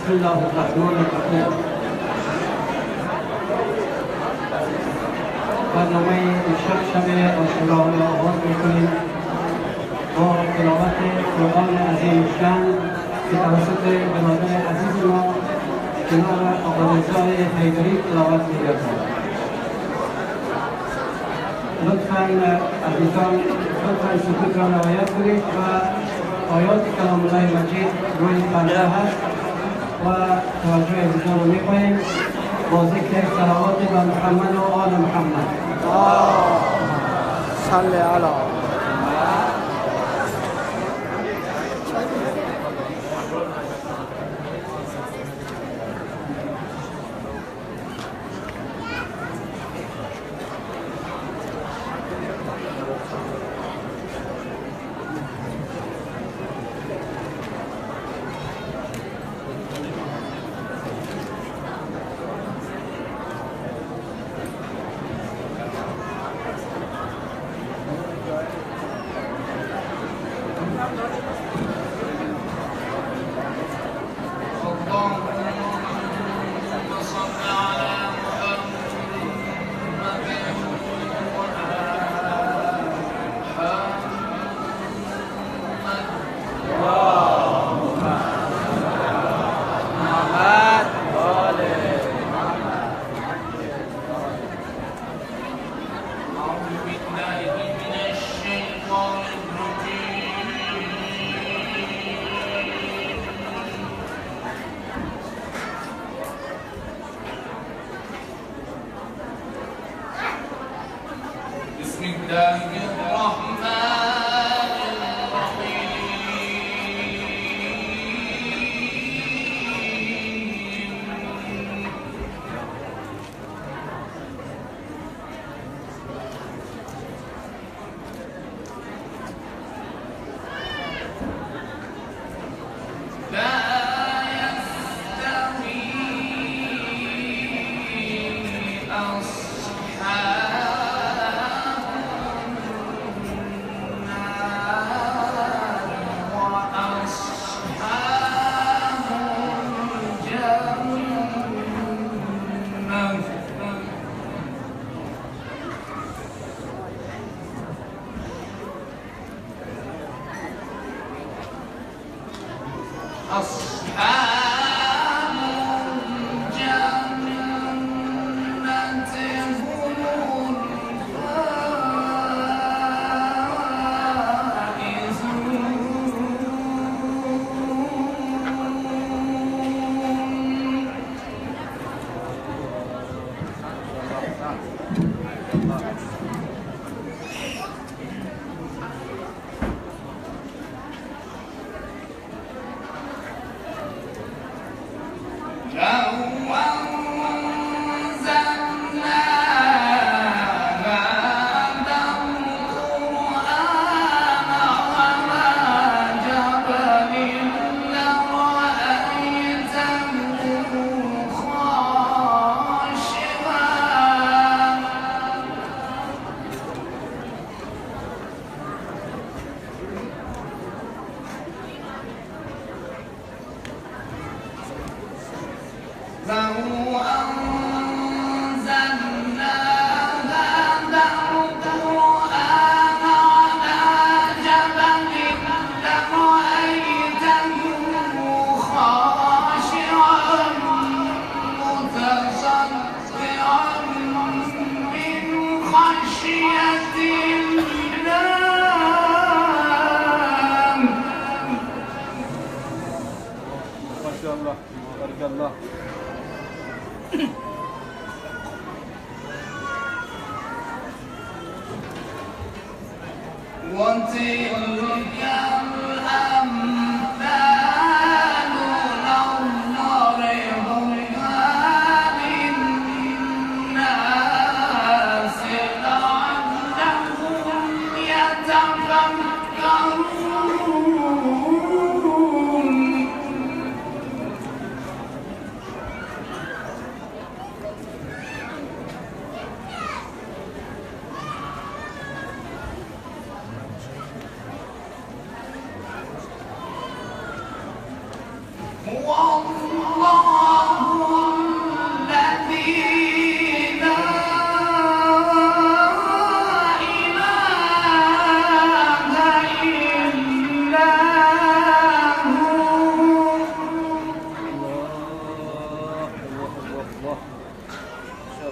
بسم الله الرحمن الرحیم. برنامه امشب شب عاشورا را آغاز می‌کنیم با تلاوت قرآن عظیم شأن که توسط برادر عزیز ما جناب آقا حیدری تلاوت می‌گردد. لطفاً عزیزان سکوت را رعایت کنید و آیات کلام الله مجید روی پرده هست و توجه عزیزان رو می‌خواهیم با ذکر صلوات به محمد و آل محمد. صلی علی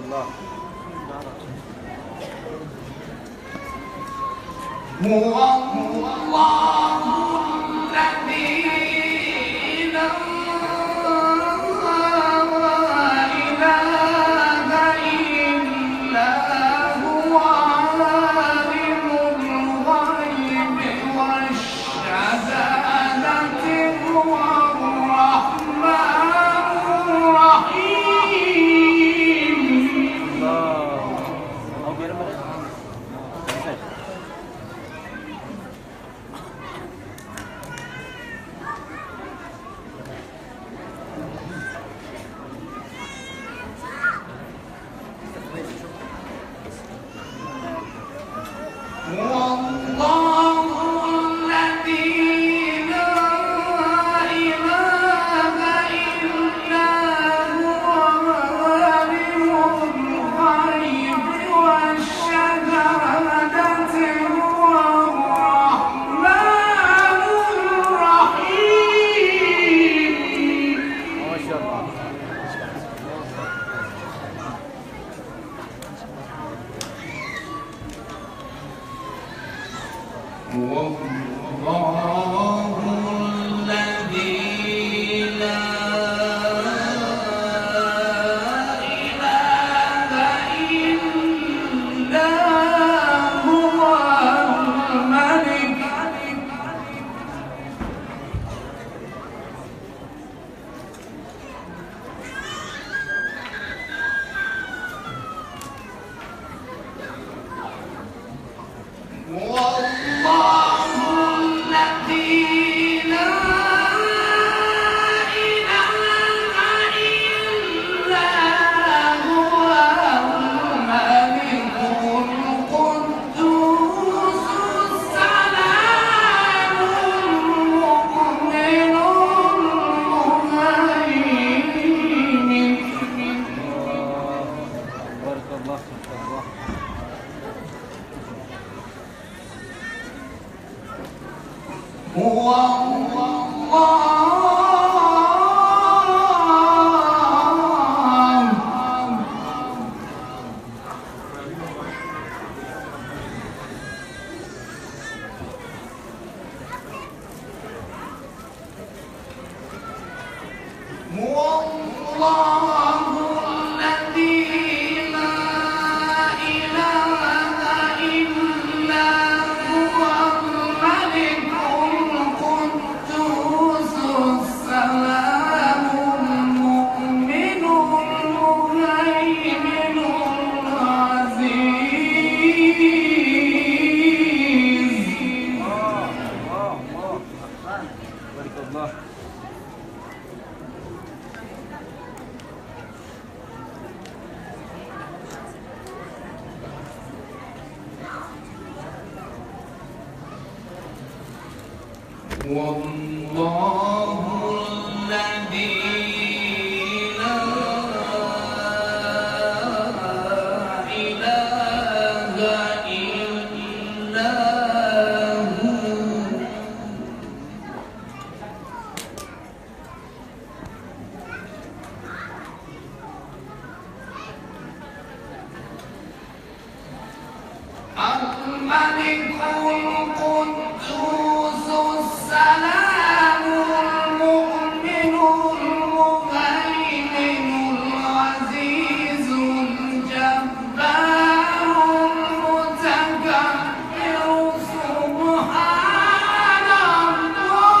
الله. هو الله الذي لا إله إلا هو عالم الغيب والشهادة هو الرحمن الرحيم. هو الله الذي لا إله إلا هو عالم الغيب والشهادة هو الرحمن الرحيم. ما شاء الله. هو الله الذي لا إله إلا هو الملك. هو الله الذي لا إله إلا هو الملك القدوس السلام المؤمن المهيمن. بارك الله فيك الله. هو الله الذي لا إله إلا هو الملك القدوس السلام المؤمن المهيمن العزيز. بارك الله. والله الذي لا إله إلا هو الملك القدوس السلام المؤمن المهيمن العزيز الجبار المتكبر سبحان الله.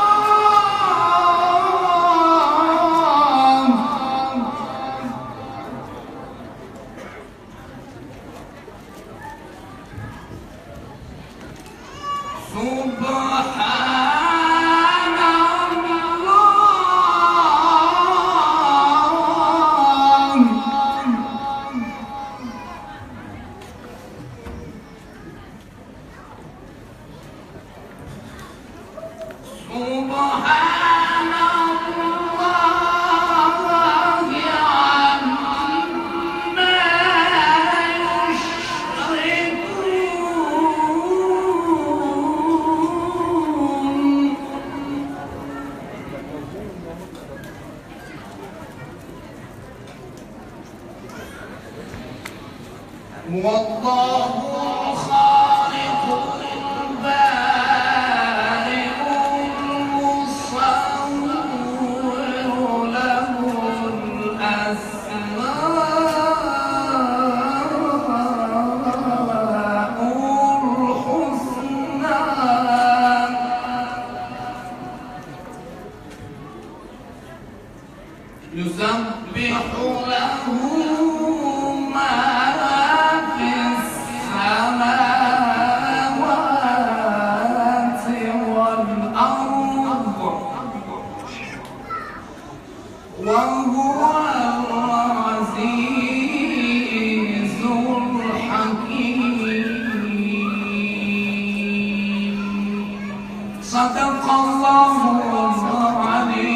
سبحان والله الخالق البارئ المصور له الأسماء الحسنى يسبح له ما في السماوات والأرض وهو العزيز الحكيم صدق الله العلي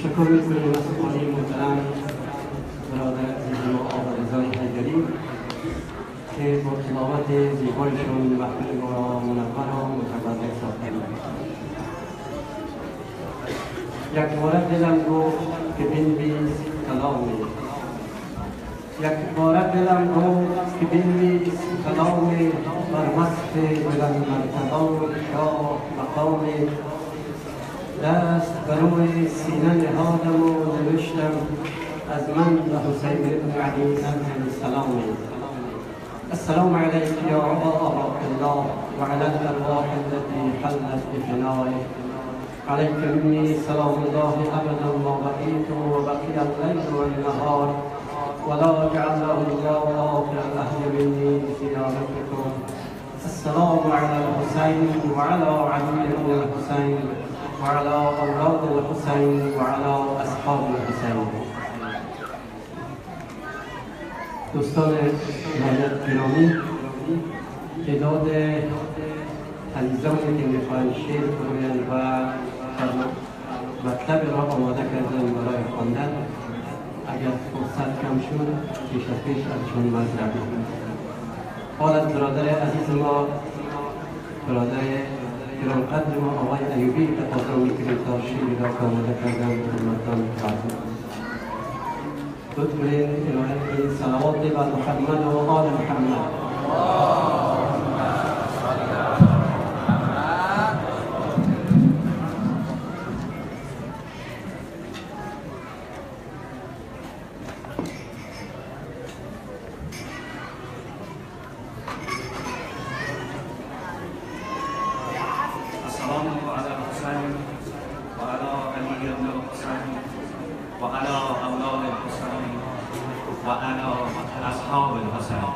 شکر می‌کنیم از خانه محترم برادر عزیز ما آقا رضای حیدری که با تلاوت زیبایشون محفل ما را منور و متقدس ساختند. یک باره دلم گفت که بنویس کلامی، یک باره دلم گفت که بنویس کلامی بر وصف بلند مرتبه شاه مقامی. دست بر روی سینه نهادم و نوشتم از من به حسین بن علی السلام. السلام عليك يا أبا الله وعلى الأرواح التي حلت بفنائك. عليك مني سلام الله أبدا ما بقيت وبقي الليل والنهار ولا جعله الله آخر الأهل مني بزيارتكم. السلام على الحسين وعلى علي بن الحسين وعلى أولاد الحسين وعلى أصحاب الحسين. دوستان مهلت گرامی، تعداد عزیزانی که میخواهند شعر بگویند و مطلب را آماده کردن برای خواندن، اگر فرصت کم شد پیش از پیش ازشون معذرت می‌خواهم. حال از برادر عزیز ما، برادر گرانقدر ما آقای ایوبی تقاضا می‌کنیم تا شعری را که آماده کردن خدمتتان عرض کنیم. لطف کنید ارائه کنید صلوات بر محمد و آل محمد. وعلى أولاد الحسين وعلى أصحاب الحسين.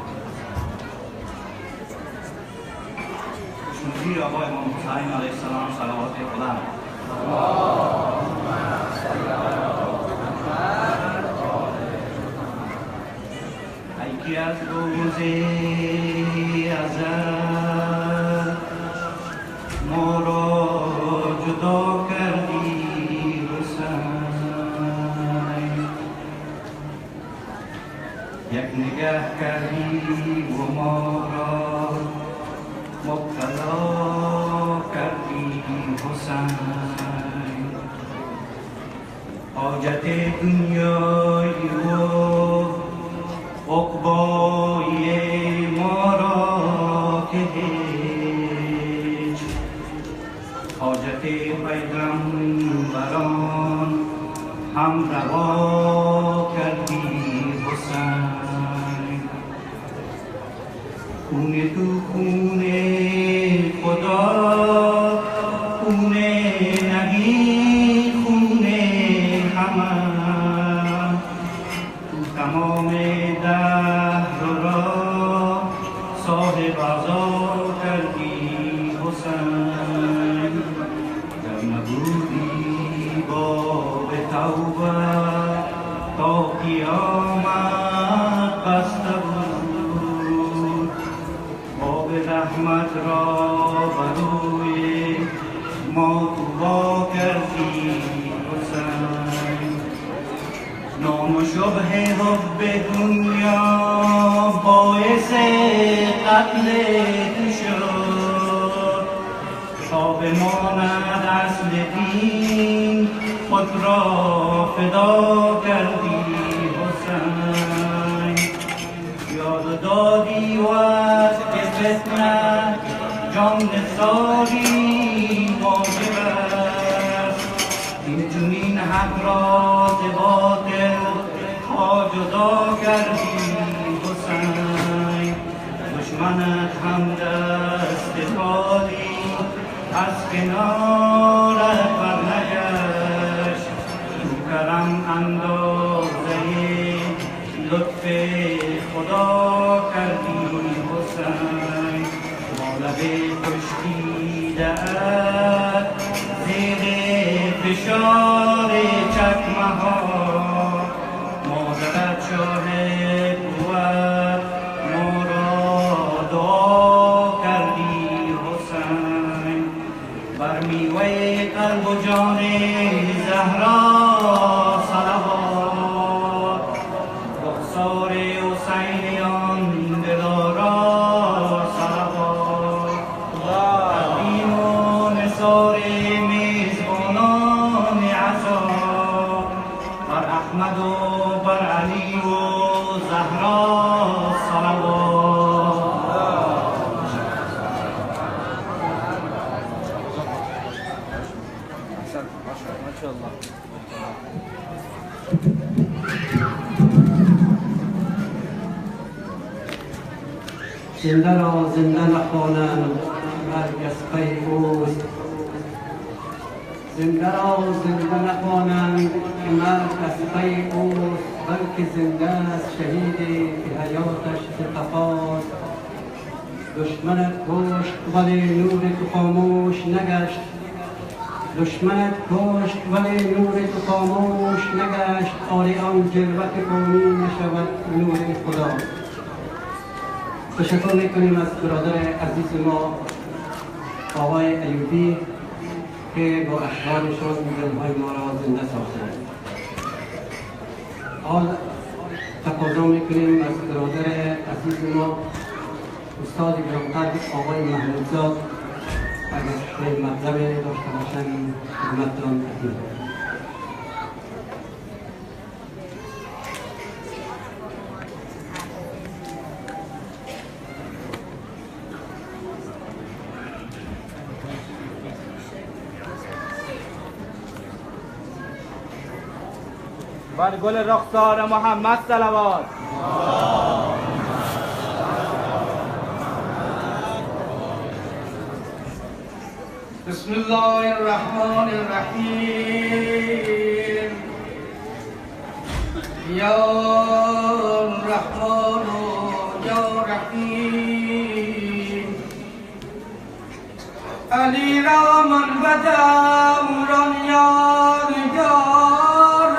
شنوزی آقای امام حسین علیه السلام صلوات خدا. ای که از روز ازل ما را جدا کردی یک نگه کردی و ما را مبتلا کردی حسین. حاجت دنیای و عقبای ما را که هیچ، حاجت پیغمبران هم روا کردی حسین. خون تو خون خدا، خون نبی، خون همه، تو تمام دهر را صاحب عزا کردی حسین. گر نبودی باب توبه تا قیامت بسته بود. باب رحمت را بروی ما تو وا کردی حسین. نام و شبه حب دنیا باعث قتل تو شد تا بماند اصل دین خود را فدا کردی حسین. یاد دادی وقت که فتنه جان نثاری واجب است. این چنین حق را ز باطل ها جدا کردی حسین. دشمنت هم دست خالی از کنارت برنگشت. تو کرم اندازه لطف خدا کردی حسین. با لب خشکیده‌ات زیر فشار چکمه ها مادرت شاهد بود ما را دعا کردی حسین. بر میوه قلب و جان زهرا صلوات. رخسار حسینیان دلارا صلوات. تقدیم و نثار میزبانان عزا بر احمد و بر علی و زهرا صلوات. ماشاءالله. زنده را زنده نخوانند مرگ از پی اوست. زنده را زنده نخوانند که مرگ از پی اوست، بلکه زنده است شهیدی که حیاتش ستفاست. دشمنت کشت ولی نور تو خاموش نگشت. دشمنت کشت ولی نور تو خاموش نگشت. آری آن جلوت قومی نشود نور خدا. تشکر میکنیم از برادر عزیز ما آقای ایوبی که با اشعارشان دلهای ما را زنده ساختند. حال تقاضا میکنیم از برادر عزیز ما استاد گرانقدر آقای محمودزاد اگر شیء مطلب داشته باشند خدمتتان تقدیم. بر گل رخسار محمد صلوات. بسم الله الرحمن الرحیم. یا رحمان یا رحیم. علی را من بدم ران یار یارم.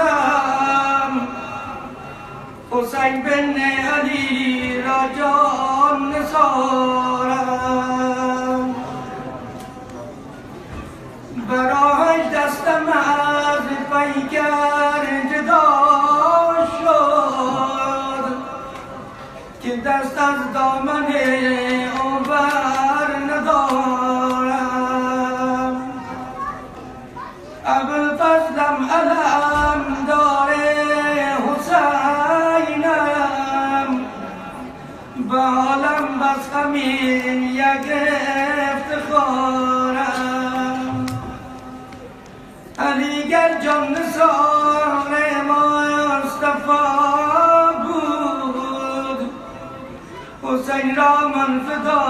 حسین بن علی را جان نثارم. برای دستم از پیکر جدا شد که دست از دامن او بر ندارم. ابوالفضلم علم داره حسینم. به عالم بس همین یک افتخارم. علی گر جان نثار مصطفی بود، حسین را من فدا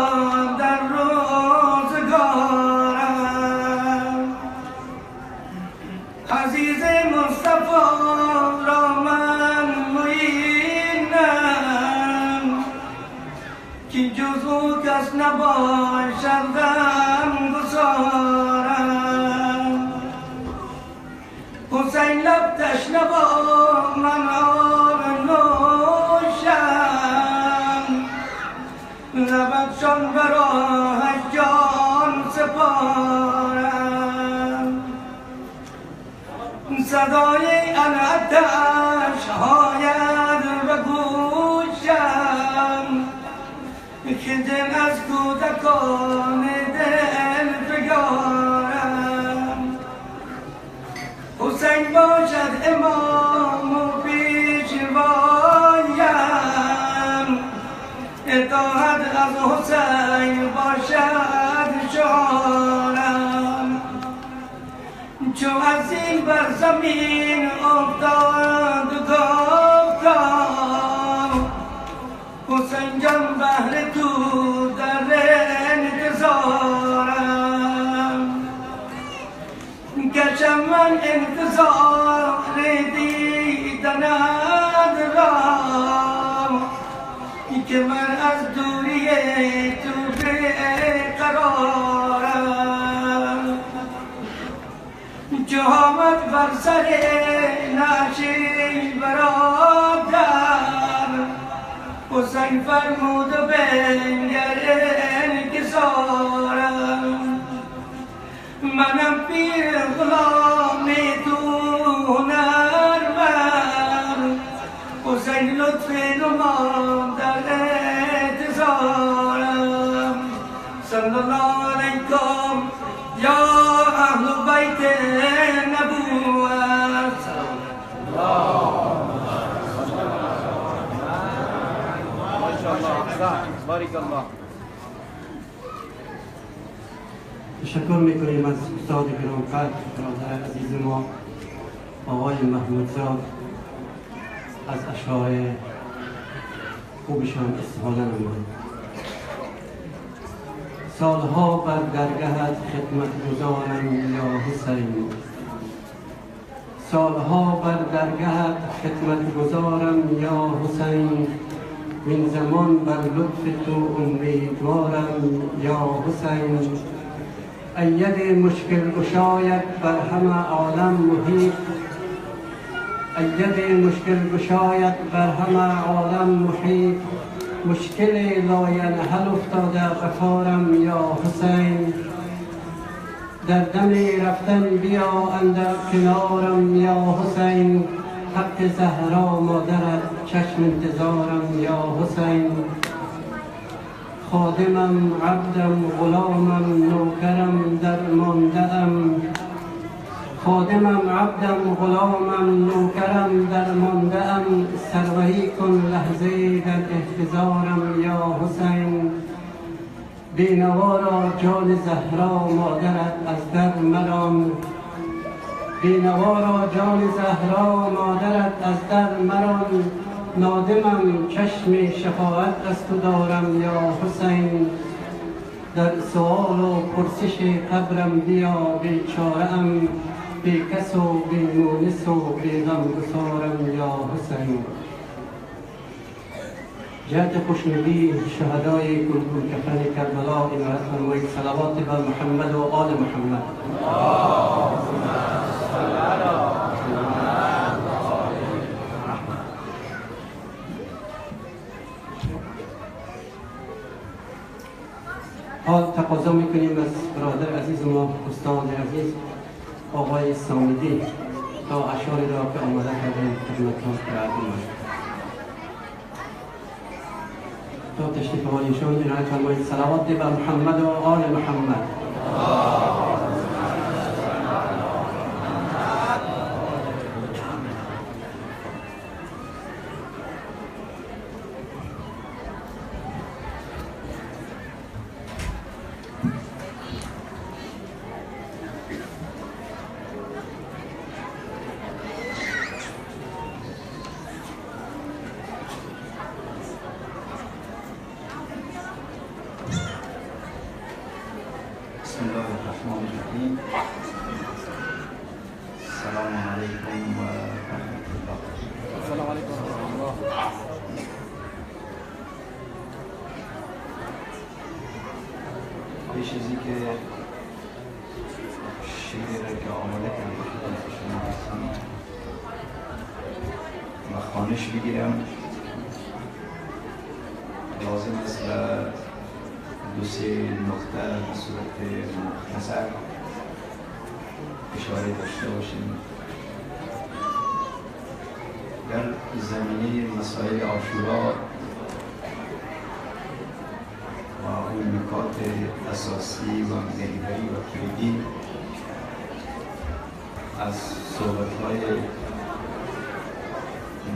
در روزگارم. عزیز مصطفی را من معینم که جز او کس نباشد غمگسارم. حسین لب تشنه با من آب نوشم لبتشان برای جان سپارم صدای انعتش هاید به گوشم که دل از کودکان دل بگارم حسین باشد امام و پیشوایم اطاعت از حسین باشد شعارم چو از این بر زمین افتاد گفتم حسین جان بهر تو در انتظارم گرچه من انتظار دیدنت را که من از دوری تو بیقرارم چو آمد بر سر نعشی برادر حسین فرمود و بنگر انکسارم منم پیر غلام تو هنرمند حسین لطف نما در انتظارم صلی الله علیکم یا اهل بیت نبوت بارک الله. تشکر میکنیم از استاد گرانقدر برادر عزیز ما آقای محمودزاد از اشعار خوبشان استفاده نمودند. سالها بر درگهت خدمت گزارم یا حسین سالها بر درگهت خدمت گزارم یا حسین من زمان بر لطف تو امیدوارم یا حسین اید مشکل گشاید بر همه عالم محیط اید مشکل گشاید بر همه عالم محیط مشکل لاینحل افتاده بکارم یا حسین در دم رفتن بیا اندر کنارم یا حسین حق زهرا مادرت چشم انتظارم یا حسین خادمم عبدم غلامم نوکرم درمانده‌ام خادمم عبدم غلامم نوکرم درمانده‌ام سروهی کن لحظه در احتضارم یا حسین بینوا را جان زهرا مادرت از در مران بینوا را جان زهرا مادرت از در مران نادمم چشم شفاعت از تو دارم یا حسین در سؤال و پرسش قبرم بیا بیچاره‌ام بی کس و بی مونس و بی غمگسارم یا حسین جهت خوشنودی شهدای گلگون کفن کربلا عنایت فرمایید. صلوات بر محمد و آل محمد. حال تقاضا میکنیم از برادر عزیز ما استاد عزیز آقای سامیدی تا اشعاری را که آماده کردیم خدمتتون تقدیم باشد. تا تشریف آوریشون عنایت فرمایید. صلوات بر محمد و آل محمد. بسم الله الرحمن الرحیم. السلام علیکم و رحمت الله. السلام علیکم و رحمت الله. پیش از اینکه شعری را که آماده کردم خدمت شما هستم دانش بگیرم. لازم است دو سه نقطه به صورت مختصر اشاره داشته باشیم. در زمینه مسائل عاشورا و اون نکات اساسی و محوری و کلیدی از صحبت‌های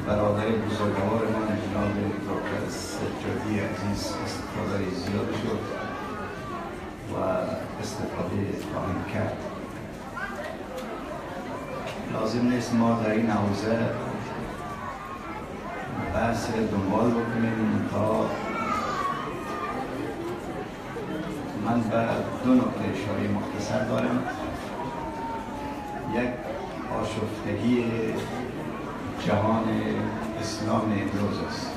برادر بزرگوار ما جناب دکتر سجادی عزیز استفاده زیاد شد و استفاده خواهیم کرد. لازم نیست ما در این حوزه بحث دنبال بکنیم تا من به دو نکته اشاره مختصر دارم. یک آشفتگی جهان اسلام امروز است.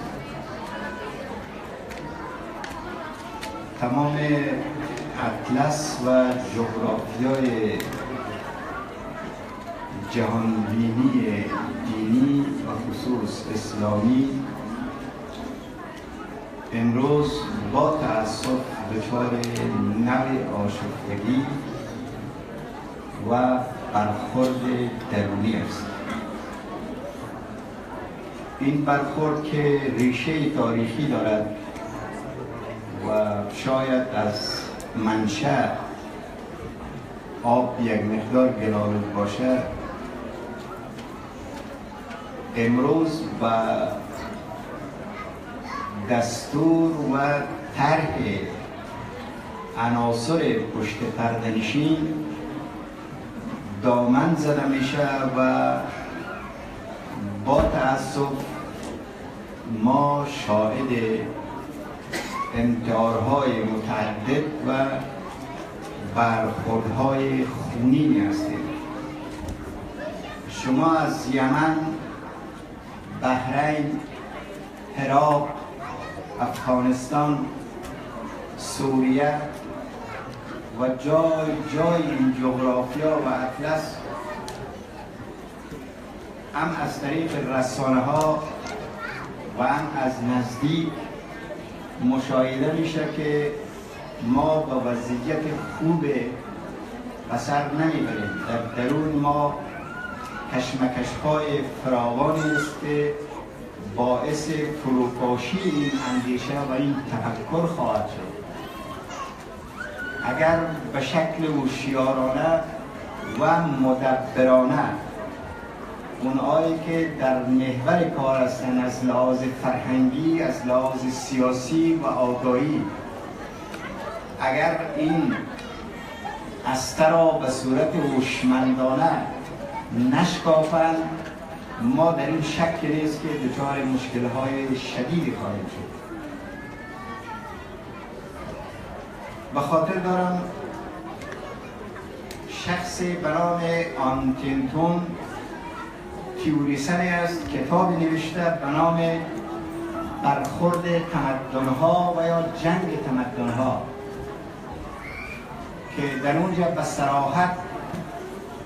تمام اطلس و جغرافیای جهانبینی دینی و خصوص اسلامی امروز با تأسف دچار نوع آشفتگی و برخورد درونی است. این برخورد که ریشه تاریخی دارد و شاید از منشأ آب یک مقدار گلالود باشد، امروز با دستور و طرح عناصر پشت پرده نشین دامن زده میشه و با تأسف ما شاهد انتحارهای متعدد و برخوردهای خونینی هستیم. شما از یمن، بحرین، عراق، افغانستان، سوریه و جای این جغرافیا و اطلس هم از طریق رسانه ها و هم از نزدیک مشاهده میشه که ما با وضعیت خوب بسر نمیبریم. در درون ما کشمکش های فراوانی است که باعث فروپاشی این اندیشه و این تفکر خواهد شد. اگر به شکل هوشیارانه و مدبرانه اونهایی که در محور کار هستند از لحاظ فرهنگی، از لحاظ سیاسی و آگاهی، اگر این استه را به صورت هوشمندانه نشکافند، ما در این شک نیست که دچار مشکل‌های شدیدی خواهیم شد. به خاطر دارم شخصی به نام آنتینتون تیوریسنی است، کتابی نوشته به نام برخورد تمدن‌ها و یا جنگ تمدن‌ها که در اونجا به صراحت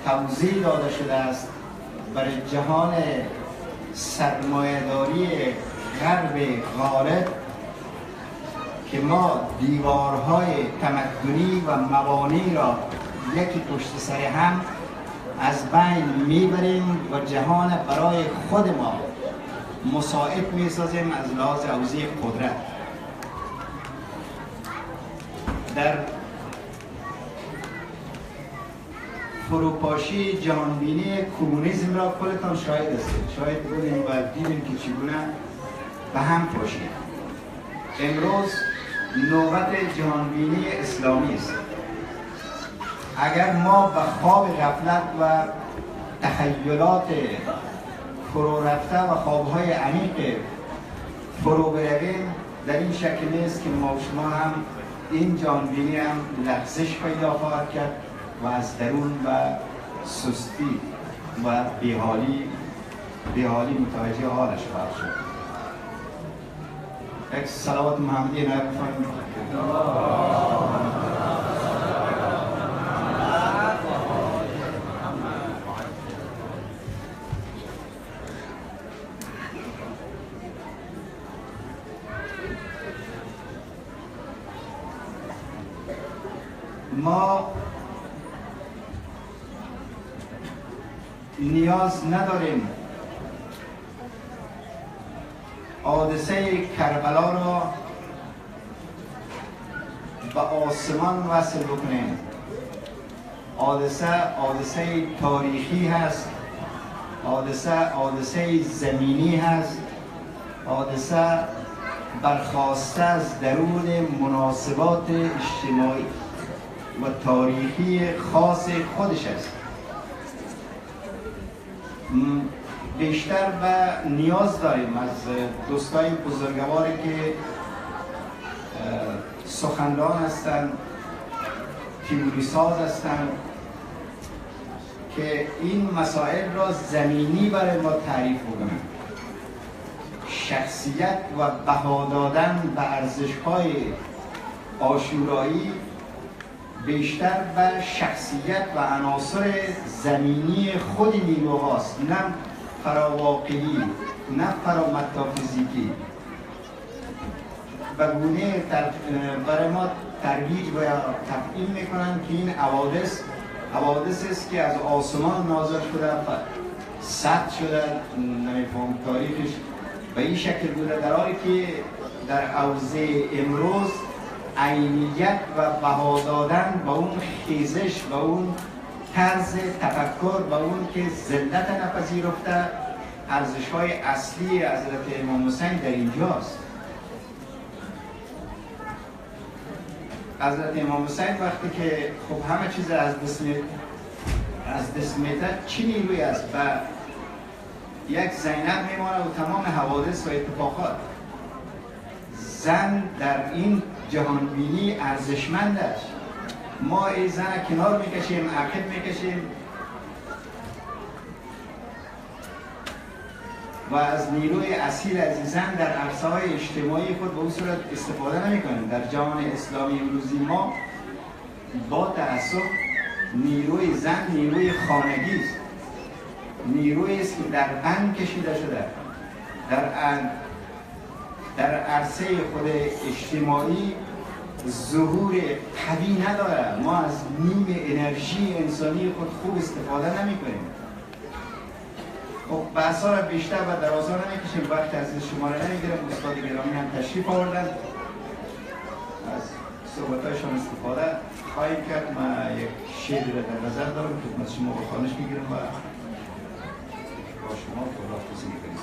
توضیح داده شده است برای جهان سرمایه‌داری غرب غارب که ما دیوارهای تمدنی و مبانی را یکی پشت سر هم از بین میبریم و جهان برای خود ما مساعد میسازیم از لحاظ حوزه قدرت. در فروپاشی جهانبینی کمونیسم را خودتان شاهد هستید، شاهد بودیم و دیدیم که چگونه به هم پاشید. امروز نوبت جهانبینی اسلامی است. اگر ما به خواب غفلت و تخیلات فرو رفته و خوابهای عمیق فرو برویم، در این شک نیست که ما و شما هم این جهانبینی هم لغزش پیدا خواهد کرد و از درون و سستی و بیحالی متوجه حالش خواهد شد. یک صلوات محمدی نایب بخوانیم. ما نیاز نداریم حادثه کربلا را به آسمان وصل بکنیم. حادثه تاریخی هست، حادثه زمینی هست، حادثه برخواسته از درون مناسبات اجتماعی و تاریخی خاص خودش است. بیشتر به نیاز داریم از دوستای بزرگواری که سخنران هستند، تئوری ساز هستند، که این مسائل را زمینی برای ما تعریف کنند. شخصیت و بها دادن به ارزش‌های عاشورایی بیشتر به شخصیت و عناصر زمینی خود نیروهاست، نه فراواقعی، نه فرامتافیزیکی. به گونه برای ما ترویج و تفعیل میکنن که این حوادث است که از آسمان نازل شده، ثبت شده، نمیفهم تاریخش به این شکل بوده، در حالی که در اوضاع امروز عینیت و بها دادن به اون خیزش، به اون طرز تفکر، به اون که ذلت نپذیرفته، ارزش‌های اصلی حضرت امام حسین در اینجاست. حضرت امام حسین وقتی که خب همه چیز از دست میده، چی نیروی است؟ و یک زینب میمانه و تمام حوادث و اتفاقات. زن در این جهانبینی ارزشمند است. ما این زن کنار میکشیم، عقب میکشیم و از نیروی اصیل از زن در عرصه‌های اجتماعی خود به اون صورت استفاده نمی‌کنیم. در جهان اسلامی امروزی ما با تأسف نیروی زن نیروی خانگی است، نیرویی است که در بند کشیده شده، در عرصه خود اجتماعی ظهور قوی نداره. ما از نیم انرژی انسانی خود خوب استفاده نمی‌کنیم. خب بحثا را بیشتر و درازا نمی‌کشیم، وقت از شما را نمی‌گیرم. استاد گرامی هم تشریف آوردن، از صحبت‌هایشان استفاده خواهیم کرد. من یک شعری را در نظر دارم خدمت شما با خوانش می‌گیرم و با شما خداحافظی می‌کنیم.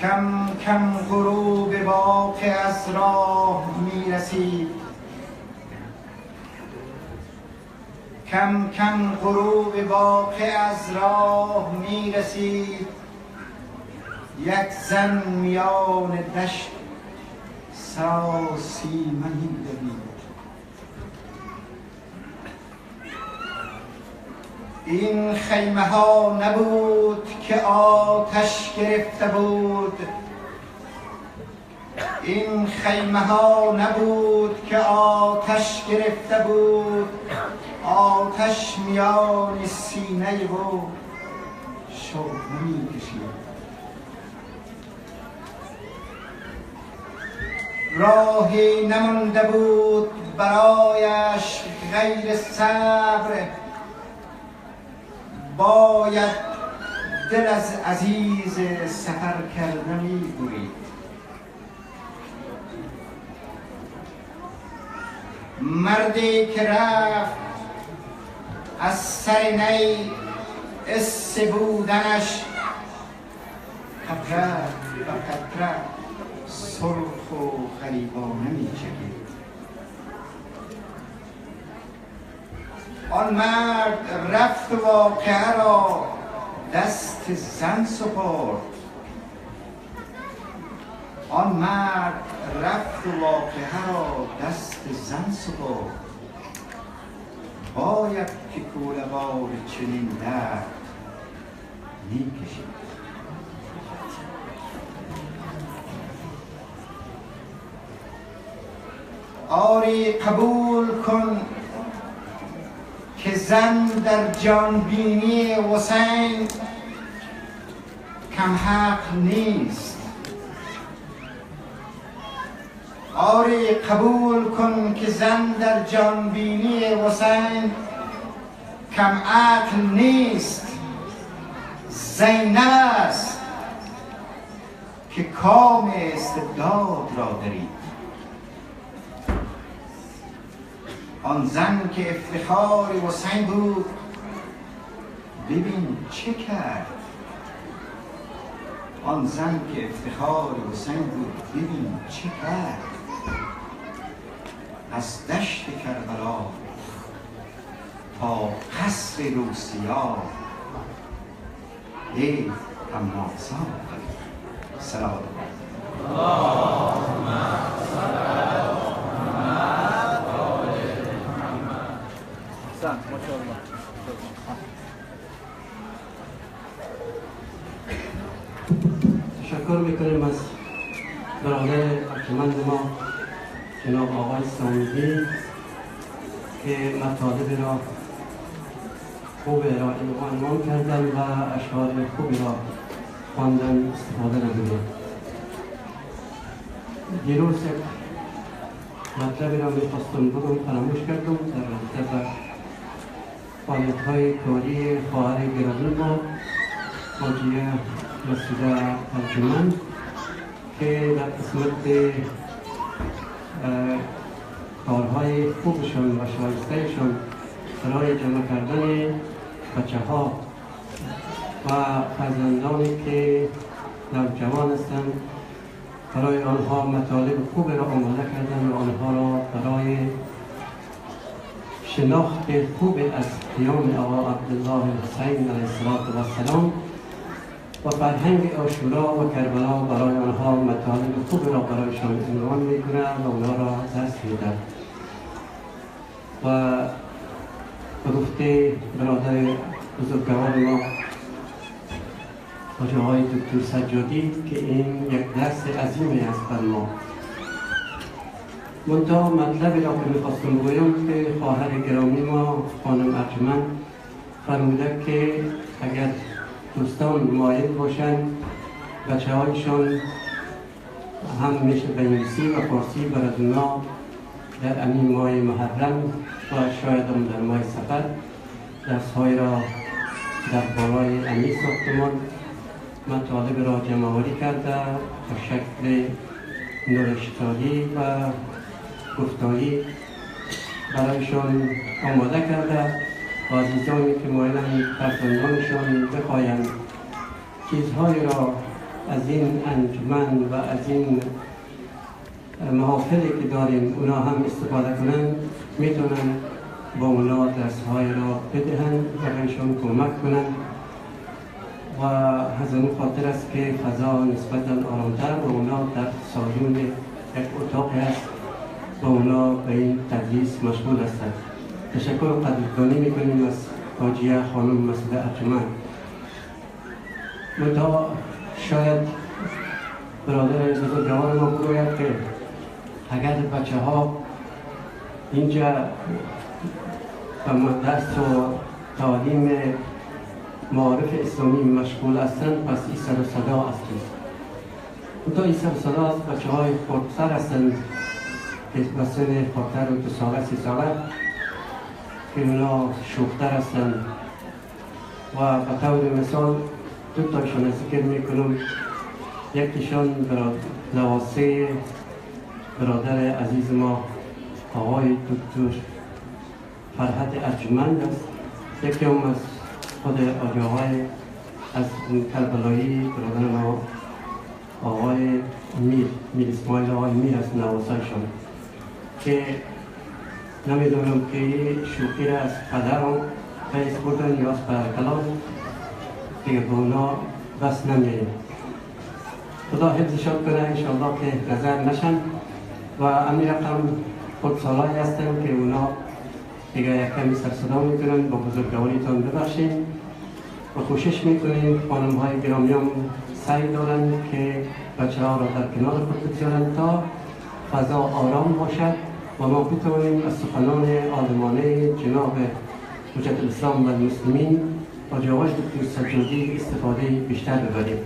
کم کم غروب واقع از راه میرسید، کم کم غروب واقع از راه میرسید. یک زن میان دشت سراسیمنی دوید. این خیمه ها نبود که آتش گرفته بود، این خیمه ها نبود که آتش گرفته بود. آتش میان سینه و شعله می‌کشید. راهی نمانده بود برایش غیر صبر، باید دل از عزیز سفر کردنی برید. مردی که رفت از سر نی اس بودنش، قطره و قطره سرخ و غریبانه می چکید. آن مرد رفت و واقعه را دست زن سپرد. آن مرد رفت و واقعه را دست زن سپرد. باید که کوله‌بار چنین درد می‌کشید. آری قبول کن زن در جانبینی حسین کم حق نیست. آری قبول کن که زن در جانبینی حسین کم عقل نیست. زینب است که کام استبداد را درید. آن زن که افتخار حسین بود ببین چه کرد. آن زن که افتخار حسین بود ببین چه کرد. از دشت کربلا تا قصر روسیا ای تماسا. سلام اللهم صل علی محمد و آل محمد. احسنت ماشاءالله. تشکر میکنیم از برادر ارجمند ما جناب آقای سامیدی که مطالب را خوب عنوان کردن و اشعار خوبی را خواندن، استفاده نمودن. دیروز یک مطلبی را میخواستم بگم فراموش کردم در رابطه با فعالیت‌های کاری خواهر گرامی ما حاجیه مسعوده ارجمند که در قسمت کارهای خوبشان و شایستهشان برای جمع کردن بچه‌ها و فرزندانی که نوجوان هستند برای آنها مطالب خوب را آماده کردن و آنها را برای شناخت خوب از قیام آقا عبدالله حسین علیه السلام و فرهنگ عاشورا و کربلا برای آنها مطالب خوب را برایشان عنوان می‌کند و آنها را دست می‌دهد. و به گفته برادر بزرگوار ما حاجی آقای دکتر سجادی که این یک درس عظیمی است بر ما. منتها مطلبی را که می‌خواستم بگویم که خواهر گرامی ما خانم ارجمند فرموده که اگر دوستان مایل باشند بچه‌هایشان هم میشه به انگلیسی و فارسی برادونا در امین ماه محرم و شاید هم در ماه سفر درس‌های را در بالای امین ساختمان مطالب را جمع‌آوری کرده به شکل نوشتاری و گفتاری برایشان آماده کرده و عزیزانی که مایلند فرزندانشان بخواهند چیزهایی را از این انجمن و از این محافلی که داریم اونا هم استفاده کنند میتونن با اونا درس‌های را بدهند و برایشان کمک کنند و از اون خاطر است که فضا نسبتاً آرامتر و اونا در سالون یک اتاق است و اونا به این تدریس مشغول هستند. تشکر و قدردانی میکنیم از حاجیه خانم مسعوده ارجمند. منتها شاید برادر بزرگوار ما بگوید که اگر بچه ها اینجا به درس و تعلیم معارف اسلامی مشغول هستند پس این سر و صدا است. منتها این سر و صدا است بچه های خردسر هستند که به سن خردتر و 2 ساله 3 ساله که اونا شوختر هستند و به طور مثال 2 تاشون ذکر میکنم. یکیشان لواسه برادر عزیز ما آقای دکتر فرحت ارجمند است. یکی هم از خود آقای از کربلایی برادر ما آقای میر اسماعیل آقای میر است نواسهشان که نمیدونم که شوخی را از پدرم فیض بردن یا از پدرکلام دیگه به اونا بس نمیریم. خدا حفظشان کنه انشاءالله که نظر نشن و امی رقم خودسالایی هستن که اونا دیگه یک کمی سرصدا میکنن. با بزرگواریتان ببخشین و کوشش میکنیم خانم های گرامی هم سعی دارن که بچه ها را در کنار خود بگذارن تا فضا آرام باشد و ما بتوانیم از سخنان عالمانه جناب حجت الاسلام و المسلمین با جای دکتر سجادی استفاده بیشتر ببریم.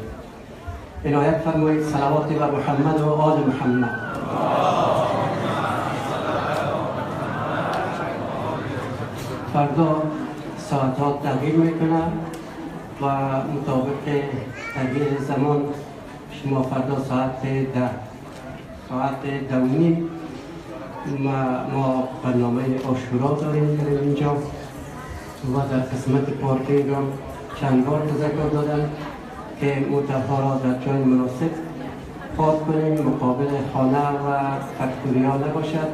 عنایت فرمایید صلوات بر محمد و آل محمد. فردا ساعتات تغییر میکنه و مطابق تغییر زمان شما فردا ساعت 10 ما برنامه عاشورا داریم در اینجا و در قسمت پارکینگ هم چند بار تذکر دادم که موترها را در جای مناسب پارک کنیم، مقابل خانه و فکتوریا نباشد.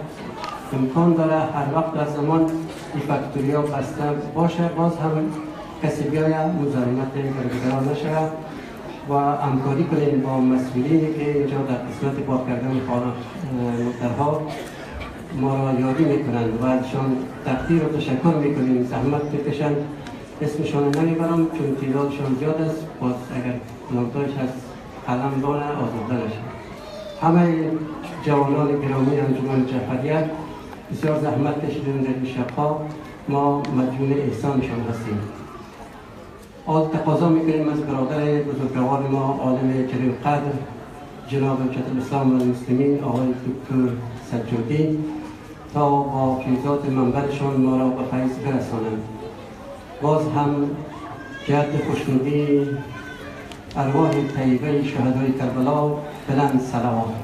امکان داره هر وقت در زمان این فکتوریا بسته باشه، باز هم کسی بیاید مزاحمت برگزار نشود و همکاری کنیم با مسئولینی که اینجا در قسمت پارک کردن خانه موترها ما را یاری میکنند و ازشان تقدیر و تشکر میکنیم. زحمت بکشند. اسمشان نمیبرم چون تعدادشان زیاد است، باز اگر نامتایش از قلم دانه آزاده نشد. همه جوانان گرامی انجمن جعفریت بسیار زحمت کشیدن در این شبها، ما مدیون احسانشان هستیم. آل تقاضا میکنیم از برادر بزرگوار ما عالم جلیل قدر جناب حجت الاسلام و المسلمین آقای دکتر سجادی تا با فیضات منبرشان ما را به فیض برسانند. باز هم جهت خوشنودی ارواح طیبه شهدای کربلا بلند صلوات.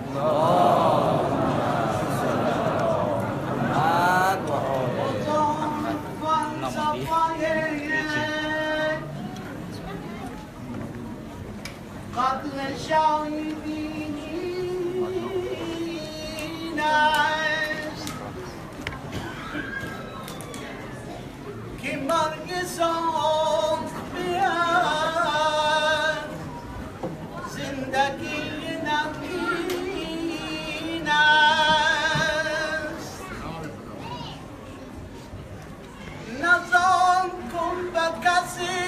قتل شاهدین است که مرگ ساخت بیاد زندگی نمین است. نظام کن به کسی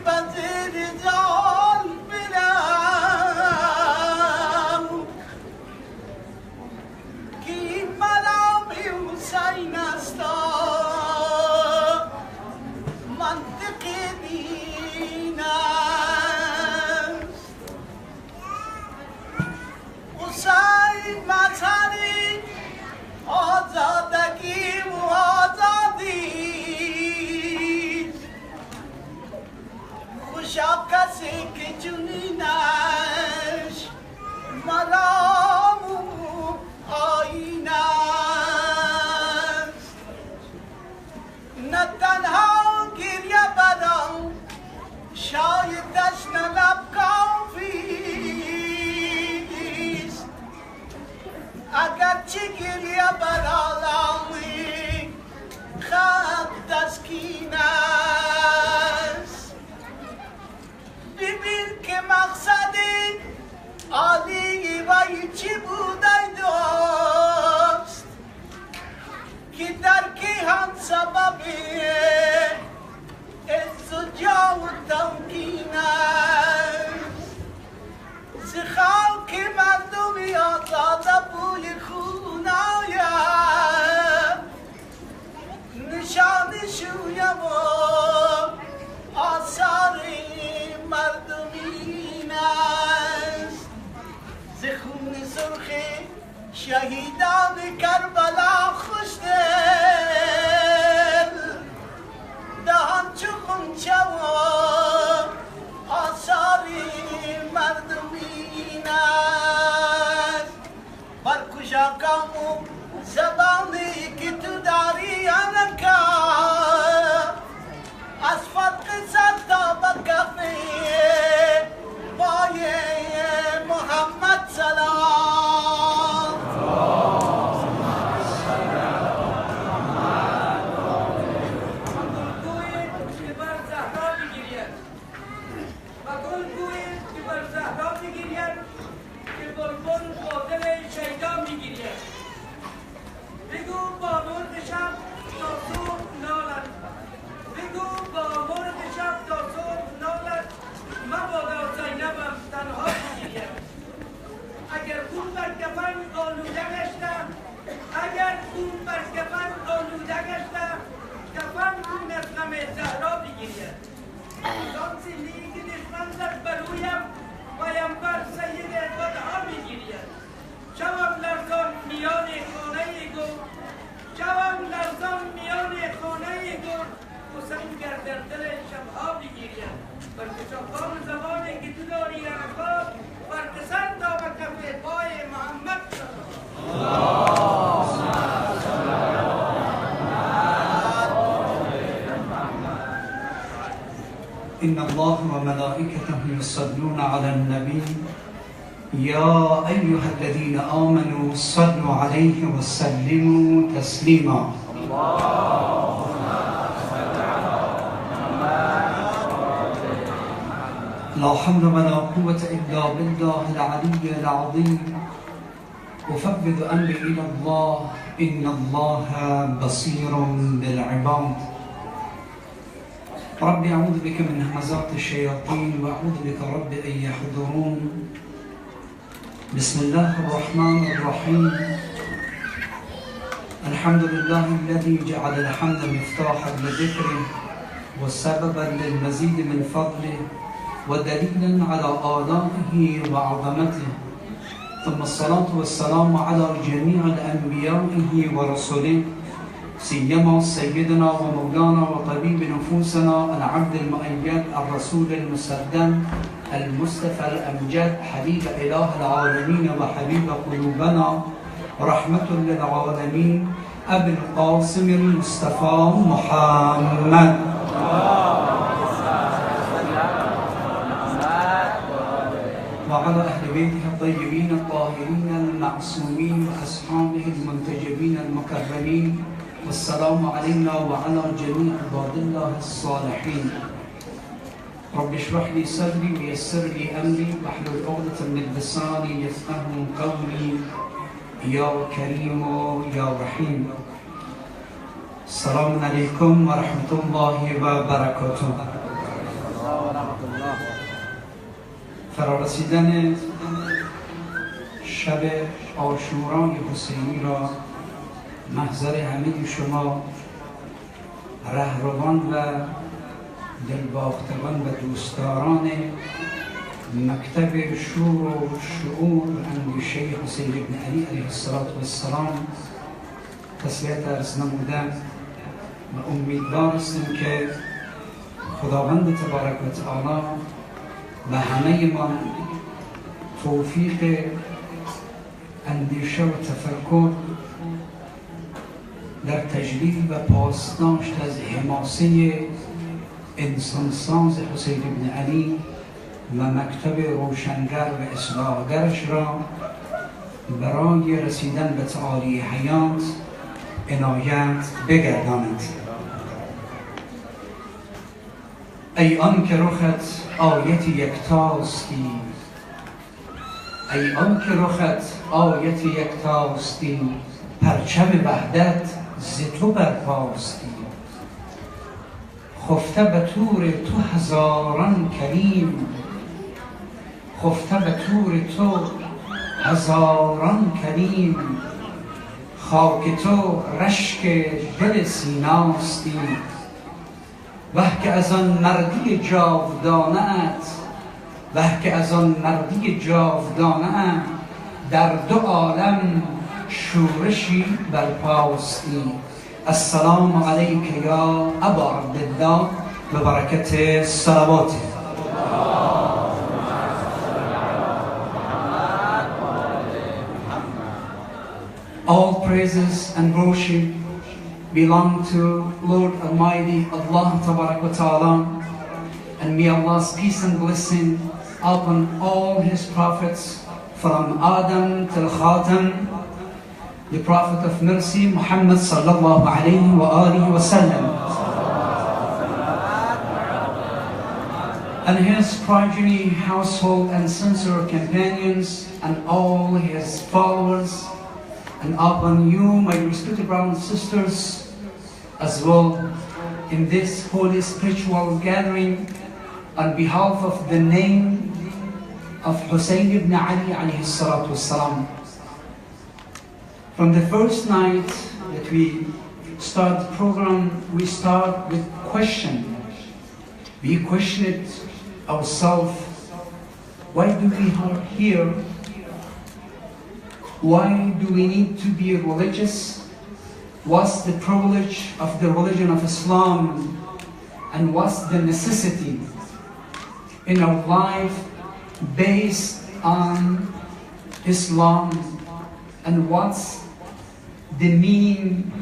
بزیر جال برم که مرام حسین است منطق دین است. حسین مظهری آزادگی و آزادی خوشا کسی که جنینش مرام و آیین است. نه تنها گریه برام شایدش نه لب کافیست، اگرچه گریه برامی خط تسکین است. ببین که مقصد عالی و چی بوده دوست که در که هم سبب عز و جاه و تمکین است. ز خاک مردمی آزاده بوی خون آید، نشان شویم و آثار مردمین است. ز خون سرخ شهیدان کربلا خوشدل دهان چو غنچه و آثار مردمین است. بر کشاکام و زبانی که تو داری انکا از فرق سر تا به کف پای محمد سلام. إن الله وملائكته يصلون على النبي يا أيها الذين آمنوا صلوا عليه وسلموا تسليما. لا حول ولا قوة إلا بالله العلي العظيم. أفوض أمري إلى الله إن الله بصير بالعباد. رب أعوذ بك من همزات الشياطين وأعوذ بك رب أن يحضرون. بسم الله الرحمن الرحيم. الحمد لله الذي جعل الحمد مفتاحا لذكره وسببا للمزيد من فضله ودليلا على آلائه وعظمته، ثم الصلاة والسلام على جميع الأنبيائه ورسله، سيما سيدنا ومولانا وطبيب نفوسنا العبد المؤيد الرسول المسدد المصطفى الأمجد حبيب إله العالمين وحبيب قلوبنا رحمة للعالمين أبي القاسم المصطفى محمد وعلى أهل بيته الطيبين الطاهرين المعصومين وأصحابه المنتجبين المكرمين، والسلام علينا وعلى جميع عباد الله الصالحين. رب اشرح لي صدري ويسر لي أمري واحلل عقدة من لساني يفقهوا قولي يا كريم يا رحيم. السلام عليكم ورحمة الله وبركاته. فرارسیدن شب عاشورای حسینی را محضر همه شما رهروان و دلباختگان و دوستداران مکتب شور و شعور اندیشه حسین ابن علی علیه السلام تسلیت عرض نمودم و امیدوار هستیم که خداوند تبارک و تعالی و همه ما توفیق اندیشه و تفکر در تجلیل و پاسداشت از حماسه انسانساز حسین ابن علی و مکتب روشنگر و اصلاحگرش را برای رسیدن به تعالی حیات عنایت بگرداند. ای آن که رخت آیت یکتاستی، ای آن که رخت آیت یکتاستی، پرچم وحدت ز تو برپاستی. خفته به طور تو هزاران کریم، خفته به طور تو هزاران کریم. خاک تو رشک دل سیناستی، وه که از آن مردی جاودانه‌ات، وه که از آن مردی جاودانه‌ات در دو عالم شورشی برپاستی. السلام علیک یا ابا عبدالله و برکت صلواته. All praises and worship belong to Lord Almighty Allah Tabarak wa Ta'ala, and may Allah's peace and blessing upon all His prophets from Adam till Khatam, the Prophet of Mercy Muhammad sallallahu alayhi wa alihi wa sallam, and his progeny, household and sincere companions, and all his followers, and upon you, my respected brothers and sisters, as well in this holy spiritual gathering on behalf of the name of Hussein ibn Ali alayhi salatu wassalam. From the first night that we start the program, we start with question. We questioned ourselves, why do we are here? Why do we need to be religious? What's the privilege of the religion of Islam? And what's the necessity in our life based on Islam? And what's the meaning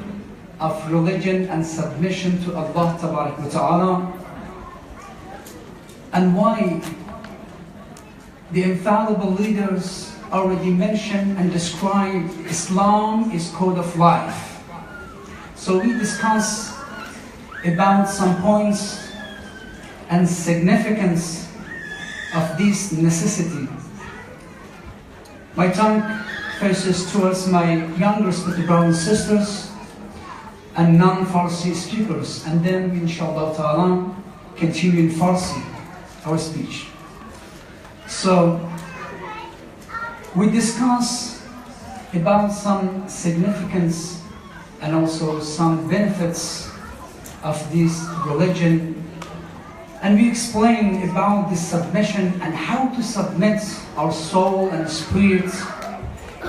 of religion and submission to Allah Tabarak wa Ta'ala? and why the infallible leaders already mentioned and described Islam is code of life. So we discuss about some points and significance of this necessity. My tongue faces towards my younger respected brothers and sisters and non-Farsi speakers, and then inshallah ta'ala continue in Farsi, our speech. So we discuss about some significance and also some benefits of this religion, and we explain about the submission and how to submit our soul and spirit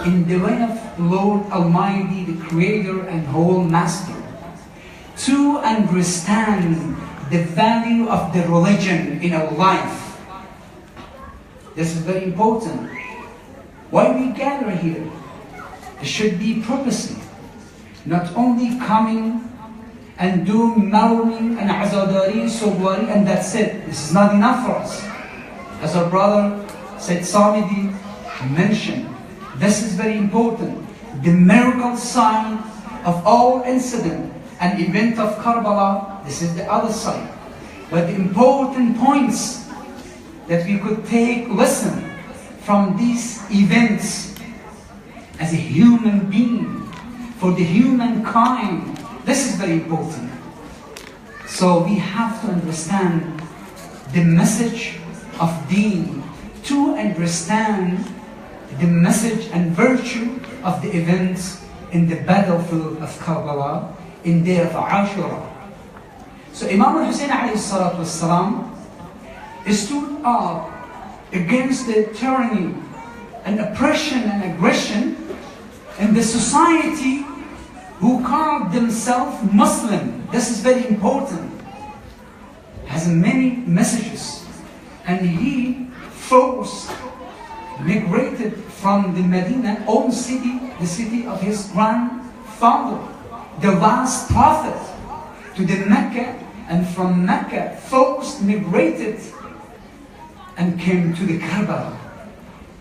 in the way of Lord Almighty, the Creator and whole Master, to understand the value of the religion in our life. This is very important. Why we gather here? It should be purposely, not only coming and do marwing and azadari, sobwari, and that's it. This is not enough for us. As our brother said, Samidi mentioned, this is very important. The miracle sign of all incident and event of Karbala, this is the other side. But the important points that we could take lesson from these events as a human being, for the humankind, this is very important. So we have to understand the message of Deen, to understand the message and virtue of the events in the battlefield of Karbala, in day of Ashura. So Imam al-Hussein alayhi salatu wassalam stood up against the tyranny and oppression and aggression in the society who called themselves Muslim. This is very important. Has many messages. And he forced, migrated from the Medina, own city, the city of his grandfather, the last prophet, to the Mecca, and from Mecca, forced, migrated, and came to the Kaaba.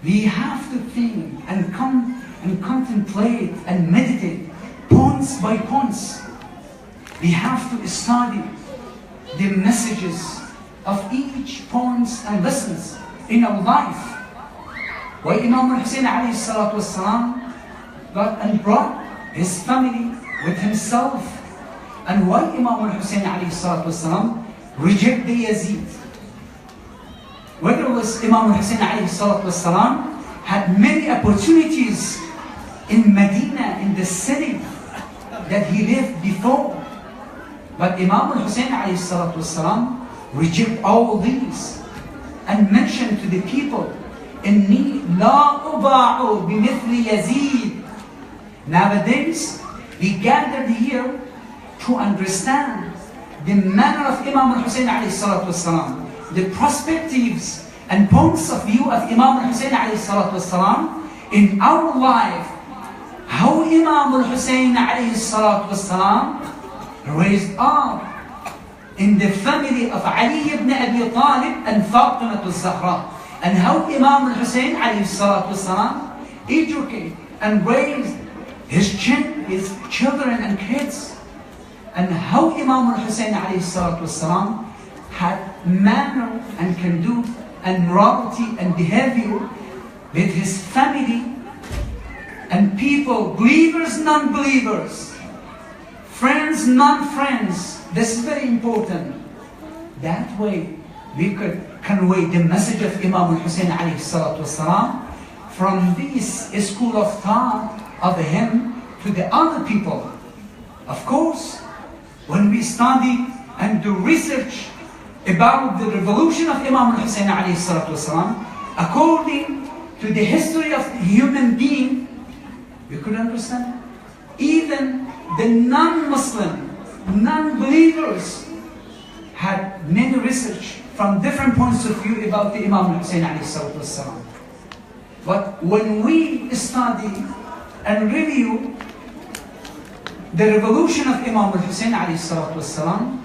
We have to think and come and contemplate and meditate points by points. We have to study the messages of each points and lessons in our life. Why Imam al-Hussein alayhi salatu wassalam got and brought his family with himself, and why Imam al-Hussein alayhi salatu wassalam rejected Yazid. Whether it was Imam al-Hussein alayhi salatu wassalam had many opportunities in Medina, in the city that he lived before, but Imam al-Hussein alayhi salatu wassalam rejected all these and mentioned to the people, Inni la uba'u bimithli Yazid. Nowadays, we gathered here to understand the manner of Imam al-Hussein alayhi salatu wassalam, the perspectives and points of view of Imam al-Hussein alayhi salatu wassalam in our life. How Imam al-Hussein alayhi salatu wassalam raised up in the family of Ali ibn Abi Talib and Fatima al-Zahra, and how Imam al-Hussein alayhi salatu wassalam educated and raised his children and kids, and how Imam al-Hussein alayhi salatu wassalam had manner and conduct and morality and behavior with his family and people, believers, non-believers, friends, non-friends. This is very important. That way we could convey the message of Imam al-Hussein alayhi salatu wassalam from this school of thought of him to the other people. Of course, when we study and do research about the revolution of Imam al-Hussein alayhi salatu wassalam, according to the history of the human being, we could understand. Even the non-Muslim, non-believers had many research from different points of view about the Imam al-Hussein alayhi salatu wassalam. But when we study and review the revolution of Imam al-Hussein alayhi salatu wassalam,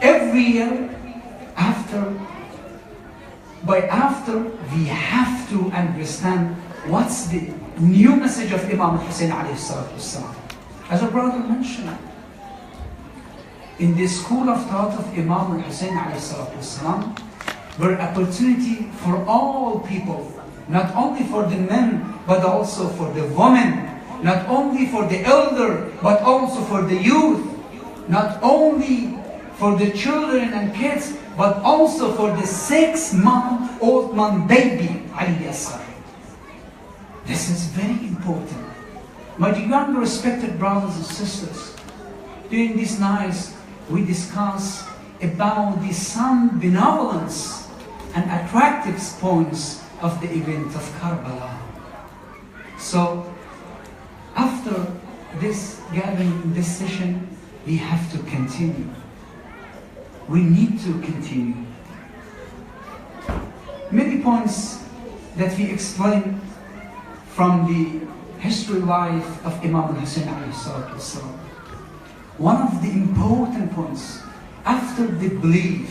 every year after But after, we have to understand what's the new message of Imam Hussein alayhi salatu wasalam. As our brother mentioned, in the school of thought of Imam Hussein alayhi salatu wasalam, were opportunity for all people, not only for the men, but also for the women, not only for the elder, but also for the youth, not only for the children and kids, but also for the 6-month-old man baby, alayhi salam. This is very important. My young respected brothers and sisters, during these nights, we discuss about the some benevolence and attractive points of the event of Karbala. So, after this gathering, this session, we have to continue. We need to continue. Many points that we explain from the history life of Imam Hussein alayhi salatu wasalam. One of the important points, after the belief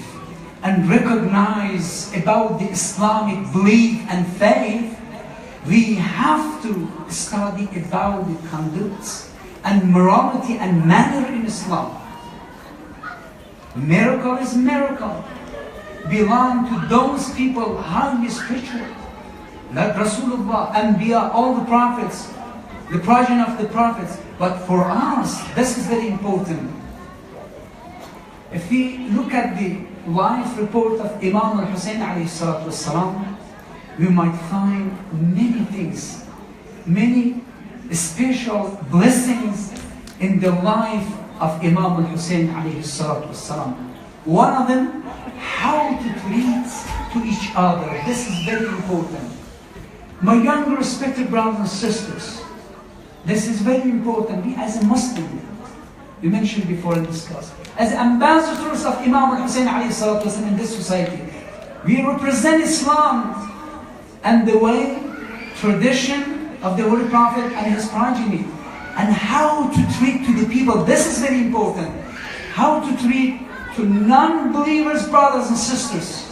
and recognize about the Islamic belief and faith, we have to study about the conduct and morality and manner in Islam. Miracle is miracle. Belong to those people highly spiritual. Like Rasulullah, Anbiya, all the prophets, the progeny of the prophets. But for us, this is very important. If we look at the life report of Imam al-Hussein alayhi salatu wasalam, we might find many things, many special blessings in the life of Imam al-Hussein alayhi salatu wasalam. One of them, how to treat to each other. This is very important. My young respected brothers and sisters, this is very important. We as a Muslim, we mentioned before in this class, as ambassadors of Imam al-Hussein alayhi salatu wasalam in this society, we represent Islam and the way, tradition of the Holy Prophet and his progeny, and how to treat to the people. This is very important. How to treat to non-believers, brothers and sisters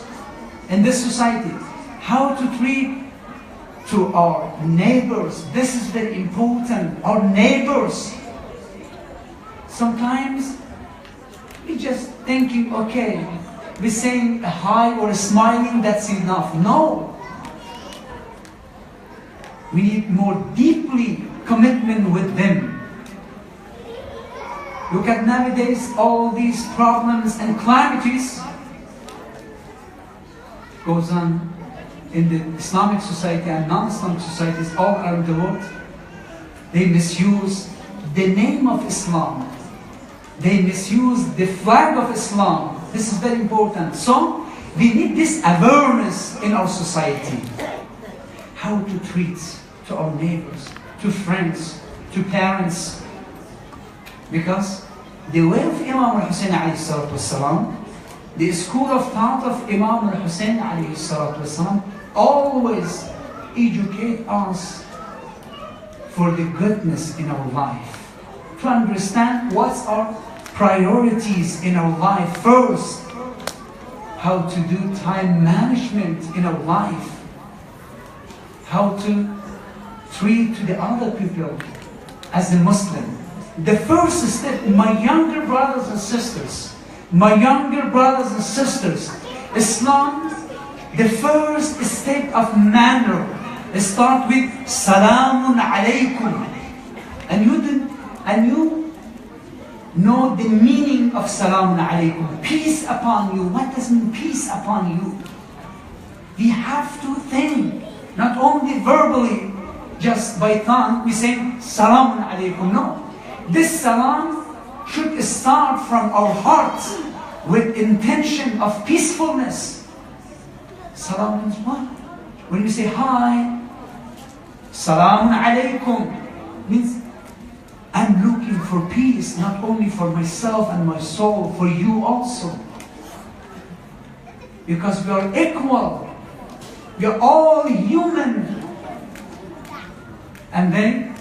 in this society. How to treat to our neighbors. This is very important. Our neighbors. Sometimes we just thinking, okay, we're saying a hi or a smiling, that's enough. No. We need more deeply commitment with them. Look at nowadays all these problems and calamities goes on in the Islamic society and non-Islamic societies all around the world. They misuse the name of Islam. They misuse the flag of Islam. This is very important. So we need this awareness in our society. How to treat to our neighbors, to friends, to parents. Because the way of Imam al-Hussein alayhi salatu wasalam, the school of thought of Imam al-Hussein alayhi salatu wasalam, always educate us for the goodness in our life. To understand what's our priorities in our life first. How to do time management in our life. How to treat to the other people as a Muslim. The first step, my younger brothers and sisters, Islam, the first step of manner, start with Salamun alaykum. And you know the meaning of Salamun alaykum. Peace upon you. What does mean peace upon you? We have to think, not only verbally, just by tongue, we say Salamun alaykum. No. This salam should start from our hearts with intention of peacefulness. Salam means what? When we say hi, Salamun alaykum means I'm looking for peace, not only for myself and my soul, for you also. Because we are equal. We are all human. And then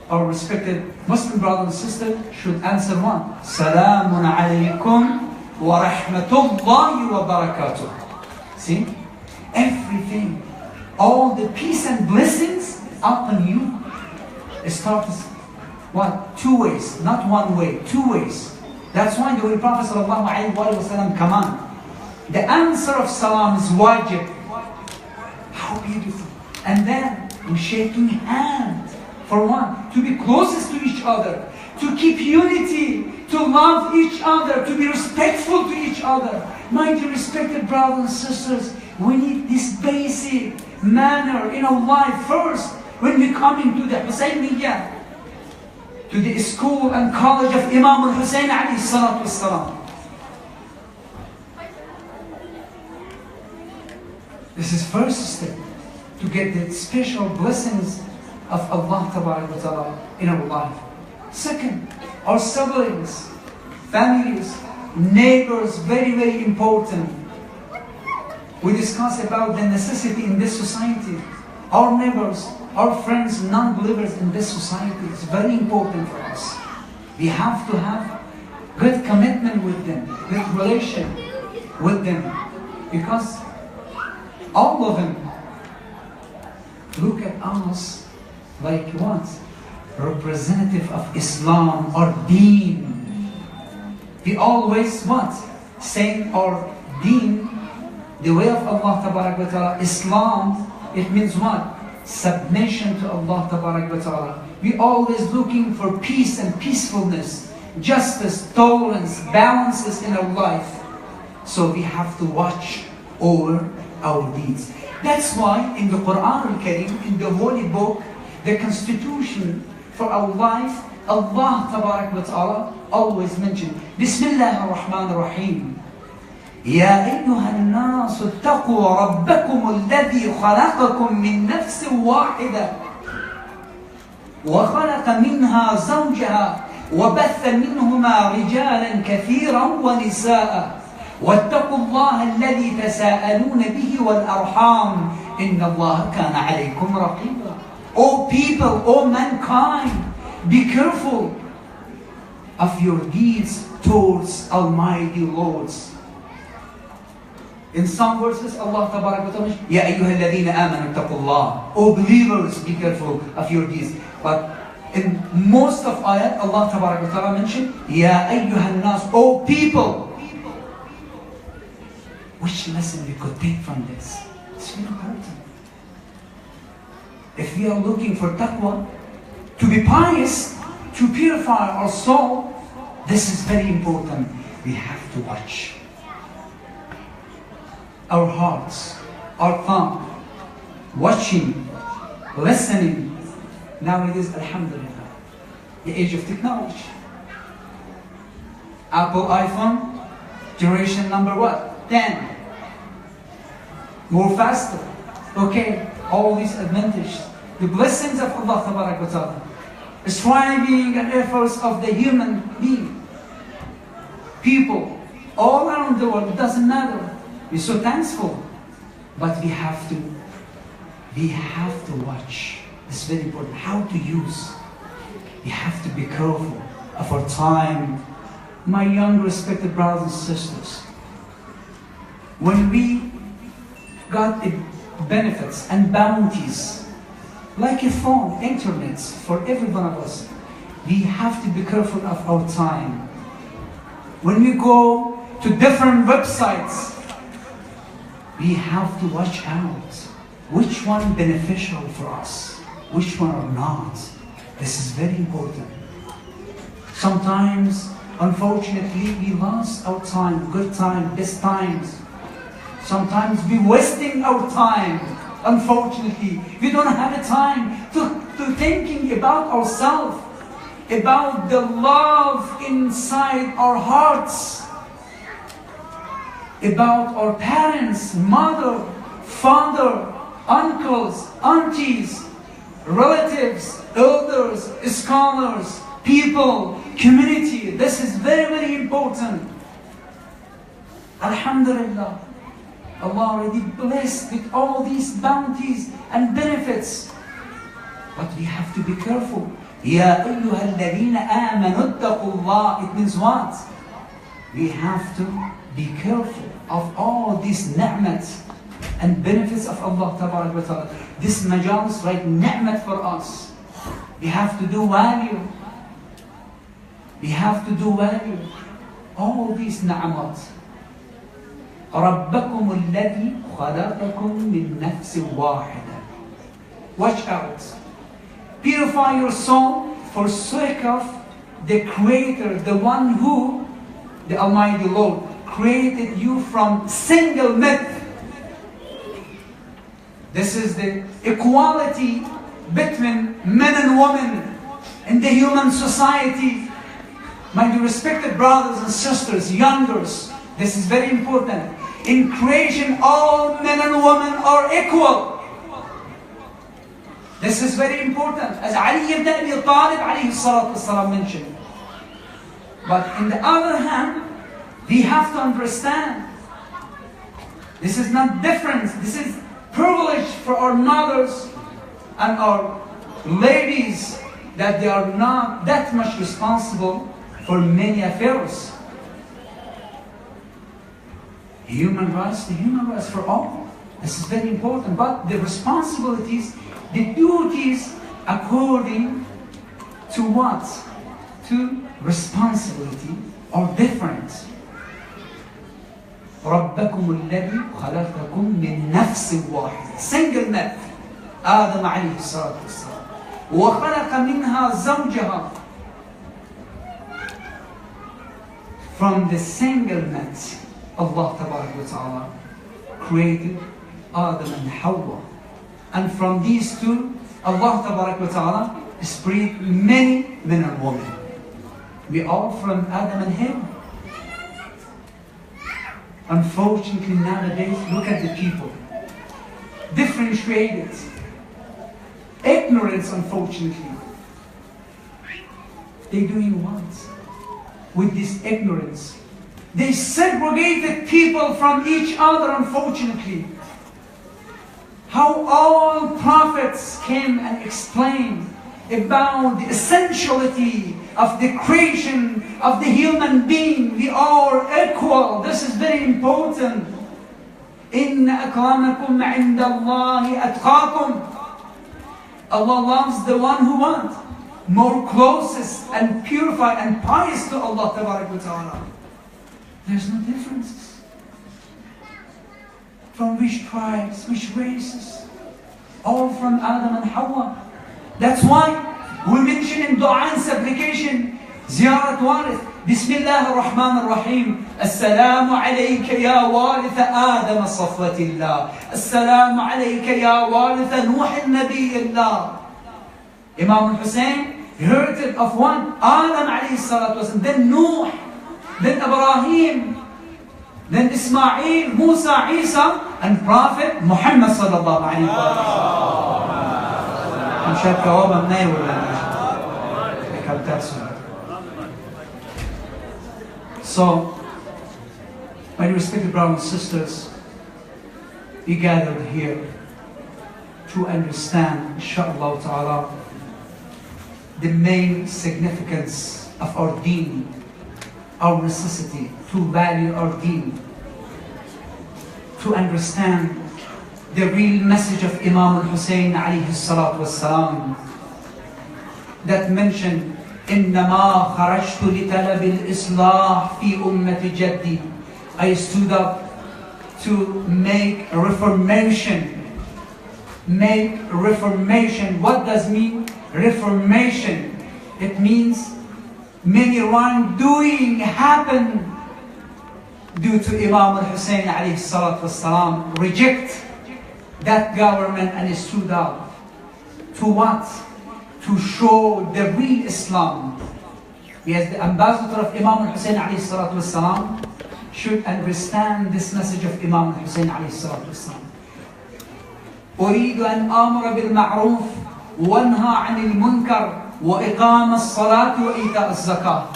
our respected Muslim brother and sister should answer one. Salamun alaykum wa rahmatullahi wa barakatuh. See? Everything, all the peace and blessings upon you, it starts what? 2 ways, not 1 way, 2 ways. That's why the Holy Prophet ﷺ command. The answer of salam is wajib. How beautiful. And then we're shaking hands. For what? To be closest to each other, to keep unity, to love each other, to be respectful to each other. My dear respected brothers and sisters, we need this basic manner in our life first when we come into the Husayniyah, to the school and college of Imam al-Husayn alayhi salatu wassalam. This is first step to get the special blessings of Allah Ta'ala in our life. Second, our siblings, families, neighbors, very, very important. We discuss about the necessity in this society. Our neighbors, our friends, non-believers in this society is very important for us. We have to have good commitment with them, good relation with them, because all of them look at us like what? Representative of Islam or Deen. We always what? Saying our Deen, the way of Allah Ta'ala, Islam, it means what? Submission to Allah Ta'ala. We always looking for peace and peacefulness, justice, tolerance, balances in our life. So we have to watch over our deeds. That's why in the Quran al-Karim, in the holy book, the constitution for our life, Allah Ta'ala always mentioned, Bismillah ar-Rahman ar-Rahim. يا أيها الناس اتقوا ربكم الذي خلقكم من نفس واحدة وخلق منها زوجها وبث منهما رجالا كثيرا ونساء واتقوا الله الذي تساءلون به والأرحام إن الله كان عليكم رقيبا. O people, O mankind, be careful of your deeds towards Almighty Lord. In some verses, Allah Ta'ala says, Ya ayyuha alladhina amanu taqullah. O believers, be careful of your deeds. But in most of ayat, Allah Ta'ala mentioned, Ya ayyuha nas, O people. Which lesson we could take from this? It's very important. If we are looking for taqwa, to be pious, to purify our soul, this is very important. We have to watch our hearts, our tongue, watching, listening. Nowadays, alhamdulillah, the age of technology. Apple iPhone, generation number what? 10. More faster. Okay, all these advantages. The blessings of Allah Ta'ala. Striving and efforts of the human being. People all around the world, it doesn't matter. We're so thankful. But we have to watch. It's very important. How to use. We have to be careful of our time. My young respected brothers and sisters, when we got benefits and bounties, like a phone, internet, for every one of us, we have to be careful of our time. When we go to different websites, we have to watch out which one beneficial for us, which one are not. This is very important. Sometimes, unfortunately, we lost our time, good time, best times. Sometimes we wasting our time. Unfortunately, we don't have the time to thinking about ourselves, about the love inside our hearts, about our parents, mother, father, uncles, aunties, relatives, elders, scholars, people, community. This is very, very important. Alhamdulillah. Allah already blessed with all these bounties and benefits. But we have to be careful. Ya ayyuha alladhina amanu attaqullah. It means what? we have to be careful of all these ni'mats and benefits of Allah Tabarak wa Ta'ala. This majalis, right, ni'mat for us. We have to do value. We have to do value. All these ni'mat. رَبَّكُمُ الَّذِي خَلَقَكُم مِّن نَفْسٍ وَاحِدَةٍ. Watch out. Purify your soul for sake of the Creator, the one who, the Almighty Lord, created you from single myth. This is the equality between men and women in the human society. My respected brothers and sisters, youngers, this is very important. In creation, all men and women are equal. This is very important, as Ali ibn Abi Talib alayhi salatu wasalam mentioned. But in the other hand, we have to understand, this is not difference, this is privilege for our mothers and our ladies, that they are not that much responsible for many affairs. Human rights, the human rights for all. This is very important. But the responsibilities, the duties according to what? To responsibility are different. رَبَّكُمُ الَّذِي خَلَقَكُم مِّن نَفْسٍ وَاحِدَةٍ. Single myth. آدم عليه الصلاة والسلام. وَخَلَقَ مِنْهَا زَوْجَهَا. From the single myth, Allah Tabarak wa Ta'ala created Adam and Hawa. And from these two, Allah Tabarak wa Ta'ala spread many men and women. We are from Adam and Hawa. Unfortunately, nowadays, look at the people. Differentiated. Ignorance, unfortunately. They're doing what? With this ignorance. They segregated people from each other, unfortunately. How all prophets came and explained about the essentiality of the creation of the human being. We are equal. This is very important. إِنَّ أَكْرَمَكُمْ عِنْدَ اللَّهِ أَتْقَاكُمْ. Allah loves the one who wants more closest and purified and pious to Allah Tabarak wa Ta'ala. There's no differences. From which tribes, which races? All from Adam and Hawa. That's why we mention in dua and supplication, زيارة وارث. بسم الله الرحمن الرحيم. السلام عليك يا وارث آدم صفوة الله. السلام عليك يا وارث نوح النبي الله. Imam al-Hussein heard it of one, Adam alayhi salatu wasalam, then Nuh, then Ibrahim, then Ismail, Musa, Isa, and Prophet Muhammad sallallahu alayhi wa sallam. So, my respected brothers and sisters, we gathered here to understand, inshaAllah ta'ala, the main significance of our deen, our necessity to value our deen, to understand the real message of Imam al-Hussein alayhi salatu wassalam, that mentioned, إِنَّمَا خَرَجْتُ لِطَلَبِ الْإِصْلَاحِ فِي أُمَّةِ جَدِّي. I stood up to make a reformation. Make reformation. What does mean reformation? It means many wrongdoing happened due to Imam al-Hussein alayhi salatu wassalam reject that government and stood up. To what? To show the real Islam. We as the ambassador of Imam al-Hussein alayhi salatu wassalam should understand this message of Imam al-Hussein alayhi salatu wassalam. أريد أن آمر بالمعروف وانهى عن المنكر وإقام الصلاة وإيتاء الزكاة.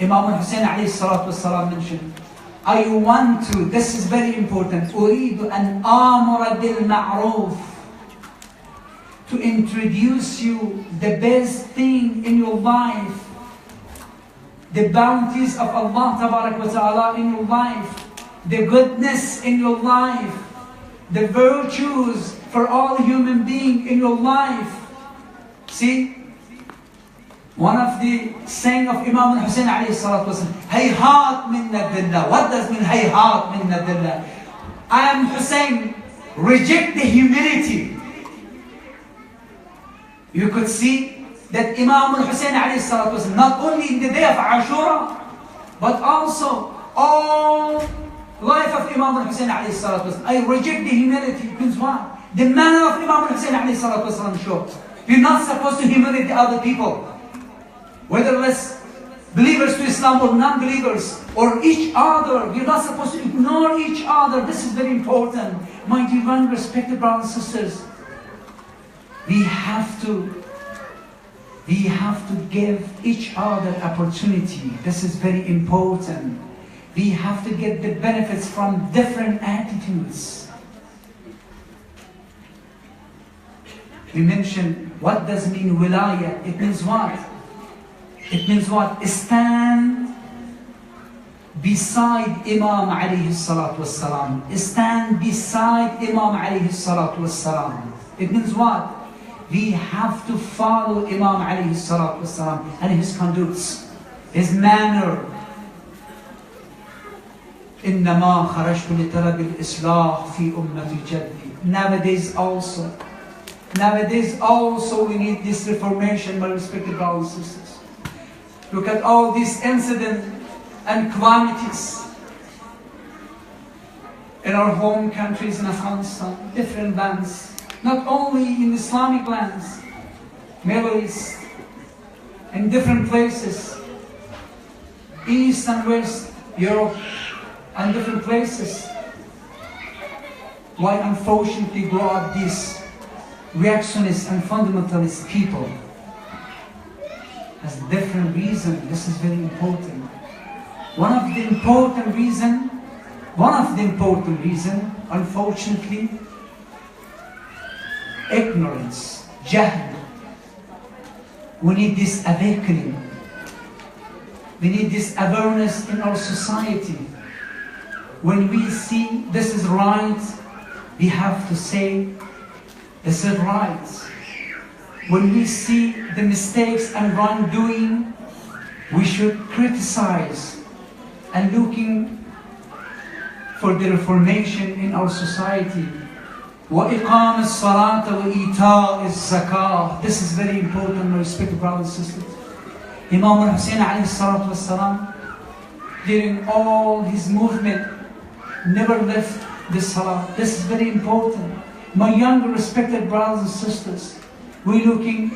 Imam al-Hussein alayhi salatu wassalam mentioned, I want to, this is very important, أريد أن آمر بالمعروف, to introduce you the best thing in your life, the bounties of Allah Tabarak wa Ta'ala in your life, the goodness in your life, the virtues for all human beings in your life. See, one of the saying of Imam al-Hussein alayhi salatu wasalam, hayhat minna dillah. What does mean hayhat minna dillah? I am Hussein, reject the humility. You could see that Imam al-Hussein alayhi salatu wasalam, not only in the day of Ashura, but also all life of Imam al-Hussein alayhi salatu wasalam. I reject the humility. It means what? The manner of Imam al-Hussein alayhi salatu wasalam showed. You're not supposed to humiliate the other people, whether less believers to Islam or non-believers, or each other. You're not supposed to ignore each other. This is very important. My dear and respected brothers and sisters, we have to give each other opportunity. This is very important. We have to get the benefits from different attitudes. We mentioned, what does mean wilayah? It means what? It means what? Stand beside Imam alayhi salatu wassalam. Stand beside Imam alayhi salatu wassalam. It means what? We have to follow Imam alayhi salatu wassalam and his conduits, his manner. إنما خرجت لطلب الإصلاح في أمة جدي. Nowadays also we need this reformation, my respected brothers and sisters. Look at all these incidents and calamities in our home countries in Afghanistan, different lands, not only in Islamic lands, Middle East, in different places, East and West, Europe, and different places. Why unfortunately grow up these reactionist and fundamentalist people? Has different reason. This is very important. One of the important reason, unfortunately, ignorance, jahl. We need this awakening. We need this awareness in our society. When we see this is right, we have to say this is right. When we see the mistakes and wrongdoing, we should criticize and looking for the reformation in our society. وَإِقَامَ الصَّلَاةَ وَإِيتَاءِ الزَّكَاةِ. This is very important, my respected brothers and sisters. Imam al-Hussein alayhi salatu wasalam, during all his movement, never left the salah. This is very important. My young respected brothers and sisters, we're looking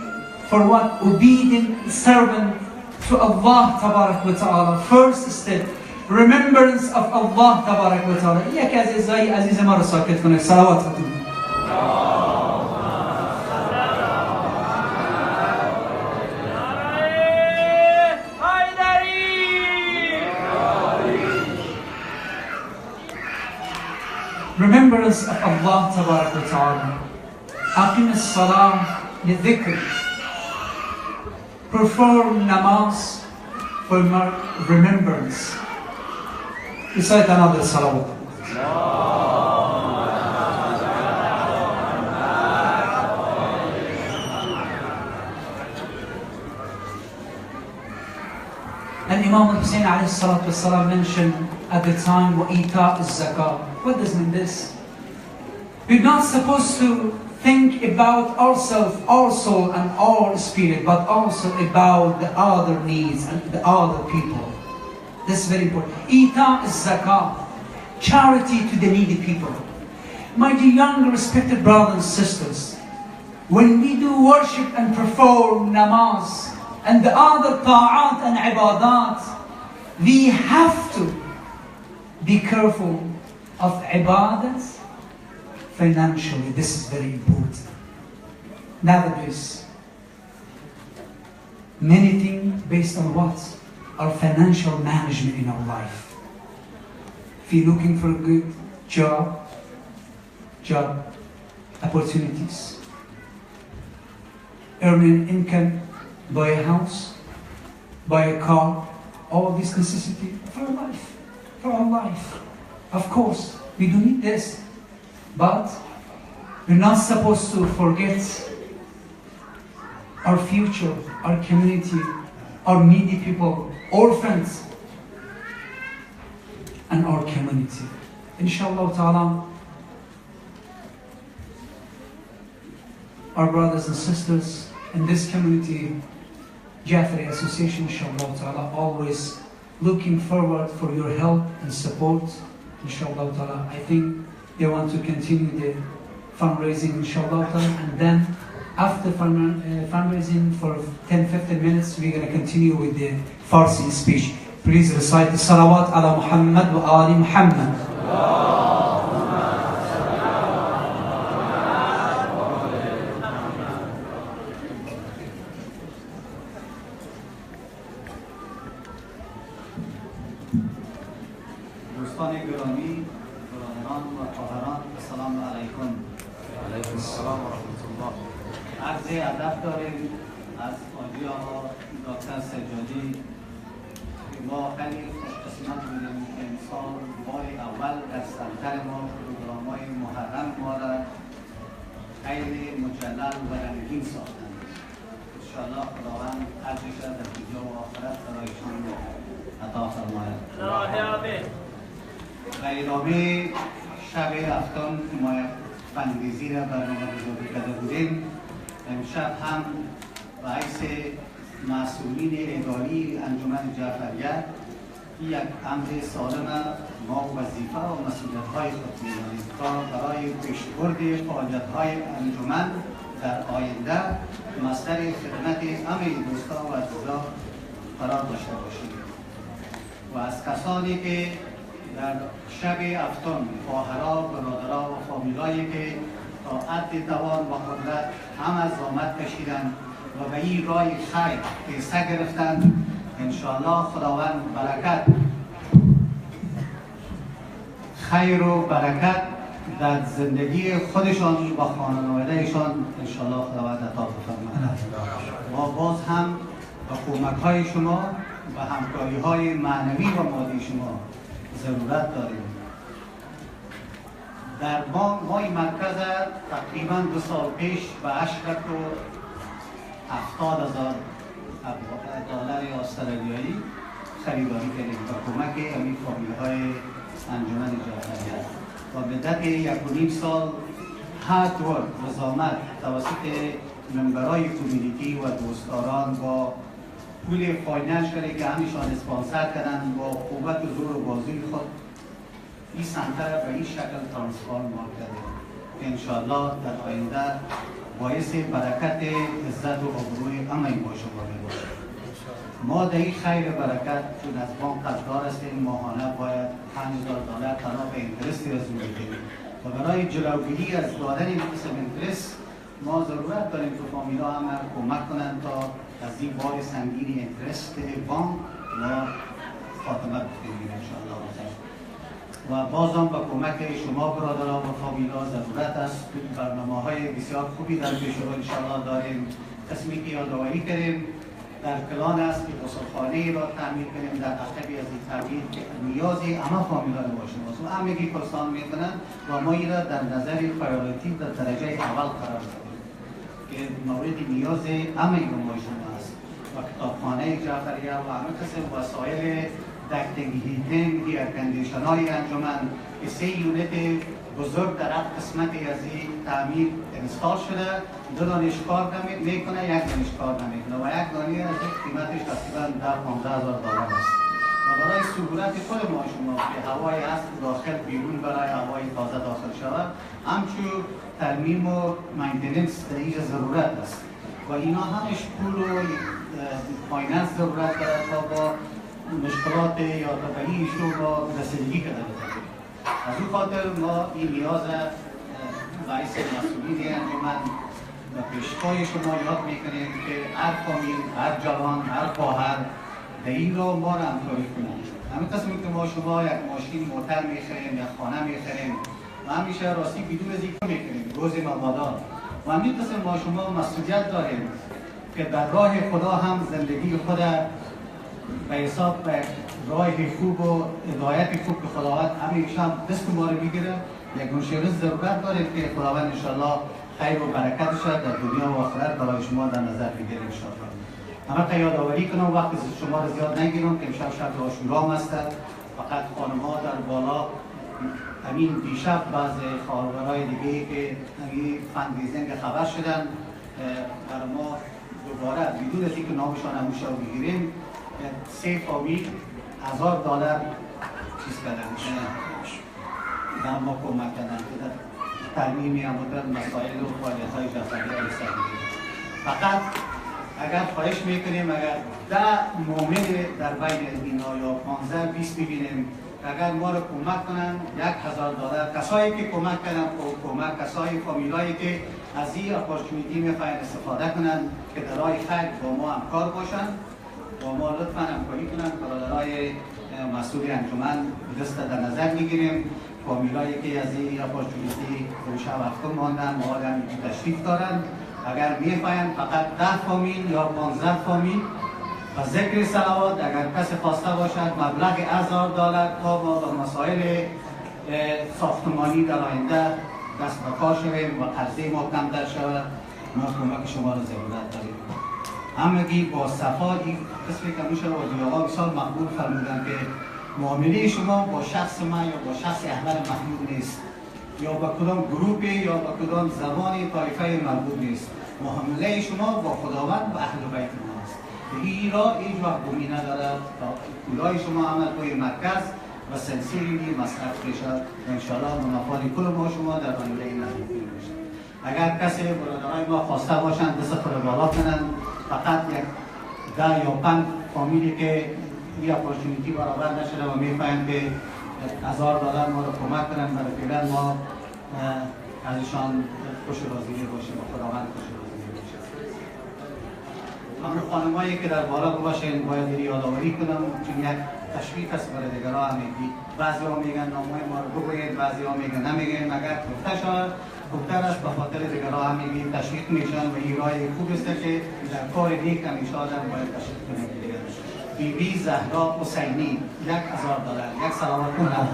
for what? Obedient servant to Allah Tabarak wa Ta'ala. First step, remembrance of Allah Tabarak wa Ta'ala. İyi ki aziz mara sakit konak. Salavat hatun. Remembrance of Allah Tabarak wa Ta'ala. Aqim as-salah li-dhikr. Perform namaz for remembrance. Recite another salawat. And Imam al-Hussein alayhi salatu wasalam mentioned at the time, وَإِيتَاءِ الزَّكَاةِ. What does mean this? We're not supposed to think about ourselves, our soul and our spirit, but also about the other needs and the other people. This is very important. Ita is zakah, charity to the needy people. My dear young respected brothers and sisters, when we do worship and perform namaz and the other ta'at and ibadat, we have to be careful of ibadat financially. This is very important. Nowadays, many things based on what? Our financial management in our life. If you're looking for a good job opportunities, earning income, buy a house, buy a car, all this necessity for life, for our life. Of course, we do need this, but we're not supposed to forget our future, our community, our needy people, orphans, and our community. Inshallah ta'ala, our brothers and sisters in this community, Jafari Association, inshallah ta'ala, always looking forward for your help and support, inshallah ta'ala. I think they want to continue the fundraising, inshallah ta'ala, and then after fundraising for 10-15 minutes, we're going to continue with the Farsi speech. Please recite the salawat ala Muhammad wa ali Muhammad. دوستان گرامی، برادران و خواهران، السلام علیکم. علیکم السلام و رحمت الله. عرض ادب داریم از حاجی آقا دکتر سجادی. ما خیلی خوشقسمت بودیم که امسال بار اول در سنتر ما پروگرام‌های محرم ما را خیلی مجلل و رنگین ساختند. انشاءالله خداوند اجرش را در دنیا و آخرت برایشان عطا فرماید. غیرابه شب هفتم که ما فندیزی را برنامه‌ریزی کرده بودیم، امشب هم به حیث مسئولین اداری انجمن جعفریه یک امر سالم ما وظیفه و مسئولیت‌های خود می‌دانیم تا برای پیشبرد فعالیت‌های انجمن در آینده مصدر خدمت همه دوستان و عزیزان قرار داشته باشیم و از کسانی که در شب هفتم خواهرها، برادرها و فامیلایی که تا حد توان و قدرت هم از زحمت کشیدند و به این راه خیر حصه گرفتند، انشاءالله خداوند برکت، خیر و برکت در زندگی خودشان و خانوادهشان انشاءالله خداوند عطا فرماید. ما باز هم به کمک‌های شما و همکاری‌های معنوی و مادی شما ضرورت داریم. در ما این مرکز تقریبا 2 سال پیش به 870,000 دلار استرالیایی خریداری کردیم با کمک همین فامیل‌های انجمن جعفریه و به مدت 1.5 سال 7 بار رزامت توسط ممبرای کمیونیتی و دوستداران با پول فاینانشلی که همیشان اسپانسر کردن با قوت و زور و بازوی خود این سنتر به این شکل ترانسفورم کرده که انشاءالله در آینده باعث برکت، عزت و آبروی همه ما شما باشه. ما در این خیر برکت چون از بانک قرضدار هستیم، ماهانه باید 5,000 دلار تنها به اینترستی رسول بدیم و برای جلوگیری از دادن این قسم اینترست ما ضرورت داریم که فامیلا هم کمک کنند تا از این بار سنگین اینترست بانک ما خاتمه بکنیم انشاءالله. و بازم با کمک شما برادران و فامیلا ضرورت است. برنامه‌های بسیار خوبی در پیش رو انشاءالله داریم. قسمی که یادآوری کردیم در پلان است که غسلخانه را تعمیر کنیم در عقبی از این تعمیر که نیازی همه فامیلا باشه و همگی کسان میکنند و ما این را در نظر پرایورتی در درجه اول قرار دادیم که مورد نیاز همه ما شما است و کتابخانه جعفریه و همه قسم وسایل دکتنگ هیتینگ، ایر کندیشن های انجمن که 3 یونت بزرگ در هر قسمتی از این تعمیر انستال شده، 2 دانش کار میکنه، 1 دانش کار نمیکنه و 1 دانه از قیمتش تقریبا 10-15,000 دلار است و برای سهولت خود ما شما که هوای هست داخل بیرون برای هوای تازه داخل شود همچون ترمیم و مینتیننس در اینجا ضرورت است و اینا همش پول و فایننس ضرورت دارد تا با مشکلات یا طبعی شو با رسیدگی کرده بودیم. از اون خاطر ما این نیاز باعث مسئولین انجمن و پیشوای شما یاد میکنیم که هر فامیل، هر جوان، هر خواهر در این رو ما را همکاری کنیم. همین قسمی که ما شما یک ماشین موتر میخریم، یک خانه میخریم و همیشه راستی بدون از این میکنیم روز مبادا و همین قسم ما شما مسئولیت داریم که در راه خدا هم زندگی خود به حساب راه خوب و هدایت خوب که خداوند همیشه دست ما رو بگیره. یک گوشه روز ضرورت داریم که خداوند انشاءالله خیر و برکتش در دنیا و آخرت برای شما در نظر بگیره انشاءالله. اما یادآوری کنم وقتی شما رو زیاد نگیرم که امشب شب عاشورا هم است. فقط خانم‌ها در بالا همین دیشب بعض خانوارهای دیگه که همین فندریزنگ خبر شدن برای ما دوباره بدون از اینکه نامشان هموشه رو بگیریم 3 فامیل $1000 چیز کردن در ما کمک کردن که در ترمیم یا مسائل و فعالیت‌های جسدی فقط اگر خواهش میکنیم اگر 10 مؤمن در بین اینا یا 15-20 ببینیم اگر ما رو کمک کنن $1000 کسایی که کمک کردن کمک کسایی فامیلایی که از این اپورتونیتی میخواین استفاده کنن که در راه خیر با ما همکار باشن با ما لطفا همکاری کنن برادرای مسئول انجمن دست در نظر میگیریم فامیلایی که از این اپورتونیتی شب هفتم ماندن ما هم تشریف دارن اگر میخواین فقط 10 فامیل یا 15 فامیل و ذکر صلوات اگر کسی خواسته باشد مبلغ $1000 تا ما به مسائل ساختمانی در آینده دست به کار شویم و قرضه ما کمتر شود ما کمک شما را ضرورت داریم. همگی با صفا این قسمی که میشه و آقا مثال مقبول فرمودن که معامله شما با شخص من یا با شخص احمد محمود نیست یا با کدام گروپی یا با کدام زبانی طایفه مربوط نیست. معامله شما با خداوند و اهل بیت ماست. این را هیچ وقت بومی ندارد تا کلای شما عمل توی مرکز و سلسلی مصرف بشد و انشاءالله منافع کل ما شما در آینده نزدیک بشد. اگر کسی برادرای ما خواسته باشند دست خود بالا کنند فقط یک 10 یا 5 فامیلی که این اپورتونیتی برابر نشده و میخواهند که $1000 ما رو کمک کنند برای فعلا ما ازشان خوش راضی باشیم و خداوند خوش راضی باشه. اما خانمایی که در بالا باشین باید یادآوری کنم چون یک تشویق است برای دیگرها هم میگی بعضی ها میگن نامای ما رو بگویید بعضی ها میگن نمیگن مگر گفته شد گفته است به خاطر دیگرها هم میگیم تشویق میشن و این راه خوب است که در کار نیک هم ایشادن باید تشویق کنیم دیگر. بیبی زهرا حسینی $1000 یک صلوات کنم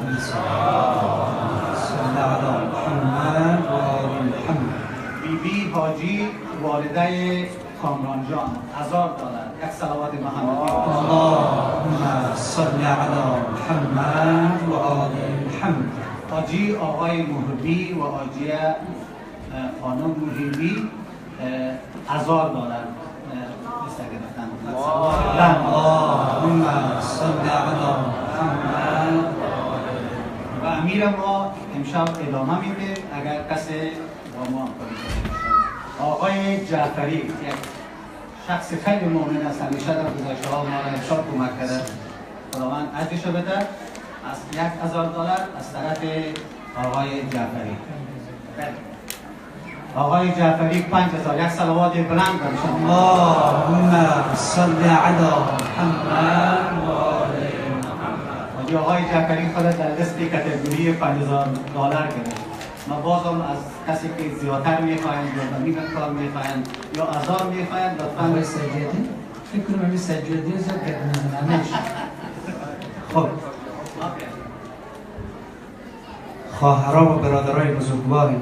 بیبی حاجی والده کامران جان $1000 یک صلوات محمدی اللهم صل علی محمد و آل محمد. حاجی آقای محبی و حاجیه خانم محبی $1000 اللهم صل علی محمد. و امیر ما امشب ادامه میده اگر کسی با ما آقای جعفری یک شخص خیلی مؤمن است همیشه در گذشته ها ما را امشب کمک کرده خداوند اجرش بده از $1000 از طرف آقای جعفری. آقای جعفری 5000 یک صلوات بلند برشان. اللهم صل علی محمد و آل محمد. آقای جعفری خود در دستی کاتگوری $5000 گرفت. ما بازم از کسی که زیادتر میخواهند یا به میگن کار میخواهند یا $1000 میخواهند آقای سجادی فکر کنم همین سجادی زد کردن نمیشه. خب خواهران و برادرای بزرگوار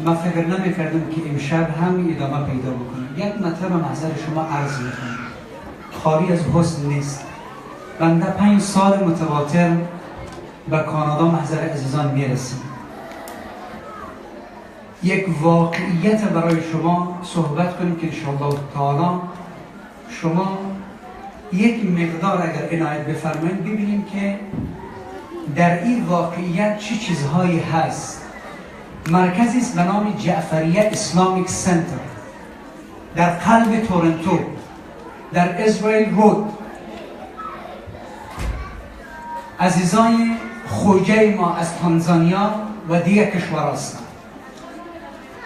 من فکر نمی‌کردم که امشب هم ادامه پیدا بکنم. یک مطلب محضر شما عرض می‌کنم خالی از حسن نیست. بنده 5 سال متواتر به کانادا محضر عزیزان میرسیم. یک واقعیت برای شما صحبت کنیم که انشاءالله تعالی شما یک مقدار اگر عنایت بفرمایید ببینیم که در این واقعیت چه چیزهایی هست. مرکزی است به نام جعفریه اسلامیک سنتر در قلب تورنتو در اسرائیل رود. عزیزان خوجه ما از تانزانیا و دیگر کشور هستند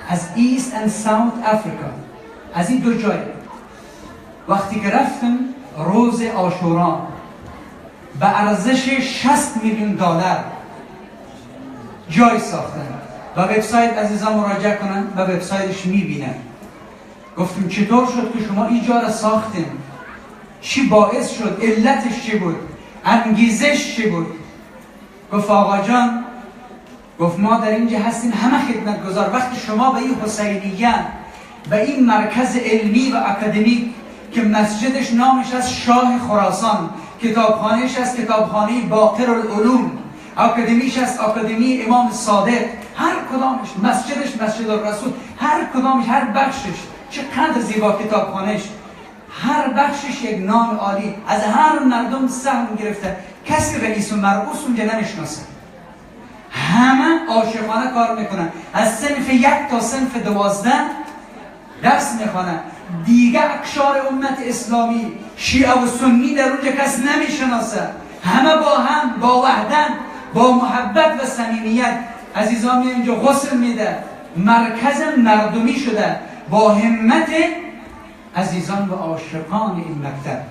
از ایست اند ساوت افریقا از این 2 جای. وقتی که رفتم روز عاشورا به ارزش $60 میلیون جای ساختن. به وبسایت عزیزان مراجعه کنن به وبسایتش میبینن. گفتیم چطور شد که شما این جا را ساختین؟ چی باعث شد؟ علتش چی بود؟ انگیزش چی بود؟ گفت آقا جان، گفت ما در اینجا هستیم همه خدمتگزار. وقتی شما به این حسینیت، به این مرکز علمی و اکادمیک که مسجدش نامش از شاه خراسان، کتابخانهش از کتابخانه باقر العلوم، اکادمیش از اکادمی امام صادق، هر کدامش، مسجدش مسجد الرسول، هر کدامش، هر بخشش چقدر زیبا کتابخانهش، هر بخشش یک نام عالی، از هر مردم سهم گرفته، کسی رئیس و مرئوس اونجا نمیشناسه، همه عاشقانه کار میکنن، از صنف 1 تا صنف 12 درس میخوانن. دیگه اقشار امت اسلامی، شیعه و سنی در اونجا کس نمیشناسه، همه با هم، با وحدت، با محبت و صمیمیت عزیزان اینجا غسل میده، مرکز مردمی شده، با همت عزیزان و عاشقان این مکتب.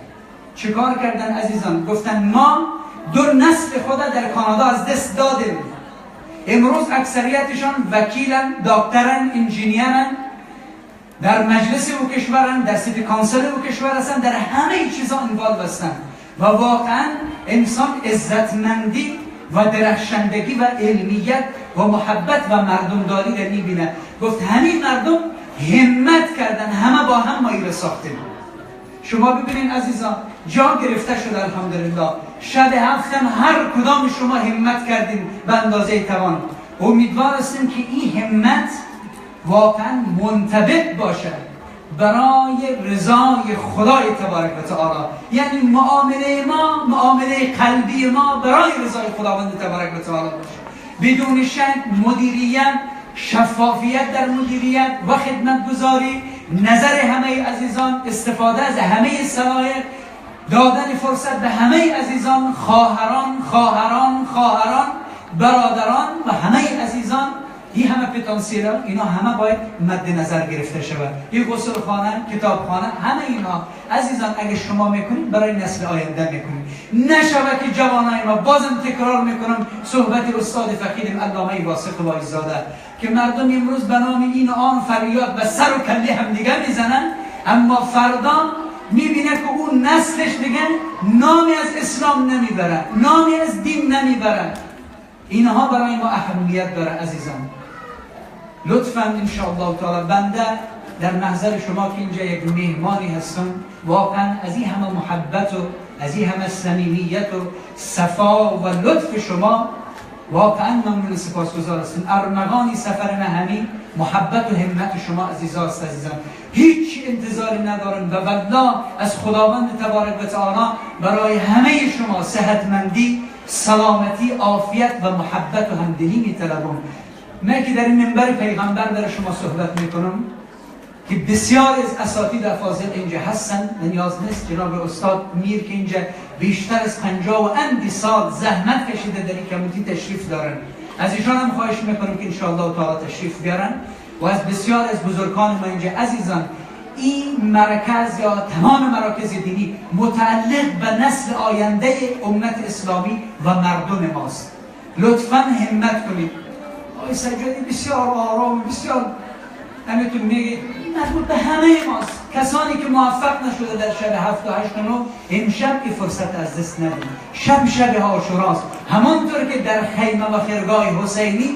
چیکار کردن عزیزان؟ گفتن ما 2 نسل خود در کانادا از دست دادیم، امروز اکثریتشان وکیلن، دکترن، انجینیرن، در مجلس او کشورن، در سیتی کانسل او کشور هستن، در همه چیزا انوالو هستن و واقعا انسان عزتمندی و درخشندگی و علمیت و محبت و مردمداری را میبینه. گفت همین مردم همت کردن، همه با هم ما ایره ساختیم. شما ببینین عزیزان، جا گرفته شده الحمدلله. شب هفتم هر کدام شما همت کردین به اندازه توان. امیدوار هستیم که این همت واقعا منطبق باشه برای رضای خدای تبارک و تعالی، یعنی معامله ما، معامله قلبی ما برای رضای خداوند تبارک و تعالی باشه، بدون شک مدیریت، شفافیت در مدیریت و خدمتگزاری، نظر همه عزیزان، استفاده از همه صلاحیت، دادن فرصت به همه عزیزان، خواهران، برادران و همه عزیزان. این همه پتانسیل ها، اینا همه باید مد نظر گرفته شود. این غسل خانه، کتابخانه، همه اینا عزیزان اگه شما میکنید برای نسل آینده میکنید. نشود که جوانای ما، بازم تکرار میکنم صحبت استاد فقیدم علامه واسق وایزاده که مردم امروز به نام این و آن فریاد و سر و کله هم دیگه میزنن، اما فردا میبینه که اون نسلش دیگه نامی از اسلام نمیبره، نامی از دین نمیبره. اینها برای ما اهمیت داره عزیزان. لطفاً انشاءالله تعالی بنده در محضر شما که اینجا یک مهمانی هستم، واقعا از این همه محبت و از این همه صمیمیت و صفا و لطف شما واقعا ممنون سپاسگزار هستم. ارمغانی سفر همین محبت و همت شما عزیزان است عزیزان. هیچ انتظاری ندارم و والله از خداوند تبارک و تعالی برای همه شما صحتمندی، سلامتی، عافیت و محبت و همدلی می‌طلبم. من که در این منبر پیغمبر در شما صحبت میکنم که بسیار از اساتید افاضل اینجا هستن، نیاز نیست جناب استاد میر که اینجا بیشتر از 50 و اندی سال زحمت کشیده در این کمیتی تشریف دارن، از ایشان هم خواهش میکنم که انشاءالله تعالی تشریف بیارن و از بسیار از بزرگان ما اینجا. عزیزان این مرکز یا تمام مراکز دینی متعلق به نسل آینده امت اسلامی و مردم ماست. لطفاً همت کنید. آقای سجادی بسیار آرام، بسیار همینطور میگه مربوط به همه ماست. کسانی که موفق نشده در شب 7 و 8 و 9 امشب این فرصت از دست ندید. شب عاشوراست، همانطور که در خیمه و خرگاه حسینی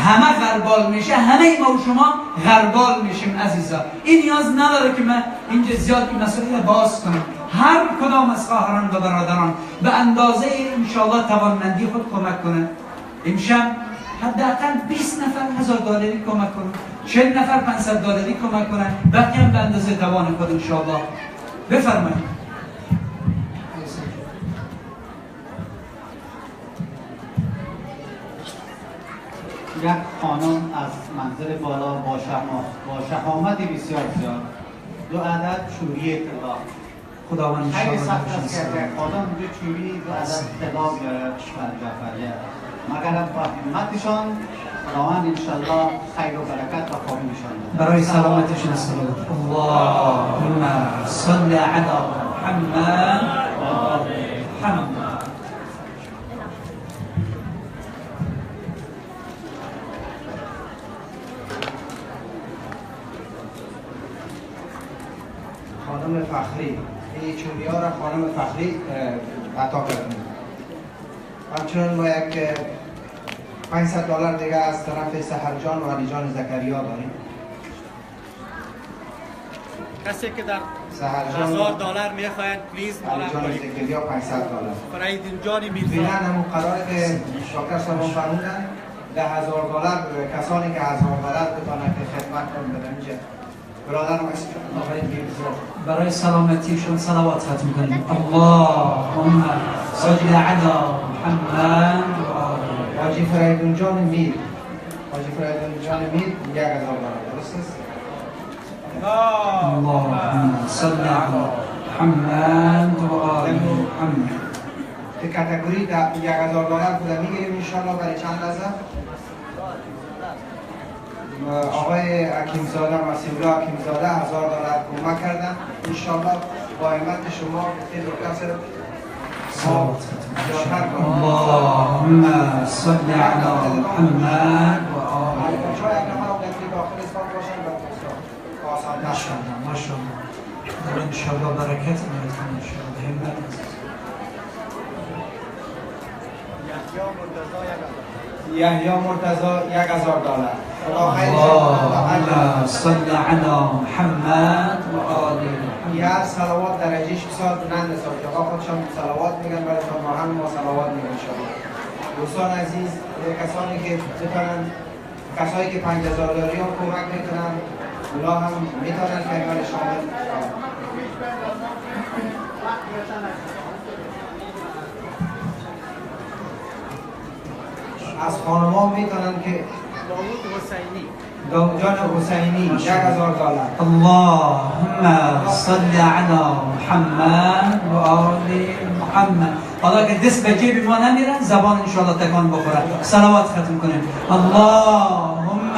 همه غربال میشه، همه ما و شما غربال میشیم عزیزا. این نیاز نداره که من اینجا زیاد این مسئله باز کنم. هر کدام از خواهران و برادران به اندازه انشاءالله توانمندی خود کمک کنه. امشب حداقل 20 نفر $1000 کمک کنن، 40 نفر $500 کمک کنن، بقیه هم به اندازه توان خود انشاءالله. بفرمایید. یک خانم از منزل بالا با شهامت بسیار زیاد، 2 عدد چوری طلا. خداوند خیلی انشاءالله سخت است که خانم 2 چوری 2 عدد طلا بیاره بر جعفریه، مگر با همتشان خداوند انشاءالله خیر و برکت و خوابی نشان بده. برای سلامتشان صلوات. اللهم صل علی محمد و آل محمد. خانم فخری این چوبی ها را خانم فخری عطا کردیم. همچنین ما یک $500 دیگه از طرف سحرجان و علیجان زکریا داریم. کسی که در سحرجان $1000 میخواین پلیز علیجان زکریا $500. فریدون جان میرزا فعلا همون قراره که شاکر صاحب فرمودن $10,000 کسانی که $1000 بتونن که خدمت کنن بدن اینجا برادرم آقای میرزا برای سلامتیشون صلوات ختم کنیم. اللهم صل علی محمد و آله. حاجی فریدون جان میر $1000 درست است؟ اللهم صل علی محمد و آله محمد. که کاتگوری $1000 بوده میگیریم انشاءالله برای چند لحظه. آقای حکیمزاده مسیحالله حکیمزاده $1000 کمک کردن انشاءالله با همت شما این کس اللهم صل علی محمد و آله. ماشاءالله در انشاءالله برکت میاد انشاءالله همت یحیی مرتضی $1000. اللهم صل علی محمد و آله. یا صلوات درجهش بسیار بلند است که آقا خودشان صلوات میگن برای ما هم ما صلوات میگن انشاءالله. دوستان عزیز کسانی که بتونن کسایی که $5000 هم کمک میکنن اونا هم میتونن پیغمبر شامل از خانمان میتونن که داود جان حسینی $1000. اللهم صل علی محمد و آل محمد. حالا که دست به جیب ما نمیرن زبان انشاءالله تکان بخوره. صلوات ختم کنیم. اللهم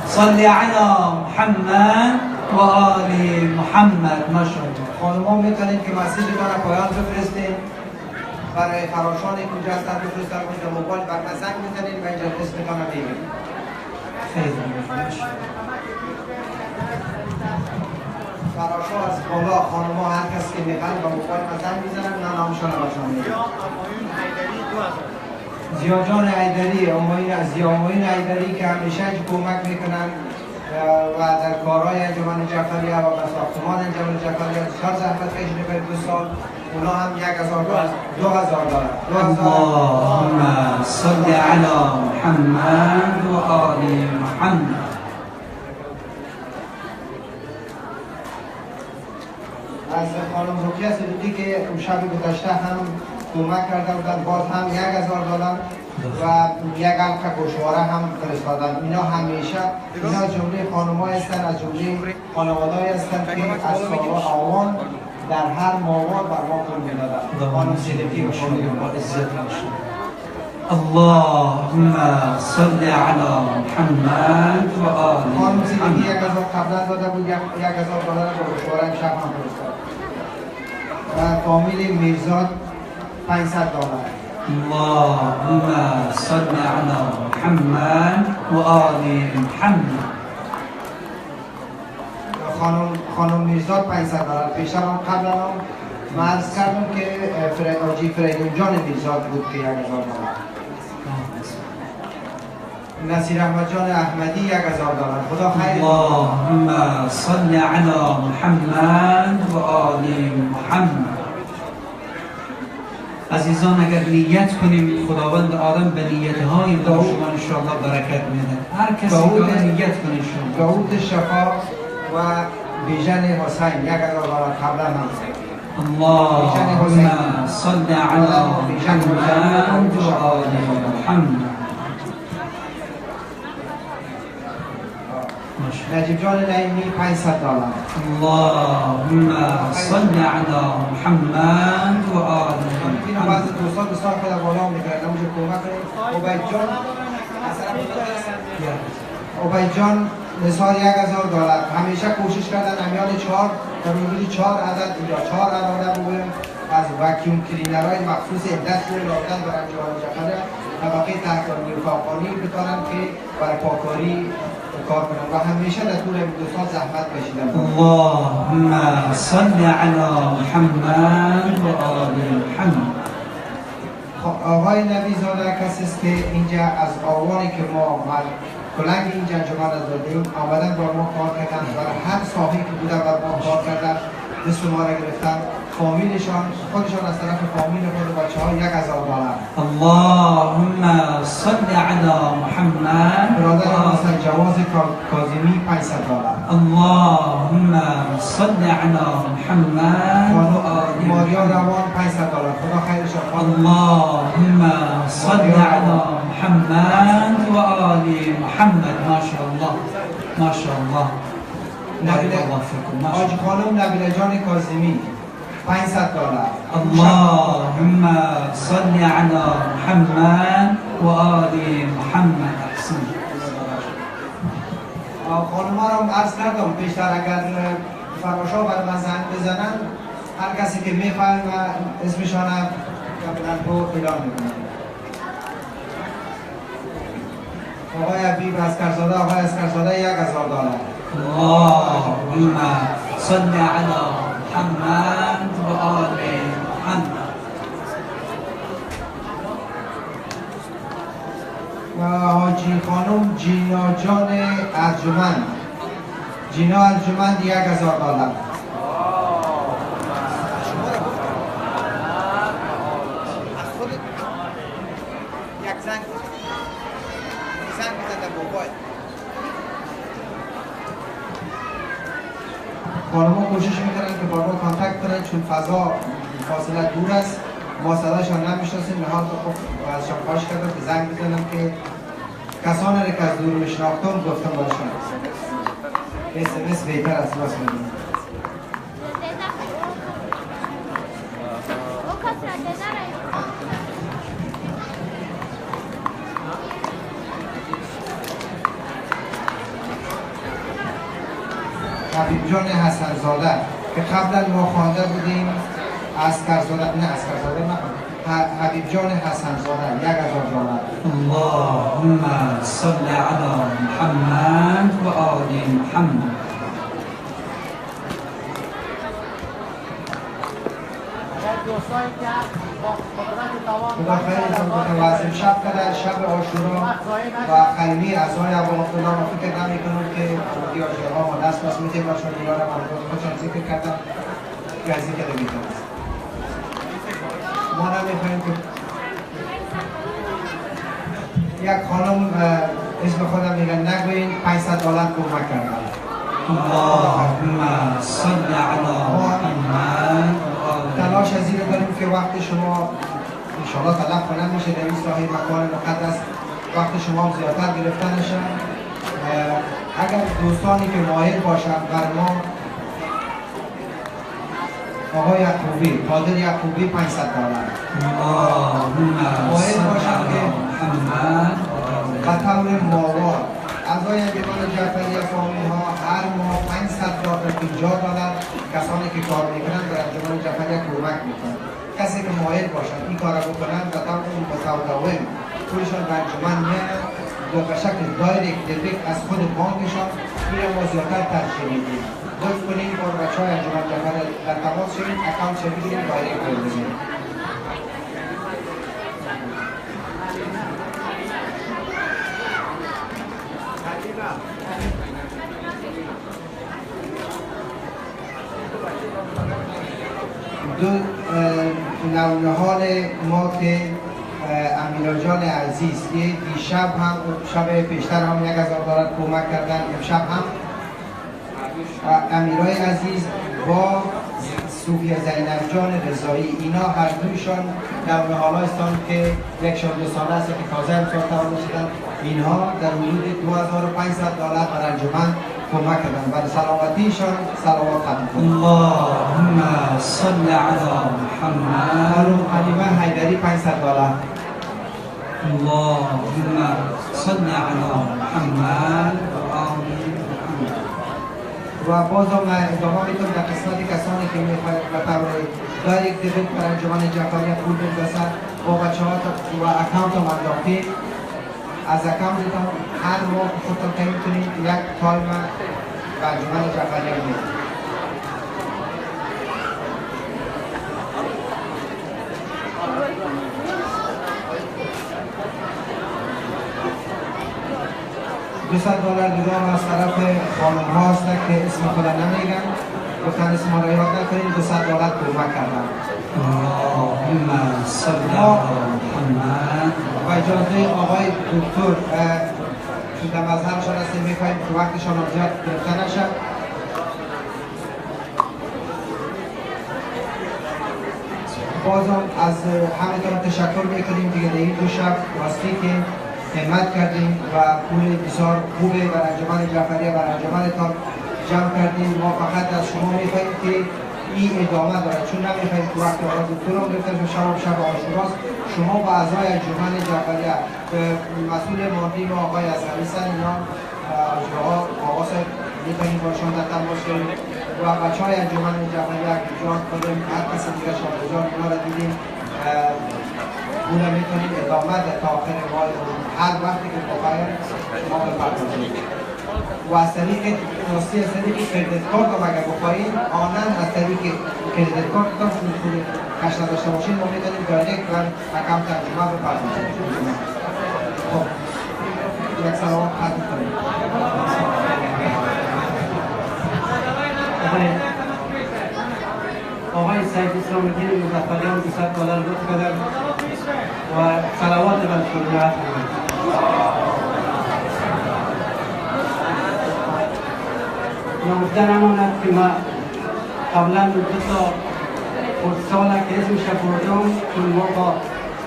صل علی محمد و آل محمد. ماشاءالله. خانمان میتونید که مسیج ما پایان بفرستین برای فراشانی که اونجا هستن بفرستن اونجا موبایل بر زنگ میزنین و اینجا اسمتان رو میگین. خیلی فراشا از بالا خانما هر کس که میخوان با موبایل زنگ میزنن نه نامشان باشن میگن. زیاجان حیدری زیاموین حیدری که همیشه کمک میکنن و در کارهای انجمن جعفریه و به ساختمان انجمن جعفریه بسیار زحمت کشیده برای 2 سال اونا هم $1000 اللهم صل علی محمد و آل محمد. از خانم رقیه صدیقی که شب گذشته هم کمک کرده بودن باز هم $1000 و یک حلقه گوشواره هم فرستادن. اینا همیشه اینا جمله خانم‌ها هستن از جمله خانواده‌ای هستن که از سال آوان در هر مواد بر ما پول میدادن. خانم صدیقی و خانم عزت اللهم صل علی محمد و آل خانم صدیقی محمد. $1000 قبلا داده بود $1000 گوشواره امشب هم فرستاد. و فامیل میرزاد $500. اللهم صل علی محمد و آل محمد. خانم میرزاد $500. پیشتر هم قبلا هم من عرض کردم که حاجی فریدون جان میرزاد بود که $1000. نصیر احمد جان احمدی $1000. خدا خیر. اللهم صل علی محمد و آل محمد. عزیزان اگر نیت کنیم خداوند آدم به نیت‌های ما شما انشاءالله برکت میده. هر کسی که نیت کنه شما. داود شفا و بیژن حسین $1000 قبلا هم. اللهم صل علی محمد و آل محمد. نجیب جان نعیمی $500. اللهم صل علی محمد و آل اینو بعضی دوستان بسیار خود بالا میگردن اونجا کمک کنید. عبید جان نثار $1000. همیشه کوشش کردن امیال 4 و میگویی 4 عدد یا 4 عدد بگویم از وکیوم کلینرهای مخصوص عدت رو لازم برای جوان جفره طبقه تحت نیروکارخانه‌ای بتونن که برای پاکاری کار کنم و همیشه در طول این 2 سال زحمت کشیدم. اللهم صل على محمد و آل محمد. آقای نبی زاده کسی است که اینجا از آوانی که ما کلنگ این جنجمان را دادیم آمدن با ما کار کردن و هر ساحی که بودن بر ما کار کردن، دست ما را گرفتن. فامیلشان خودشان از طرف فامیل خود بچه ها $1000. اللهم صل على محمد. برادر حسن جواز کاظمی $500. اللهم صل على محمد و آل ماریا روان $500. خدا خیرشان. اللهم صل على محمد و آل محمد. ما شاء الله ما شاء الله. آج خانم نبیله جان کاظمی $500. اللهم صل على محمد و آل محمد. احسن. خانوما را عرض کردم پیشتر اگر فرماشا بر من زنگ بزنن هر کسی که میخواین و اسمشان رو اعلام میکنم. آقای حبیب اسکرزاده، آقای اسکرزاده $1000. اللهم صل على محمد و آل محمد. و حاجی خانم جینا جان ارجمند، جینا ارجمند $1000. خانم‌ها کوشش میکنن که با ما کانتکت کنن چون فضا فاصله دور است، ما صداشان نمیشناسیم. نهار خب ازشان خواهش کردم که زنگ بزنم که کسانی را که از دور میشناختم گفتم باشن. SMS بهتر است. راست میگم. حبیب جان حسن زاده که قبلا ما خوانده بودیم اسکرزاده، نه اسکرزاده نه، حبیب جان حسن زاده $1000. اللهم صل على محمد و آل محمد. خدا خیرتان کنه. و از امشب که شب عاشورا و خیمی اعضای عبالله ما فکر نمی‌کنم که دیاجرها ما دست بس میتیم باشن دیگران مردم خودشان ذکر کردن که از ذکر میتون است. ما نمی‌خواهیم که یک خانم اسم خودم میگن نگوین $500 کمک کردن. اللهم صل على محمد. تلاش از این داریم که وقت شما انشاءالله تلف نمیشه در این ساحه مکان مقدس، وقت شما زیادتر گرفته نشه. اگر دوستانی که مایل باشن بر ما، آقای یعقوبی، قادر یعقوبی $500. مایل باشن که به طور ماوار اعضای انجمن جعفری فامیل ها هر ماه $500 کسانی که کار میکنن در انجمن جعفری کمک میکنن. کسی که مایل باشن این کار رو بکنن و طور متداول پولشان به انجمن میانن یا به شکل دایرکت از خود بانکشان این ما زیادتر ترجیح میدیم. لطف کنید با بچه‌های انجمن جعفری در تماس شوید، اکانت چه بگیرید، دایرکت بزنید. دو نونهال ما که امیرا جان عزیز که دیشب هم شب پیشتر هم $1000 کمک کردن، امشب هم امیرای عزیز با صوفیه زینب جان رضایی، اینا هر دویشان نونهال هستند که یکشان 2 ساله است که تازه امسال تولد شدن. اینها در حدود $2500 بر انجمن کمک کردن. برای سلامتیشان صلوات ختم کنید. اللهم صل على محمد. خانم حلیمه حیدری $500. اللهم صل على محمد و آل محمد. و باز هم ادامه میتونم در قسمت کسانی که میخواید به طور دایرکت دیبت بر انجمن جعفری پول بفرستن با بچه ها و اکانت هم انداختیم. از اکانتتان هر ماه خودتان که میتونید یک تایم به انجمن جعفریه میدید. $200 دیگه از طرف خانم ها هست که اسم خود نمیگن، گفتن اسم را یاد نکنید. $200 کمک کردن. اللهم صل علی محمد. و اجازه آقای دکتر که در مظهرشان هستیم میخواییم که وقتشان زیاد گرفته نشد. بازم از همتان تشکر میکنیم دیگه در این دو شب واسطی که همت کردیم و پول بسیار خوبه برای انجمن جعفریه، برای انجمنتان جمع کردیم. ما فقط از شما میخواییم که این ادامه داره، چون نمیخواییم که وقت آقای دکتر هم گرفته شب عاشوراست. شما با اعضای انجمن جعفریه، مسئول مالی ما آقای اصغری هستن، اینا آقا صاحب میتونیم باشون در تماس کنیم و بچه های انجمن جعفریه که جان کنیم، هر کسی دیگه شاملجان اینا را دیدیم اون را میتونیم ادامه در تا آخر ماه هر وقتی که بخواهیم شما بپردازید. و از طریق راستی از طریق کردیت کارت هم اگر بخواهیم آنن از طریق کردیت کارت هم پول کش نداشته باشید ما میتونیم دایرکت بر اکانت انجمن بپردازید. خب یک سلام خطی کنیم. آقای سید اسلام الدین مظفریان $200 لطف کردن و صلوات بر شریعت نگفتن هماند که ما قبلا 2 ساله که اسمش بردم، چون ما با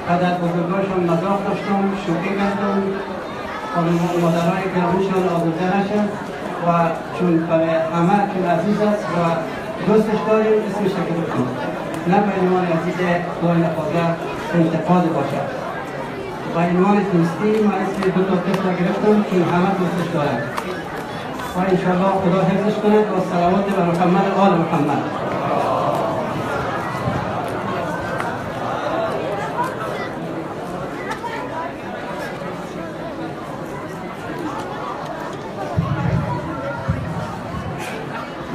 پدر بزرگاشون مذاق داشتم، شوخی کردم مادرهای گرامیشان آزرده نشد و چون برای همه چون عزیز است و دوستش داریم اسمش که بکنم نه به عنوان عزیز دای نخوازه انتقاد باشد. و عنوان دوستی ما اسم 2 طفل گرفتم چون همه دوستش دارم و انشاءالله خدا حفظش کند و صلوات بر محمد آل محمد.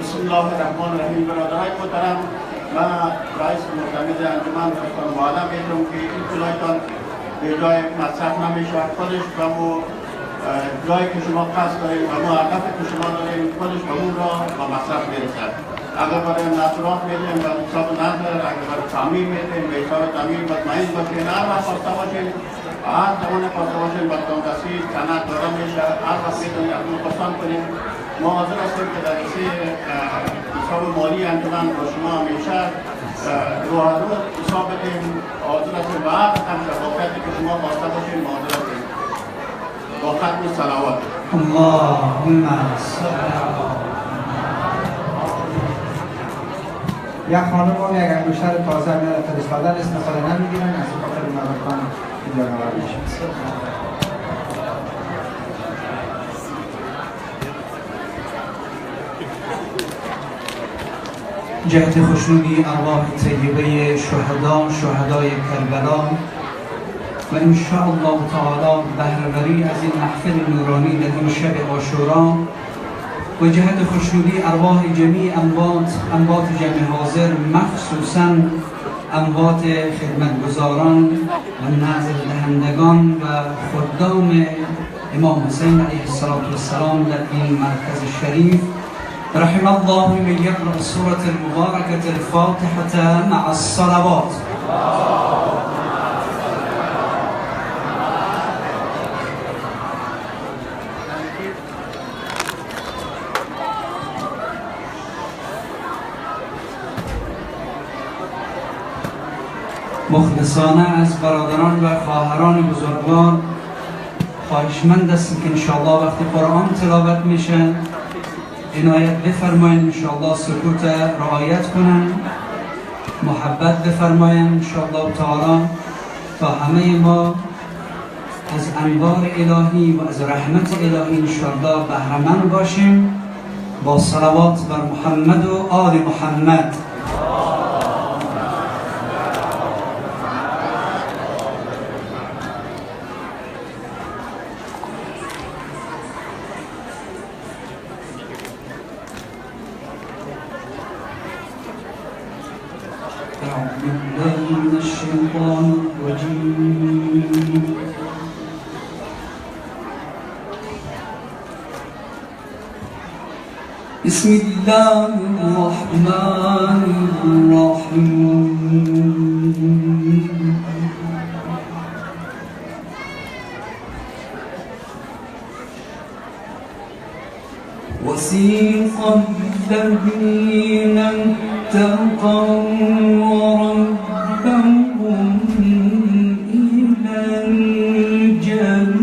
بسم الله الرحمن الرحیم. برادرای محترم، من رئیس معتمد انجمن هستم. وعده می‌دهم که این پولایتان به جای مصرف نمیشه. خودش به مو جایی که شما قصد دارید و مو هدفی که شما دارید خودش به اون را با مصرف میرسد. اگر برای نصرات میدیم و حساب نظر، اگر برای تعمیر میدیم به حساب تعمیر مطمئن باشین. هر وقت خواسته باشین هر زمان خواسته باشین با دامدستی سند داده میشه. هر وقت میتونید از اون پسند کنید. ما حاضر هستیم که در حساب مالی انجمن با شما همیشه روحانو حساب بدیم. حاضر هستیم و هر رقم شفافیتی که شما خواسته باشین ما حاضر هستیم. با ختم صلوات. اللهم صل یک خانم هم یک انگشتر تازه میاد فرستادن اسم خود نمیگیرن از این خاطر مدرکان جانور میشه. جهت خشنودی ارواح طیبه شهدای کربلا و انشاءالله تعالی بهره‌وری از این محفل نورانی در این شب عاشورا و جهت خشنودی ارواح جمیع اموات جمع حاضر، مخصوصا اموات خدمتگزاران و نظر دهندگان و خدام امام حسین علیه السلام در این مرکز شریف، رحم الله من يقرأ السورة المباركة الفاتحة مع الصلوات. مخلصانه از برادران و خواهران بزرگوار خواهشمند هستیم که انشاءالله وقتی قرآن تلاوت میشه عنایت بفرمایید، انشاءالله سکوت رعایت کنن، محبت بفرمایید انشاءالله تعالی تا همه ما از انوار الهی و از رحمت الهی انشاءالله بهره‌مند باشیم. با صلوات بر محمد و آل محمد. من الشيطان الرجيم. بسم الله الرحمن الرحيم. وسيق الذين اتقوا ربهم إلى الجنة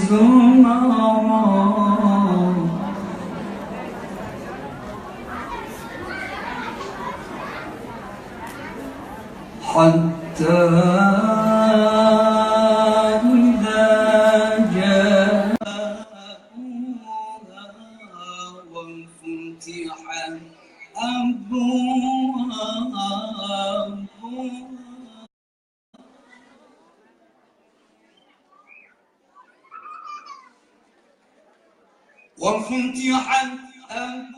زمرا حتى وفتحت أبوابها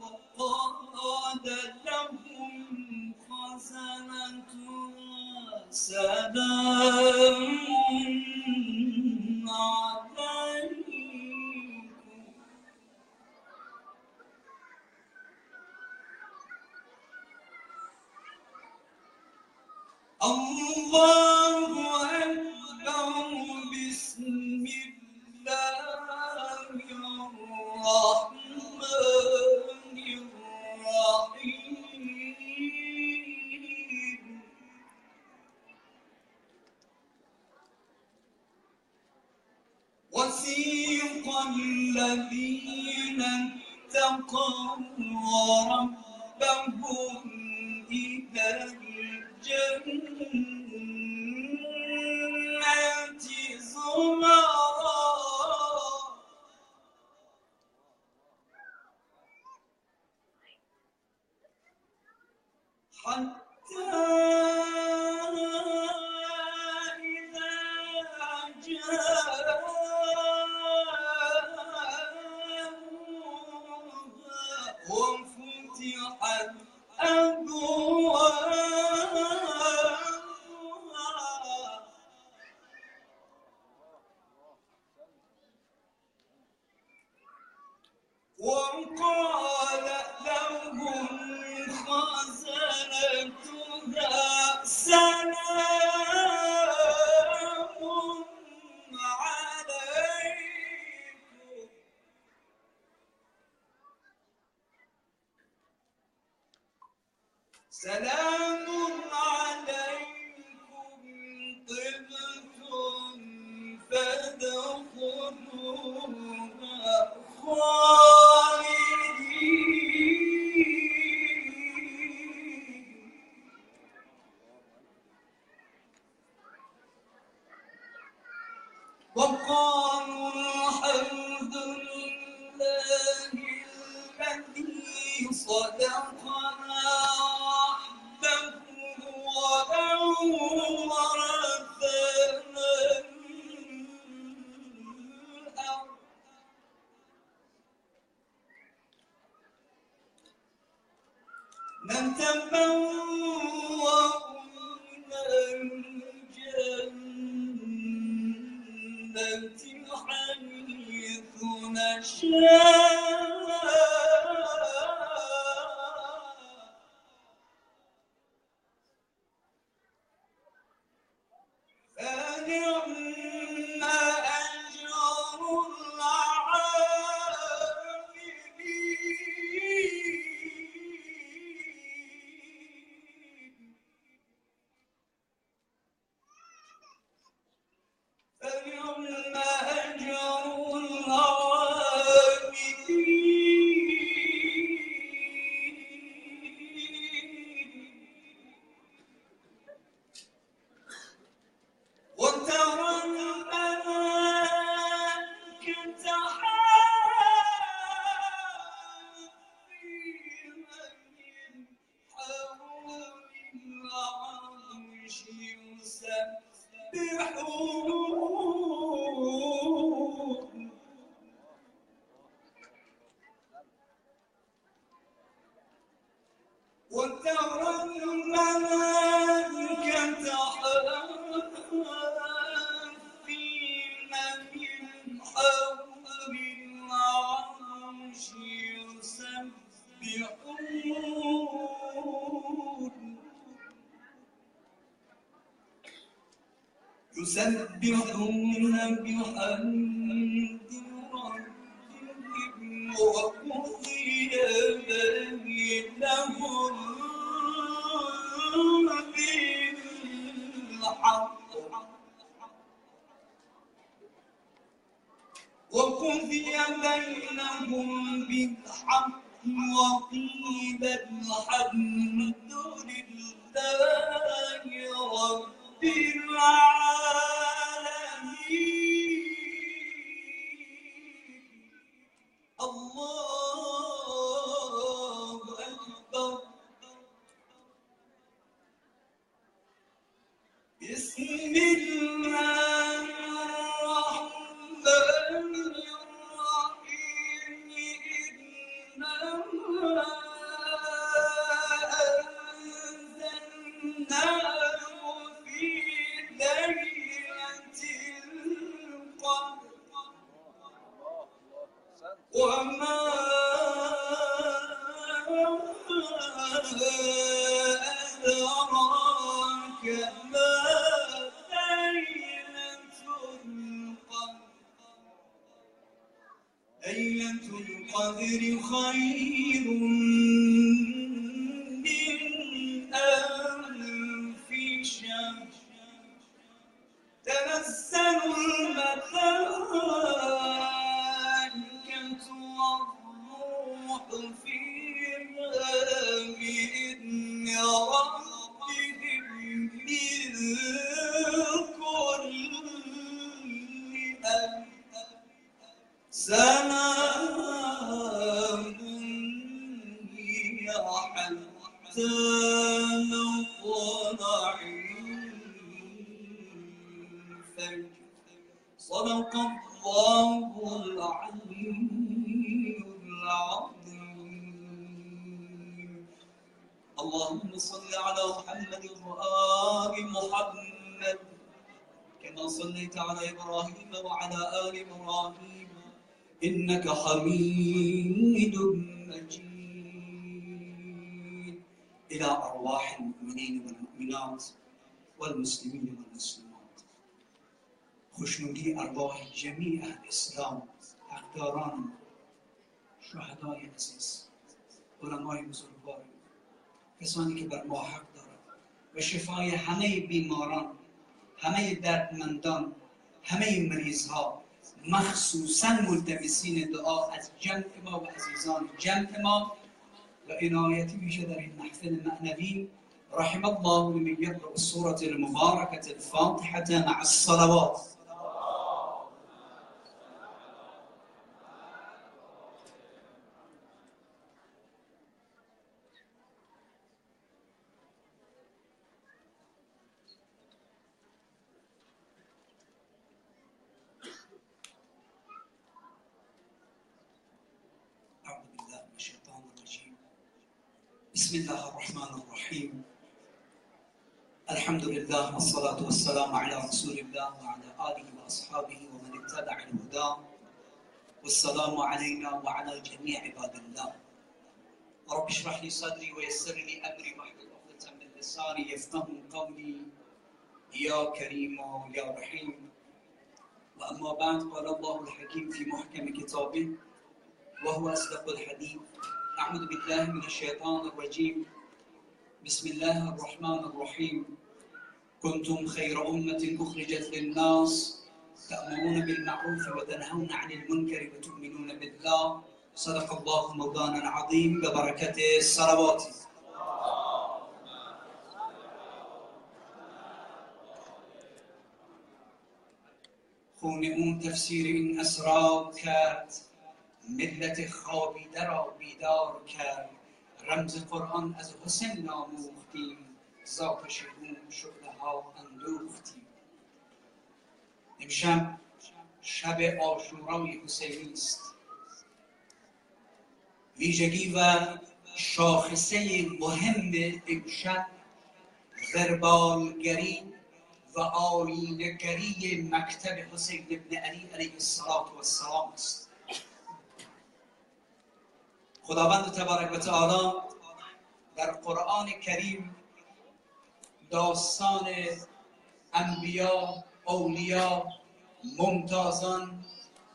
وقال لهم خزنتها سلام عليكم الله أكبر. بسم الله الرحمن الرحيم. وسيق الذين اتقوا ربهم إلى الجنة زمرا حتى إذا جاءوها وفتحت أبوابها وقال لهم خزنتها سلام عليكم سلام عليكم طبتم فادخلوها خالدين. وقالوا الحمد لله الذي صدقنا وعده وأورثنا الأرض نتبوأ من الجنة حيث نشاء فنعم أجر العاملين. وترى الملائكة حافين من حول العرش يسبحون بحمد ربهم وقضي بينهم بالحق وقيل الحمد لله رب العالمين. الله أكبر. بسم الله الرحمن الرحيم. إنما أنزلناه في ليلة القدر وما أدراك ما ليلة القدر خير من ألف شهر. تنزل الملائكة والروح فيها بإذن ربهم من كل أمر. سلام هي حتى مطلع الفجر. صدق الله العلي العظيم. اللهم صل على محمد وآل محمد كما صليت على إبراهيم وعلى آل إبراهيم إنك حميد مجيد. إلى أرواح المؤمنين والمؤمنات والمسلمين والمسلمات. خوشنودی ارواح جميع اهل اسلام، حقداران، شهدای عزیز، علمای بزرگوار، کسانی که بر ما حق دارند و شفای همه بیماران، همه دردمندان، همه مریضها، مخصوصا ملتمسین دعا از جمع ما و عزیزان جمع ما و عنایتی میشه در این محفل معنوی. رحم الله لمن يقرأ السورة المباركة الفاتحة مع الصلوات. أعوذ بالله من الشيطان الرجيم. بسم الله الرحمن الرحيم. الحمد لله والصلاة والسلام على رسول الله وعلى آله وأصحابه ومن اتبع الهدى. والسلام علينا وعلى جميع عباد الله. رب اشرح لي صدري ويسر لي أمري واحلل عقدة من لساني يفقهوا قولي يا كريم يا رحيم. وأما بعد، قال الله الحكيم في محكم كتابه وهو أصدق الحديث. أعوذ بالله من الشيطان الرجيم. بسم الله الرحمن الرحيم. كنتم خير أمة أخرجت للناس تأمرون بالمعروف وتنهون عن المنكر وتؤمنون بالله. صدق الله مولانا العظيم ببركة الصلوات. خون اون تفسیر این اسرار کرد، ملت خوابیده را بیدار کرد. رمز قرآن از حسین ناموختیم، ذاتش اون شعله ها اندوختیم. امشب شب عاشورای حسینی است. ویژگی و شاخصه مهم امشب غربالگری و آیینه‌گری مکتب حسین ابن علی علیه السلام است. خداوند تبارک و تعالی در قرآن کریم داستان انبیا، اولیا، ممتازان،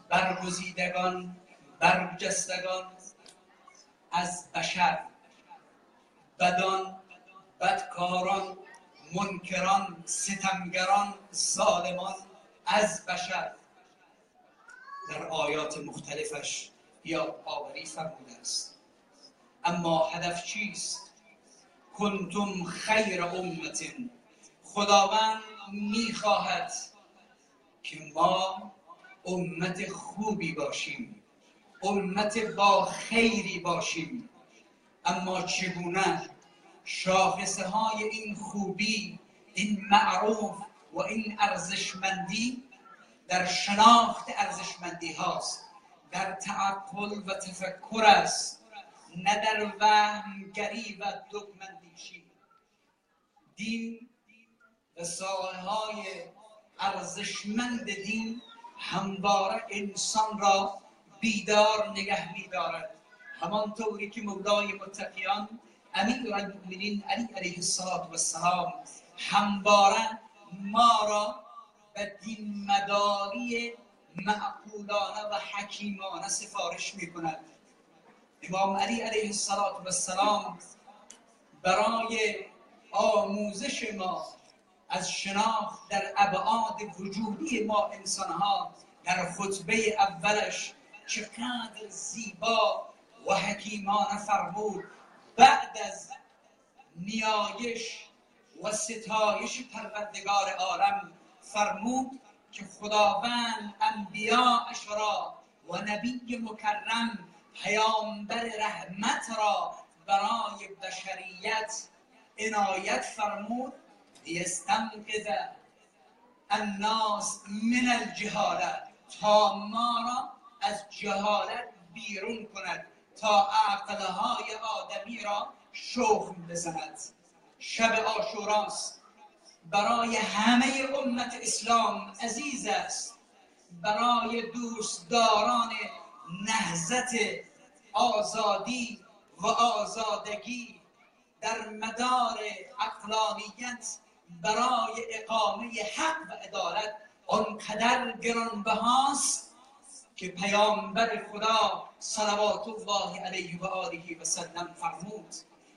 برگزیدگان، برجستگان از بشر، بدان، بدکاران، منکران، ستمگران، ظالمان از بشر در آیات مختلفش یادآوری فرموده است. اما هدف چیست؟ کنتم خیر امت. خداوند میخواهد که ما امت خوبی باشیم، امت با خیری باشیم. اما چگونه؟ شاخصه های این خوبی، این معروف و این ارزشمندی در شناخت ارزشمندی هاست، در تعقل و تفکر است، نه در وهمگری و دگماندیشی. دین و ساحه های ارزشمند دین همواره انسان را بیدار نگه می‌دارد، همانطوری که مولای متقیان امیرالمؤمنین علی علیه السلام همواره ما را به دین مداری معقولانه و حکیمانه سفارش می‌کند. امام علی علیه السلام برای آموزش ما از شناخت در ابعاد وجودی ما انسان‌ها در خطبه اولش چقدر زیبا و حکیمانه فرمود. بعد از نیایش و ستایش پروردگار عالم فرمود که خداوند انبیاءش را و نبی مکرم پیامبر رحمت را برای بشریت عنایت فرمود لیستنقذ الناس من الجهاله، تا ما را از جهالت بیرون کند، تا عقلهای آدمی را شخم بزند. شب عاشوراست، برای همه امت اسلام عزیز است، برای دوستداران نهضت آزادی و آزادگی در مدار عقلانیت، برای اقامه حق و عدالت آنقدر گرانبهاست که پیامبر خدا صلوات الله علیه و آله و سلم فرمود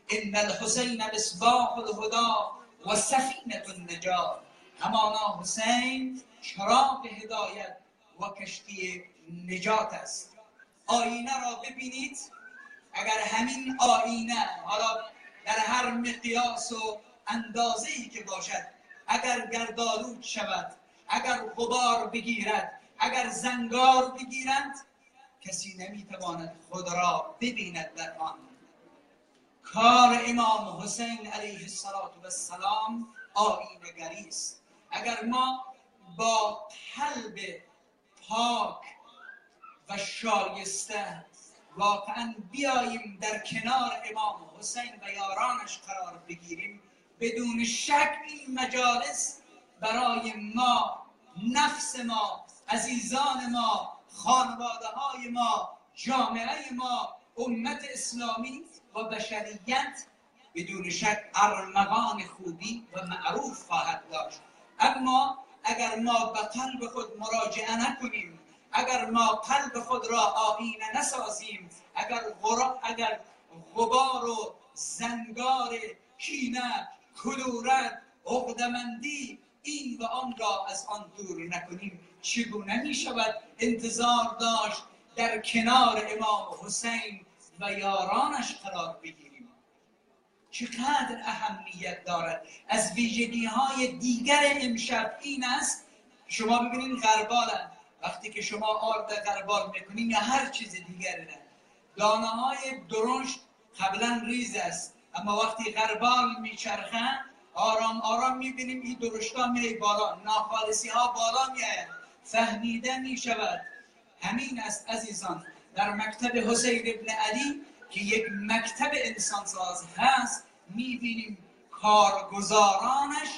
ان الحسین مصباح الهدی و سفینه النجات. همانا حسین چراغ هدایت و کشتی نجات است. آینه را ببینید، اگر همین آینه حالا در هر مقیاس و اندازه‌ای که باشد اگر گردآلود شود، اگر غبار بگیرد، اگر زنگار بگیرد، کسی نمیتواند خود را ببیند در آن. کار امام حسین علیه السلام آیینه گری است. اگر ما با قلب پاک و شایسته واقعا بیاییم در کنار امام حسین و یارانش قرار بگیریم، بدون شک این مجالس برای ما، نفس ما، عزیزان ما، خانواده های ما، جامعه ما، امت اسلامی و بشریت بدون شک ارمغان خوبی و معروف خواهد داشت. اما اگر ما به قلب خود مراجعه نکنیم، اگر ما قلب خود را آیینه نسازیم، اگر غبار و زنگار کینه، کدورت، عقده‌مندی این و آن را از آن دور نکنیم، چگونه می شود انتظار داشت در کنار امام حسین و یارانش قرار بگیریم؟ چقدر اهمیت دارد. از ویژگی های دیگر امشب این است، شما ببینید غربال وقتی که شما آرد غربال میکنین یا هر چیز دیگری نه، دانه های درشت قبلا ریز است، اما وقتی غربال میچرخن آرام آرام میبینیم این درشت ها میره بالا، ناخالصی ها بالا میاید، فهمیده میشود. همین است عزیزان، در مکتب حسین ابن علی که یک مکتب انسانساز هست میبینیم کارگزارانش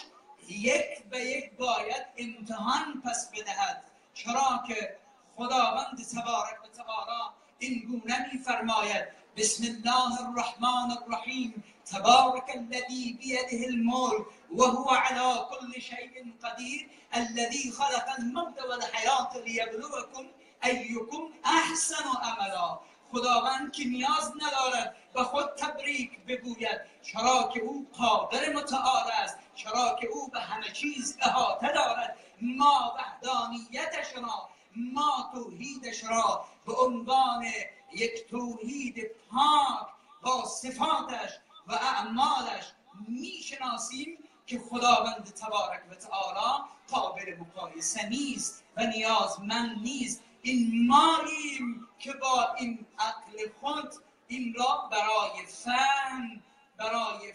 یک به یک باید امتحان پس بدهد. چرا که خداوند تبارک و تعالی این گونه میفرماید: بسم الله الرحمن الرحیم تبارک الذی بیده الملک وهو على كل شيء قدیر الذي خلق الموت والحیات لیبلوکم ایکم احسن عملا. خداوند که نیاز ندارد به خود تبریک بگوید، چرا که او قادر متعال است، چرا که او به همه چیز احاطه دارد. ما وحدانیتش را، ما توحیدش را به عنوان یک توحید پاک با صفاتش و اعمالش میشناسیم که خداوند تبارک و تعالی قابل مقایسه نیست و نیازمند نیست. این ماییم که با این عقل خود این را برای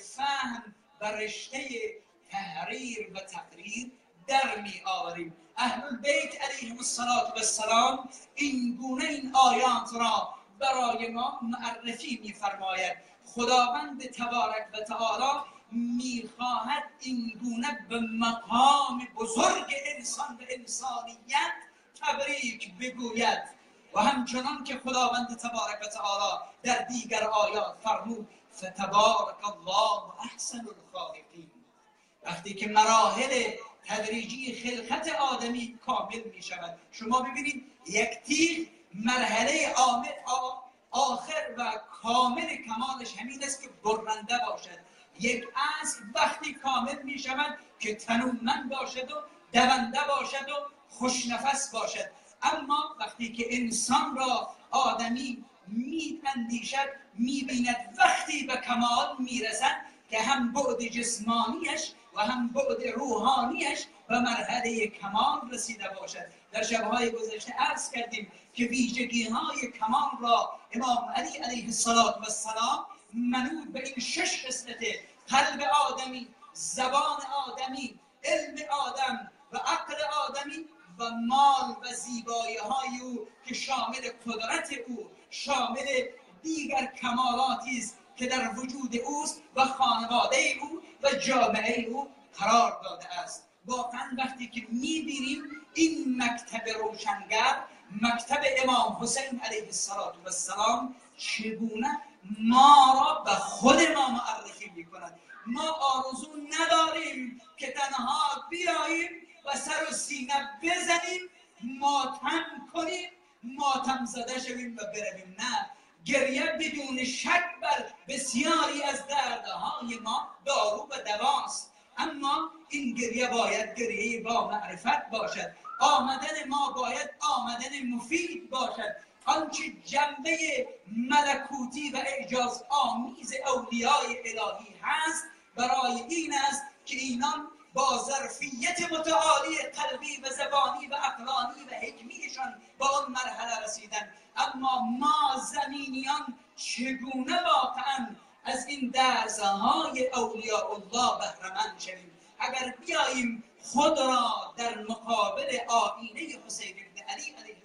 فهم و رشته تحریر و تقریر در می آوریم. اهل البیت علیهم السلام این گونه این آیات را برای ما معرفی می فرماید. خداوند تبارک و تعالی می خواهد این گونه به مقام بزرگ انسان و انسانیت تبریک بگوید و همچنان که خداوند تبارک و تعالی در دیگر آیات فرمود فتبارک الله احسن الخالقین. وقتی که مراحل تدریجی خلقت آدمی کامل می شود، شما ببینید یک تیغ مرحله آخر و کامل کمالش همین است که برنده باشد. یک اسب وقتی کامل می شود که تنومند باشد و دونده باشد و خوشنفس باشد. اما وقتی که انسان را آدمی میاندیشد میبیند وقتی به کمال میرسد که هم بعد جسمانیش و هم بعد روحانیش به مرحله کمال رسیده باشد. در شبهای گذشته عرض کردیم که ویژگی‌های کمال را امام علی علیه السلام منوط به این 6 خصلت: قلب آدمی، زبان آدمی، علم آدم و عقل آدمی و مال و زیبایی‌های او که شامل قدرت او، شامل دیگر کمالاتی است که در وجود اوست و خانواده او و جامعه او قرار داده است. واقعا وقتی که می‌بینیم این مکتب روشنگر، مکتب امام حسین علیه السلام چگونه ما را به خود ما معرفی می‌کند. ما آرزو نداریم که تنها بیاییم و سر و سینه بزنیم، ماتم کنیم، ماتم زده شویم و برویم. نه، گریه بدون شک بر بسیاری از دردهای ما دارو و دواست، اما این گریه باید گریه با معرفت باشد. آمدن ما باید آمدن مفید باشد. آنچه جنبه ملکوتی و اعجاز آمیز اولیای الهی هست برای این است که اینان با ظرفیت متعالی قلبی و زبانی و عقلانی و حکمیشان با آن مرحله رسیدن. اما ما زمینیان چگونه واقعا از این درسهای اولیاء الله بهره‌مند شویم؟ اگر بیاییم خود را در مقابل آیینه حسین ابن علی علیه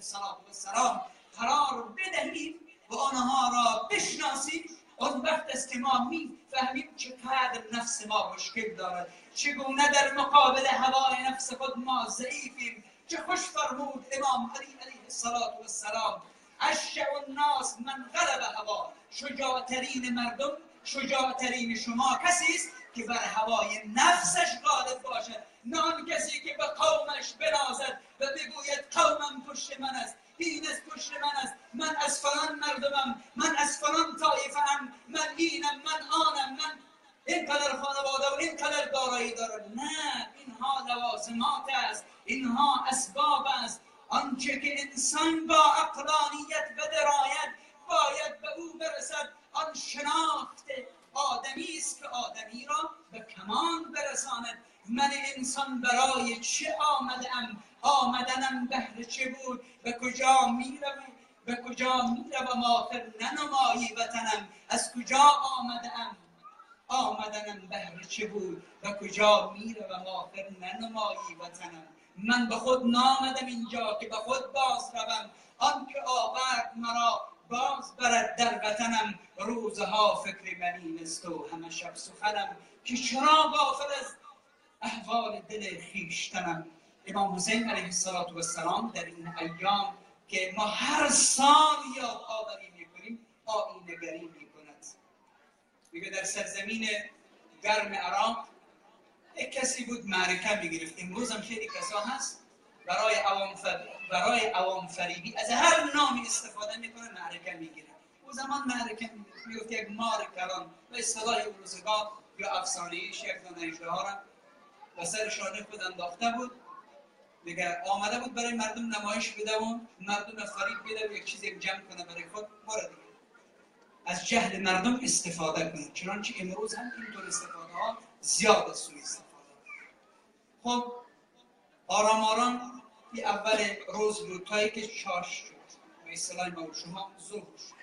السلام قرار بدهیم و آنها را بشناسیم، آن وقت است که ما میفهمیم چقدر نفس ما مشکل دارد، چگونه در مقابل هوای نفس خود ما ضعیفیم. چه خوش فرمود امام علی علیه السلام: اشجع الناس من غلب هوا. شجاعترین مردم، شجاعترین شما کسی است که بر هوای نفسش غالب باشد، نه آن کسی که به قومش بنازد و بگوید قومم پشت من است، این از پشت من است، من از فلان مردمم، من از فلان طایفه‌ام، من اینم، من آنم، من اینقدر خانواده و اینقدر دارایی دارم. نه، اینها لوازمات است، اینها اسباب است. آنچه که انسان با عقلانیت و درایت باید به او برسد آن شناخت آدمی است که آدمی را به کمال برساند. من انسان برای چه آمدم؟ آمدنم بهر چه بود؟ به کجا میروم؟ به کجا میروم آخر ننمایی وطنم؟ از کجا آمدم؟ آمدنم بهر چه بود؟ به کجا میروم آخر ننمایی وطنم؟ من به خود نامدم اینجا که به خود باز روم. آن که آورد مرا باز برد در وطنم، روزها فکر منی نیست و همه شب سخنم، که چرا غافل از احوال دل خویشتنم. امام حسین علیه السلام در این ایام که ما هر سال یادآوری میکنیم آیینه گری میکند. میگه در سرزمین گرم عراق یک کسی بود معرکه میگرفت. امروز هم خیلی کسا هست برای عوام فریبی از هر نامی استفاده میکنه، معرکه میگیره. او زمان معرکه میگفت یک مار کران و اصطلاح اون روزگار یا افسانه‌ایش یک دانه اژدها را و سر شانه خود انداخته بود. دیگه آمده بود برای مردم نمایش بده و مردم فریب بده و یک چیزی جمع کنه برای خود. مورد از جهل مردم استفاده کنه، چنانچه امروز هم اینطور استفاده ها زیاد است. سوء استفاده. خب آرام آرام این اول روز بود تایی که چاش شد و اصطلاح ما و شما ظهر شد.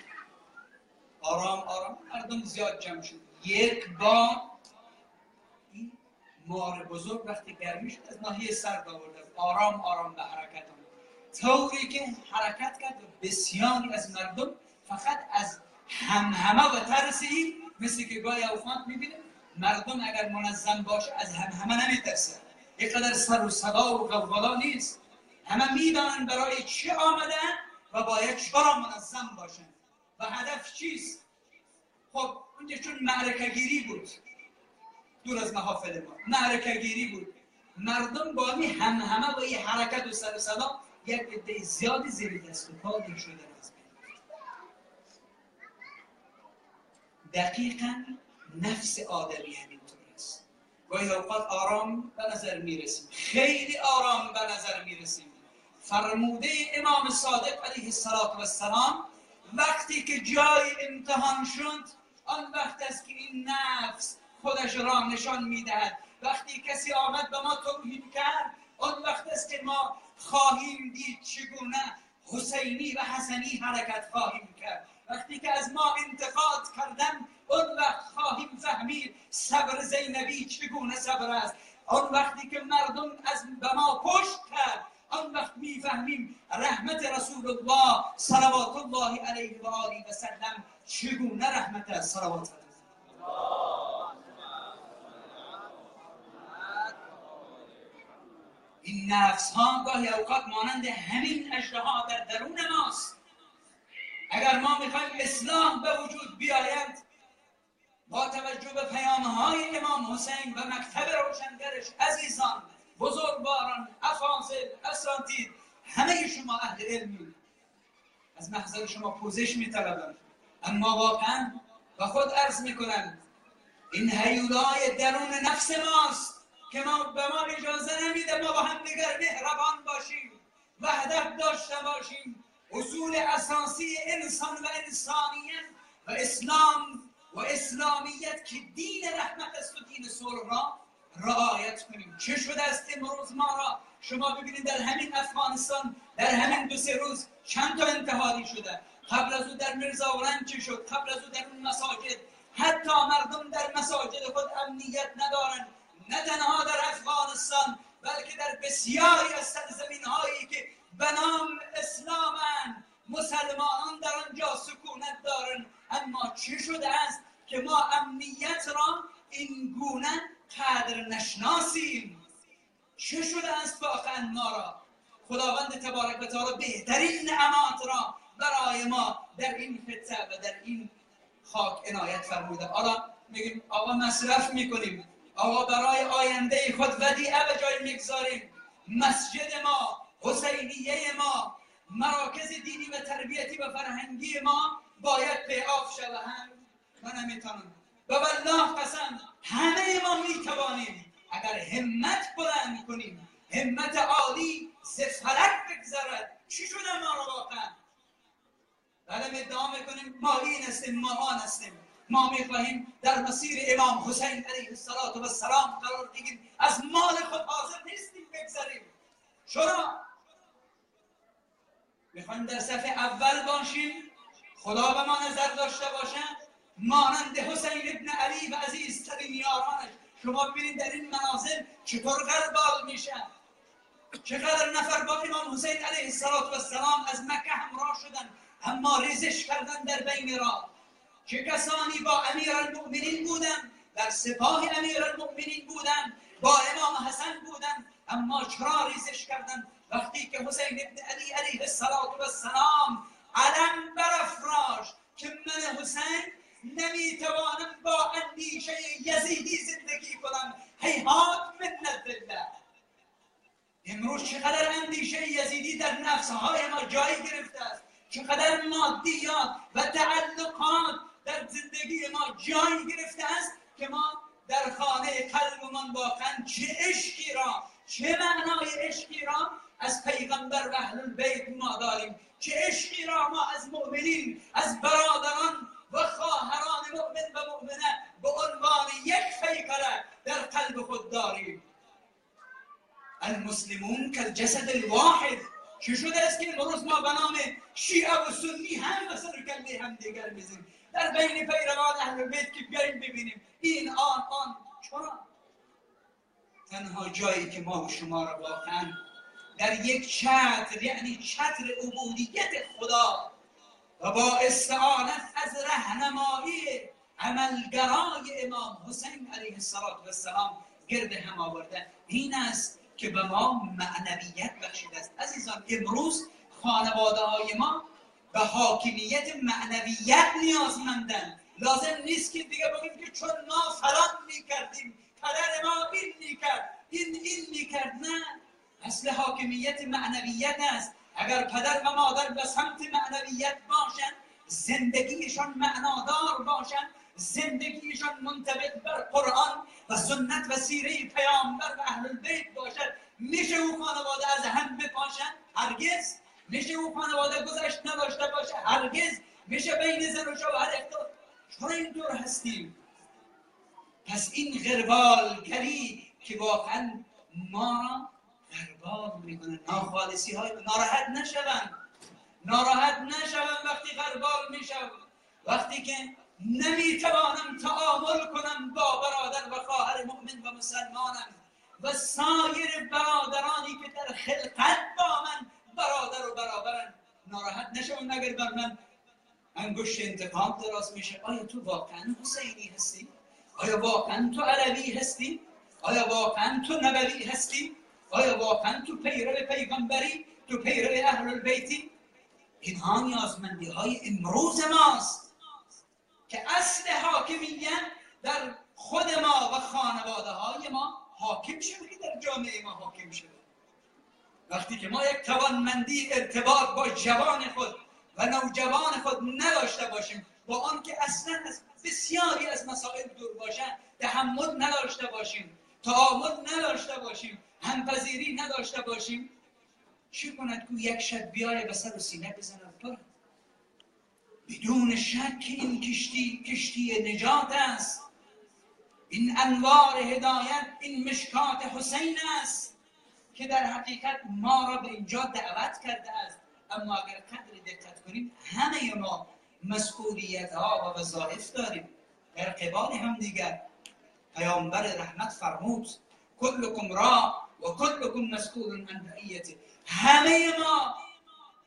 آرام آرام مردم زیاد جمع شد. یک بار این مار بزرگ وقتی گرمی شد از ناحیه سر آورده، آرام آرام به حرکت آمد، طوری که حرکت کرد و بسیاری از مردم فقط از همهمه و ترسی، مثل که گاهی اوقات میبینیم مردم اگر منظم باشه از همهمه نمیترسه، اینقدر سر و صدا و غوغا نیست، همه میدانن برای چی آمدن و باید چرا منظم باشن و هدف چیست. خب اونجا چون معرکه گیری بود، دور از محافل ما معرکه گیری بود، مردم با همین همهمه و این حرکت و سر و صدا یک عده زیادی زیر دست و پا دل شده است. دقیقاً نفس آدمی همینطور است. گاهی اوقات آرام به نظر میرسیم، خیلی آرام به نظر میرسیم. فرموده امام صادق علیه السلام وقتی که جای امتحان شد، آن وقت است که این نفس خودش را نشان میدهد. وقتی کسی آمد به ما توهین کرد، آن وقت است که ما خواهیم دید چگونه حسینی و حسنی حرکت خواهیم کرد. وقتی که از ما انتقاد کردن، آن وقت خواهیم فهمید صبر زینبی چگونه صبر است. آن وقتی که مردم از به ما پشت کرد، آن وقت میفهمیم رحمت رسول الله صلوات الله علیه و آله و سلم چگونه رحمت است. صلوات الله. این نفس ها گاهی اوقات مانند همین اژدها در درون ماست. اگر ما میخوایم اصلاح به وجود بیاید، با توجه به پیامهای امام حسین و مکتب روشنگرش، عزیزان، بزرگواران، افاضل، اساتید، همه شما اهل علمی، از محضر شما پوزش میطلبم، اما واقعا و خود عرض میکنم این هیولای درون نفس ماست که به ما اجازه نمیده ما با هم دیگر مهربان باشیم، وحدت داشته باشیم، اصول اساسی انسان و انسانیت و اسلام و اسلامیت که دین رحمت است و دین صلح را رعایت کنیم. چه شده است امروز ما را؟ شما ببینید در همین افغانستان در همین 2-3 روز چند تا انتحاری شده. قبل از او در میرزاورنج چه شد؟ قبل از او در اون مساجد. حتی مردم در مساجد خود امنیت ندارند، نه تنها در افغانستان بلکه در بسیاری از سرزمین هایی که به نام اسلامند، مسلمانان در آنجا سکونت دارند. اما چه شده است که ما امنیت را این گونه قدر نشناسیم؟ چه شده است واقعا ما را؟ خداوند تبارک و تعالی بهترین نعمات را برای ما در این خطه و در این خاک عنایت فرموده. حالا میگیم آقا مصرف میکنیم، آقا برای آینده خود ودیعه به جای میگذاریم. مسجد ما، حسینیه ما، مراکز دینی و تربیتی و فرهنگی ما باید پیاف شوند. من نمیتونم و والله قسم همه ما میتوانیم اگر همت بلند کنیم، همت عالی ز فلک بگذرد. چی شده ما را واقعا؟ بعد ادعا میکنیم ما این هستیم، ما آن هستیم. ما میخواهیم در مسیر امام حسین علیه السلام قرار بگیریم، از مال خود حاضر نیستیم بگذاریم. چرا؟ میخوایم در صف اول باشیم، خدا به ما نظر داشته باشه، مانند حسین ابن علی و عزیزترین یارانش. شما ببینید در این منازل چطور غربال میشه، چقدر نفر با امام حسین علیه السلام از مکه همراه شدن، اما ریزش کردن در بین راه. چه کسانی با امیرالمؤمنین بودن، در سپاه امیرالمؤمنین بودن، با امام حسن بودن، اما چرا ریزش کردن؟ وقتی که حسین ابن علی علیه السلام علم برافراشت که من حسین نمیتوانم با اندیشه یزیدی زندگی کنم، هیهات من الذله. امروز چقدر اندیشه یزیدی در نفسهای ما جای گرفته است، چقدر مادیات و تعلقات در زندگی ما جای گرفته است که ما در خانه قلبمان واقعا چه عشقی را، چه معنای عشقی را از پیغمبر و اهل البیت ما داریم، چه عشقی را ما از مؤمنین، از برادران و خواهران مؤمن و مؤمنه به عنوان یک پیکره در قلب خود داریم. المسلمون کالجسد الواحد. چه شده است که امروز ما به نام شیعه و سنی هم به سر کله هم دیگر میزنیم در بین پیروان اهل بیت که بیاییم ببینیم این آن چرا؟ تنها جایی که ما و شما را واقعا در یک چتر، یعنی چتر عبودیت خدا و با استعانت از رهنمایی عملگرای امام حسین علیه السلام گرد هم آورده، این است که به ما معنویت بخشیده است. عزیزان امروز خانواده های ما به حاکمیت معنویت نیازمندند. لازم نیست که دیگه بگیم که چون ما فلان میکردیم، پدر ما این میکرد، این میکرد. نه، اصل حاکمیت معنویت است. اگر پدر و مادر به سمت معنویت باشند، زندگیشان معنادار باشند، زندگیشان منطبق بر قرآن و سنت و سیره پیامبر و اهل البیت باشد، میشه او خانواده از هم بپاشد؟ هرگز. میشه او خانواده گذشت نداشته باشه؟ هرگز. میشه بین زن و شوهر اختلاف؟ چرا اینطور هستیم؟ پس این غربالگری که واقعا ما را غربال میکنه. ناخالصی های ناراحت نشوند وقتی غربال میشوند، وقتی که نمیتوانم تعامل کنم با برادر و خواهر مؤمن و مسلمانم و سایر برادرانی که در خلقت با من برادر و برابرن. ناراحت نشوند اگر بر من انگشت انتقام دراز میشه. آیا تو واقعا حسینی هستی؟ آیا واقعا تو علوی هستی؟ آیا واقعا تو نبوی هستی؟ آیا واقعا تو پیرو پیغمبری؟ تو پیرو اهل البیتی؟ اینها نیازمندی های امروز ماست که اصل حاکمیت در خود ما و خانواده های ما حاکم شده، که در جامعه ما حاکم شده. وقتی که ما یک توانمندی ارتباط با جوان خود و نوجوان خود نداشته باشیم، با آن که اصلا از بسیاری از مسائل دور باشند، تحمل نداشته باشیم، تعامل نداشته باشیم، همپذیری نداشته باشیم، چی کند که یک شب بیای به سر و سینه بزند تو؟ بدون شک این کشتی نجات است. این انوار هدایت، این مشکات حسین است که در حقیقت ما را به اینجا دعوت کرده است. اما اگر قدر دقت کنیم، همه ما مسئولیت ها و وظایف داریم در قبال هم دیگر. پیامبر رحمت فرمود کلکم را و کلکم مسئول عن رعیته. همه ما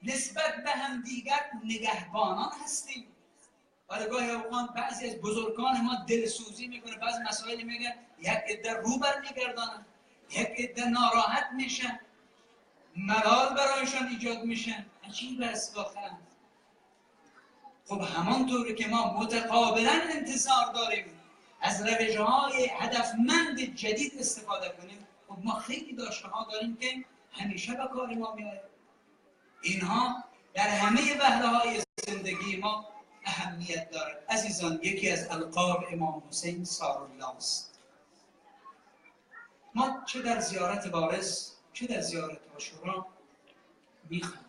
نسبت به هم دیگر نگهبانان هستیم. ولی گاهی اوقات بعضی از بزرگان ما دلسوزی میکنه، بعضی مسائل میگن، یک عده رو برمیگردانن، یک عده ناراحت میشن، ملال برایشان ایجاد میشن. عجیب است واقعا. خب همانطوری که ما متقابلا انتظار داریم از روش‌های هدفمند جدید استفاده کنیم، خب ما خیلی داشته‌ها داریم که همیشه به کار ما میاد. اینها در همه وهله‌های زندگی ما اهمیت دارد. عزیزان، یکی از القاب امام حسین سارالله است. ما چه در زیارت وارث چه در زیارت عاشورا میخوانیم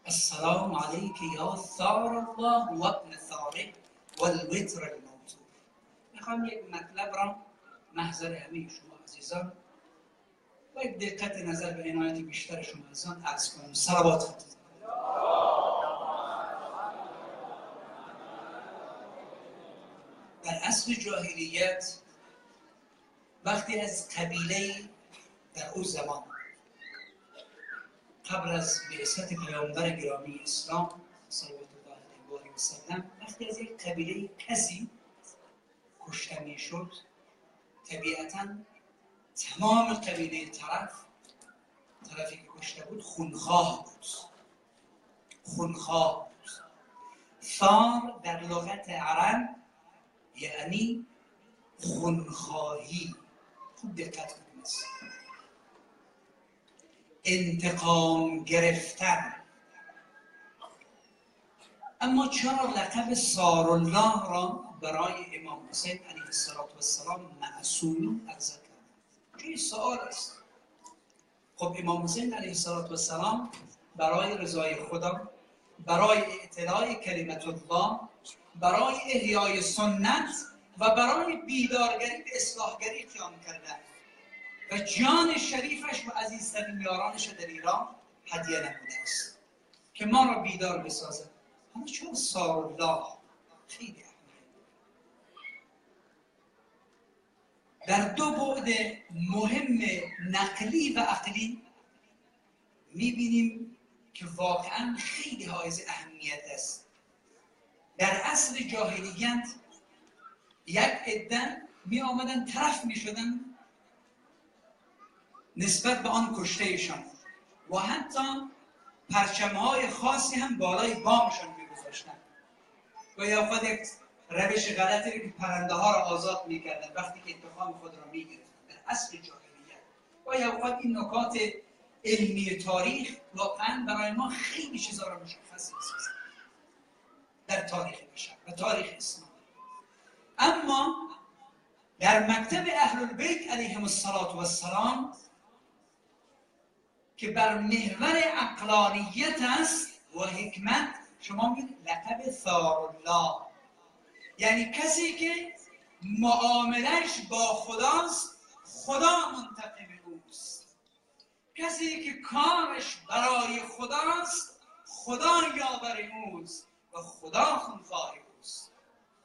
السلام علیک یا ثار الله و ابن ثاره و الوتر الموتور. میخوام یک مطلب را محضر همه شما عزیزان با یک دقت نظر به عنایت بیشتر شما عزیزان عرض کنم. صلوات خواهد. در عصر جاهلیت وقتی از قبیله در اون زمان قبل از بعثت پیامبر گرامی اسلام صلوات الله علیه و سلم، وقتی از یک قبیله کسی کشته میشد، طبیعتاً تمام قبیله طرفی که کشته بود خونخواه بود. خونخواه بود. ثار در لغت عرب یعنی خونخواهی. خوب دقت کنید. انتقام گرفتن. اما چرا لقب ثارالله را برای امام حسین علیه السلام معصوم عرضه کرد؟ چه سوال است. خب امام حسین علیه السلام برای رضای خدا، برای اعتلاء کلمت الله، برای احیای سنت و برای بیدارگری به اصلاحگری قیام کردند و جان شریفش و عزیزترین یارانش در ایران هدیه نموده است که ما را بیدار بسازد. اما چون ثارالله خیلی اهمیت در دو بعد مهم نقلی و عقلی میبینیم که واقعا خیلی حائز اهمیت است. در عصر جاهلیت یک عده می آمدن طرف می شدن نسبت به آن کشتهشان و حتی پرچمهای خاصی هم بالای بامشان می گذاشتن و یا خود یک روش غلطی که پرنده ها را آزاد می کردن وقتی که انتقام خود را می گرفتن در عصر جاهلیت. و یا خود این نکات علمی تاریخ واقعا برای ما خیلی چیزا را مشخص می‌سازه در تاریخ بشر و تاریخ اسلام. اما در مکتب اهل البیت علیهم السلام که بر محور عقلانیت است و حکمت، شما می‌بینید لقب ثارالله یعنی کسی که معاملش با خداست، خدا منتقم اوست. کسی که کارش برای خداست، خدا یاور اوست و خدا خونخواه اوست.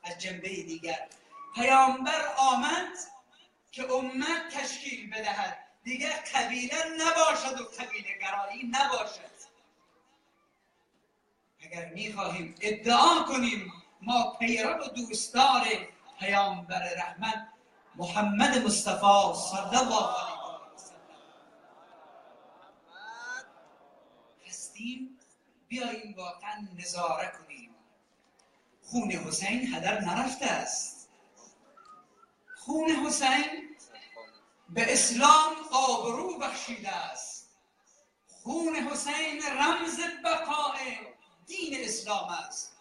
از جنبه دیگر پیامبر آمد که امت تشکیل بدهد، دیگر قبیله نباشد و قبیله گرایی نباشد. اگر میخواهیم ادعا کنیم ما پیرو و دوستدار پیامبر رحمت محمد مصطفی صلی الله علیه بیاییم واقعا نظاره کنیم. خون حسین هدر نرفته است. خون حسین به اسلام آبرو بخشیده است. خون حسین رمز بقای دین اسلام است.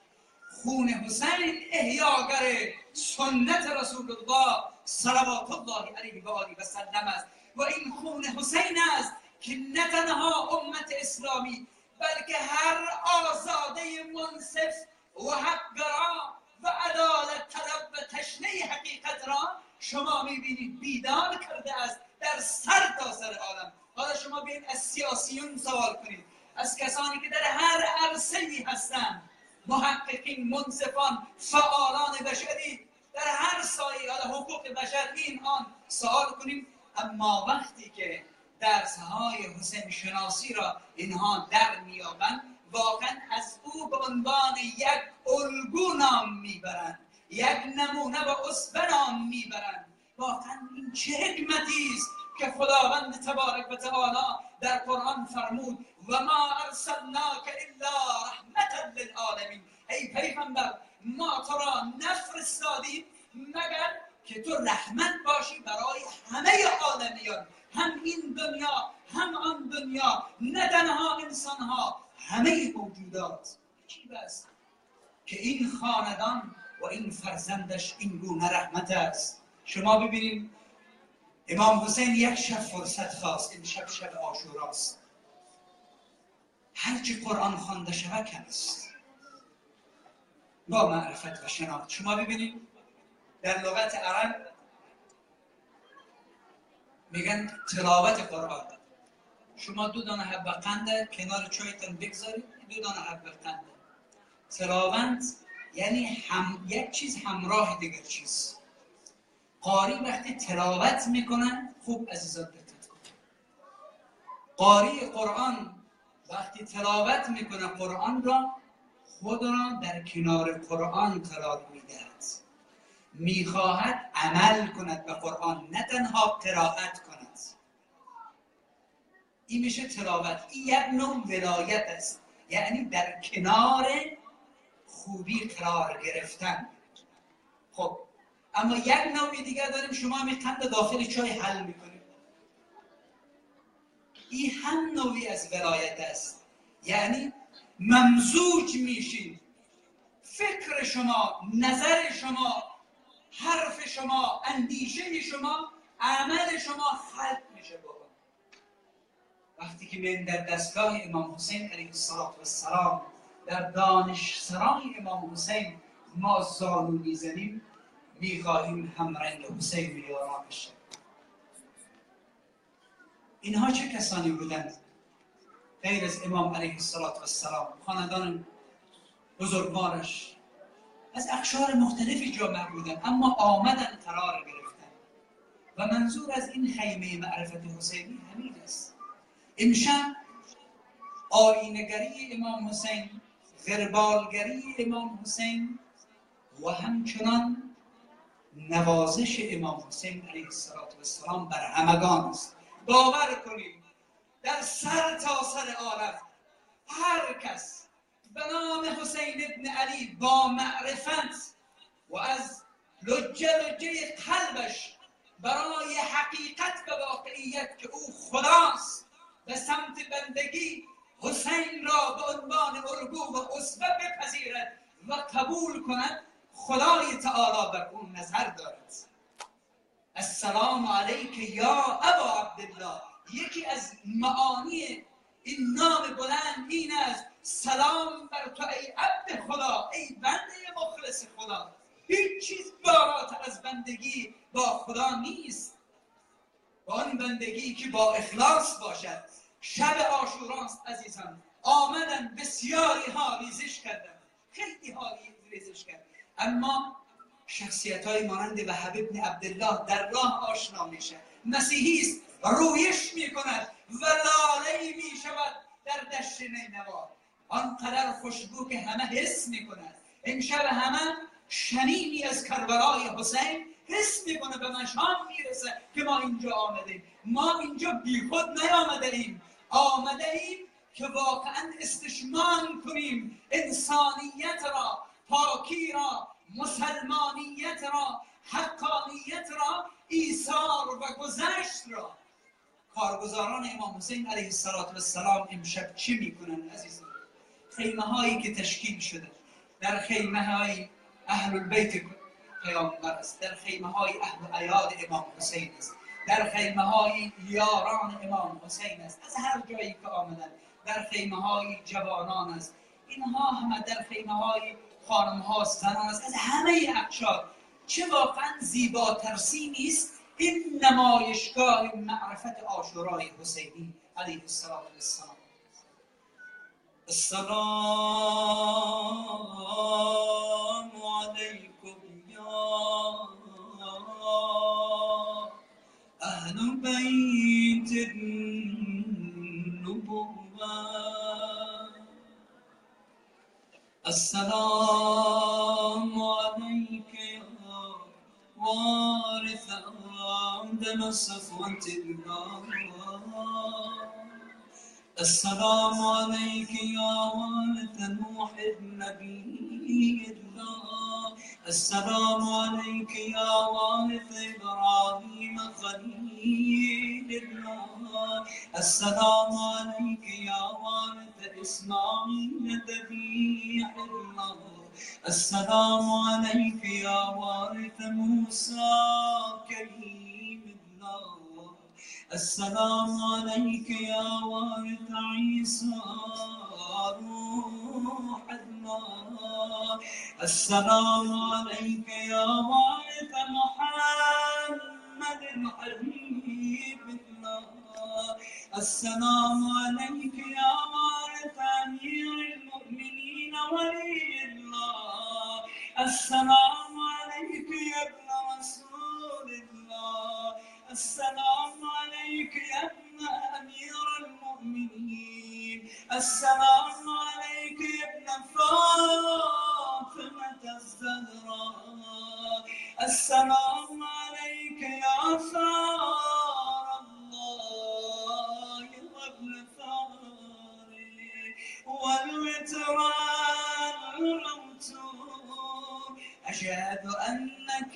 خون حسین احیاگر سنت رسول الله صلوات الله علیه و آله و سلم است و این خون حسین است که نه تنها امت اسلامی بلکه هر آزاده منصف و حق‌گرا و عدالت طلب و تشنه حقیقت را شما میبینید بیدار کرده است در سرتاسر عالم. حالا شما بیاید از سیاسیون سوال کنید، از کسانی که در هر عرصه‌ای هستند، محققین، منصفان، فعالان بشری در هر سایه حقوق بشر این آن سوال کنیم. اما وقتی که درس‌های حسین شناسی را اینها در میابند، واقعا از او به عنوان یک الگو نام میبرند، یک نمونه و اسوه نام میبرند. واقعا این چه حکمتی است که خداوند تبارک و تعالی در قرآن فرمود و ما ارسلناک الا رحمتا للعالمین. ای پیغمبر ما تو را نفرستادیم مگر که تو رحمت باشی برای همه عالمیان، هم این دنیا هم آن دنیا، نه تنها انسان ها، همه موجودات. عجیب است که این خاندان و این فرزندش این گونه رحمت است. شما ببینید امام حسین یک شب فرصت خواست، این شب عاشوراست. هرچی قرآن خوانده شود کم است با معرفت و شناخت. شما ببینید در لغت عرب میگن تلاوت قرآن. شما 2 دانه حب قند کنار چایتون بگذارید، 2 دانه حب قند. تلاوت یعنی یک چیز همراه دیگر چیز. قاری وقتی تلاوت میکنن، خوب عزیزان دقت کنید، قاری قرآن وقتی تلاوت میکنه قرآن را، خود را در کنار قرآن قرار میدهد، میخواهد عمل کند به قرآن، نه تنها قرائت کند. این میشه تلاوت. این یک نوع ولایت است، یعنی در کنار خوبی قرار گرفتن. خب اما یک نوع دیگر داریم، شما می قند داخل چای حل میکنید، این هم نوعی از ولایت است، یعنی ممزوج میشید، فکر شما، نظر شما، حرف شما، اندیشه شما، عمل شما خلط میشه با هم. وقتی که من در دستگاه امام حسین علیه السلام، در دانشسرای امام حسین ما زانو میزنیم، میخواهیم همرنگ حسین میارا بشه. اینها چه کسانی بودند؟ غیر از امام علیه السلام، خاندان بزرگوارش از اقشار مختلفی جامعه بودند، اما آمدن قرار گرفتن. و منظور از این خیمه معرفت حسینی همین است. امشب آیینگری امام حسین، غربالگری امام حسین و همچنان نوازش امام حسین علیه السلام بر همگان است. باور کنید در سر تا سر عالم هر کس به نام حسین ابن علی با معرفت و از لجه قلبش برای حقیقت و واقعیت که او خداست به سمت بندگی حسین را به عنوان الگو و اسوه بپذیرد و قبول کند، خدای تعالی بر اون نظر دارد. السلام علیک یا ابا عبدالله. یکی از معانی این نام بلند این است: سلام بر تو ای عبد خدا، ای بنده مخلص خدا. هیچ چیز بالاتر از بندگی با خدا نیست، با آن بندگی که با اخلاص باشد. شب عاشوراست عزیزان، آمدن بسیاری ها ریزش کردن، خیلی ها ریزش کرد، اما شخصیت های مانند وهب ابن عبدالله در راه آشنا میشه، مسیحی است، رویش میکند و لاله‌ای میشود در دشت نینوا، آنقدر خوشبو که همه حس میکنند. امشب همه شنیدی از کربلای حسین حس میکنه، به مشام میرسه که ما اینجا آمدیم. ما اینجا بیخود نیامده ایم، آمده ایم که واقعا استشمام کنیم انسانیت را، پاکی را، مسلمانیت را، حقانیت را، ایثار و گذشت را. کارگزاران امام حسین علیه السلام امشب چی میکنن عزیزان؟ خیمه هایی که تشکیل شده، در خیمه های اهل البیت پیامبر است، در خیمه های اهل عیاد امام حسین است، در خیمه های یاران امام حسین است، از هر جایی که آمدن، در خیمه های جوانان است، اینها همه در خیمه های خانم ها، زنان است، از همه اقشار. چه واقعا زیباتر نیست این نمایشگاه معرفت عاشورای حسینی علیه السلام. السلام علیکم یا اهل بیت النبوة، السلام علیک یا وارث عمدنا صفوة الله، السلام عليك يا وارث نوح النبي الله، السلام عليك يا وارث إبراهيم خليل الله، السلام عليك يا وارث إسماعيل ذبيح الله، السلام عليك يا وارث موسى كريم الله، السلام عليك يا وارث عيسى روح الله، السلام عليك يا وارث محمد حبيب الله، السلام عليك يا وارث أمير المؤمنين ولي الله، السلام عليك يا ابن رسول الله، السلام عليك يا ابن أمير المؤمنين، السلام عليك يا ابن فاطمة الزهراء السلام عليك يا ثار الله وابن ثاري والوتران الممتور أشهد أنك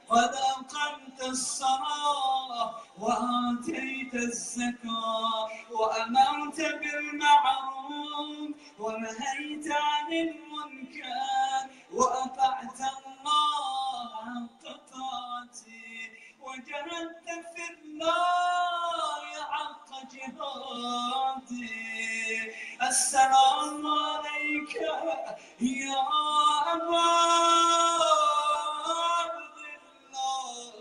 قد أقمت الصلاة وآتيت الزكاة وأمرت بالمعروف ونهيت عن المنكر وأطعت الله حق طاعته وجاهدت في الله حق جهاده السلام عليك يا أبا عبد الله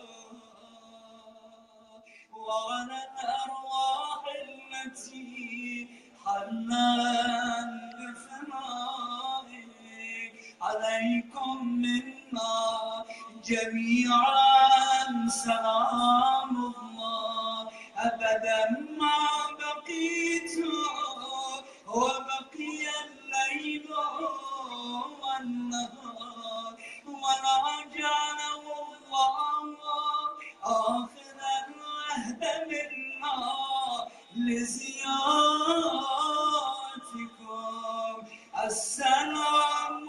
وعلى الأرواح التي حنان بفنائك عليكم منا جميعا سلام الله أبدا ما بقيت وبقي الليل والنهار ولا جعله الله آخر العهد منا لزيارتكم السلام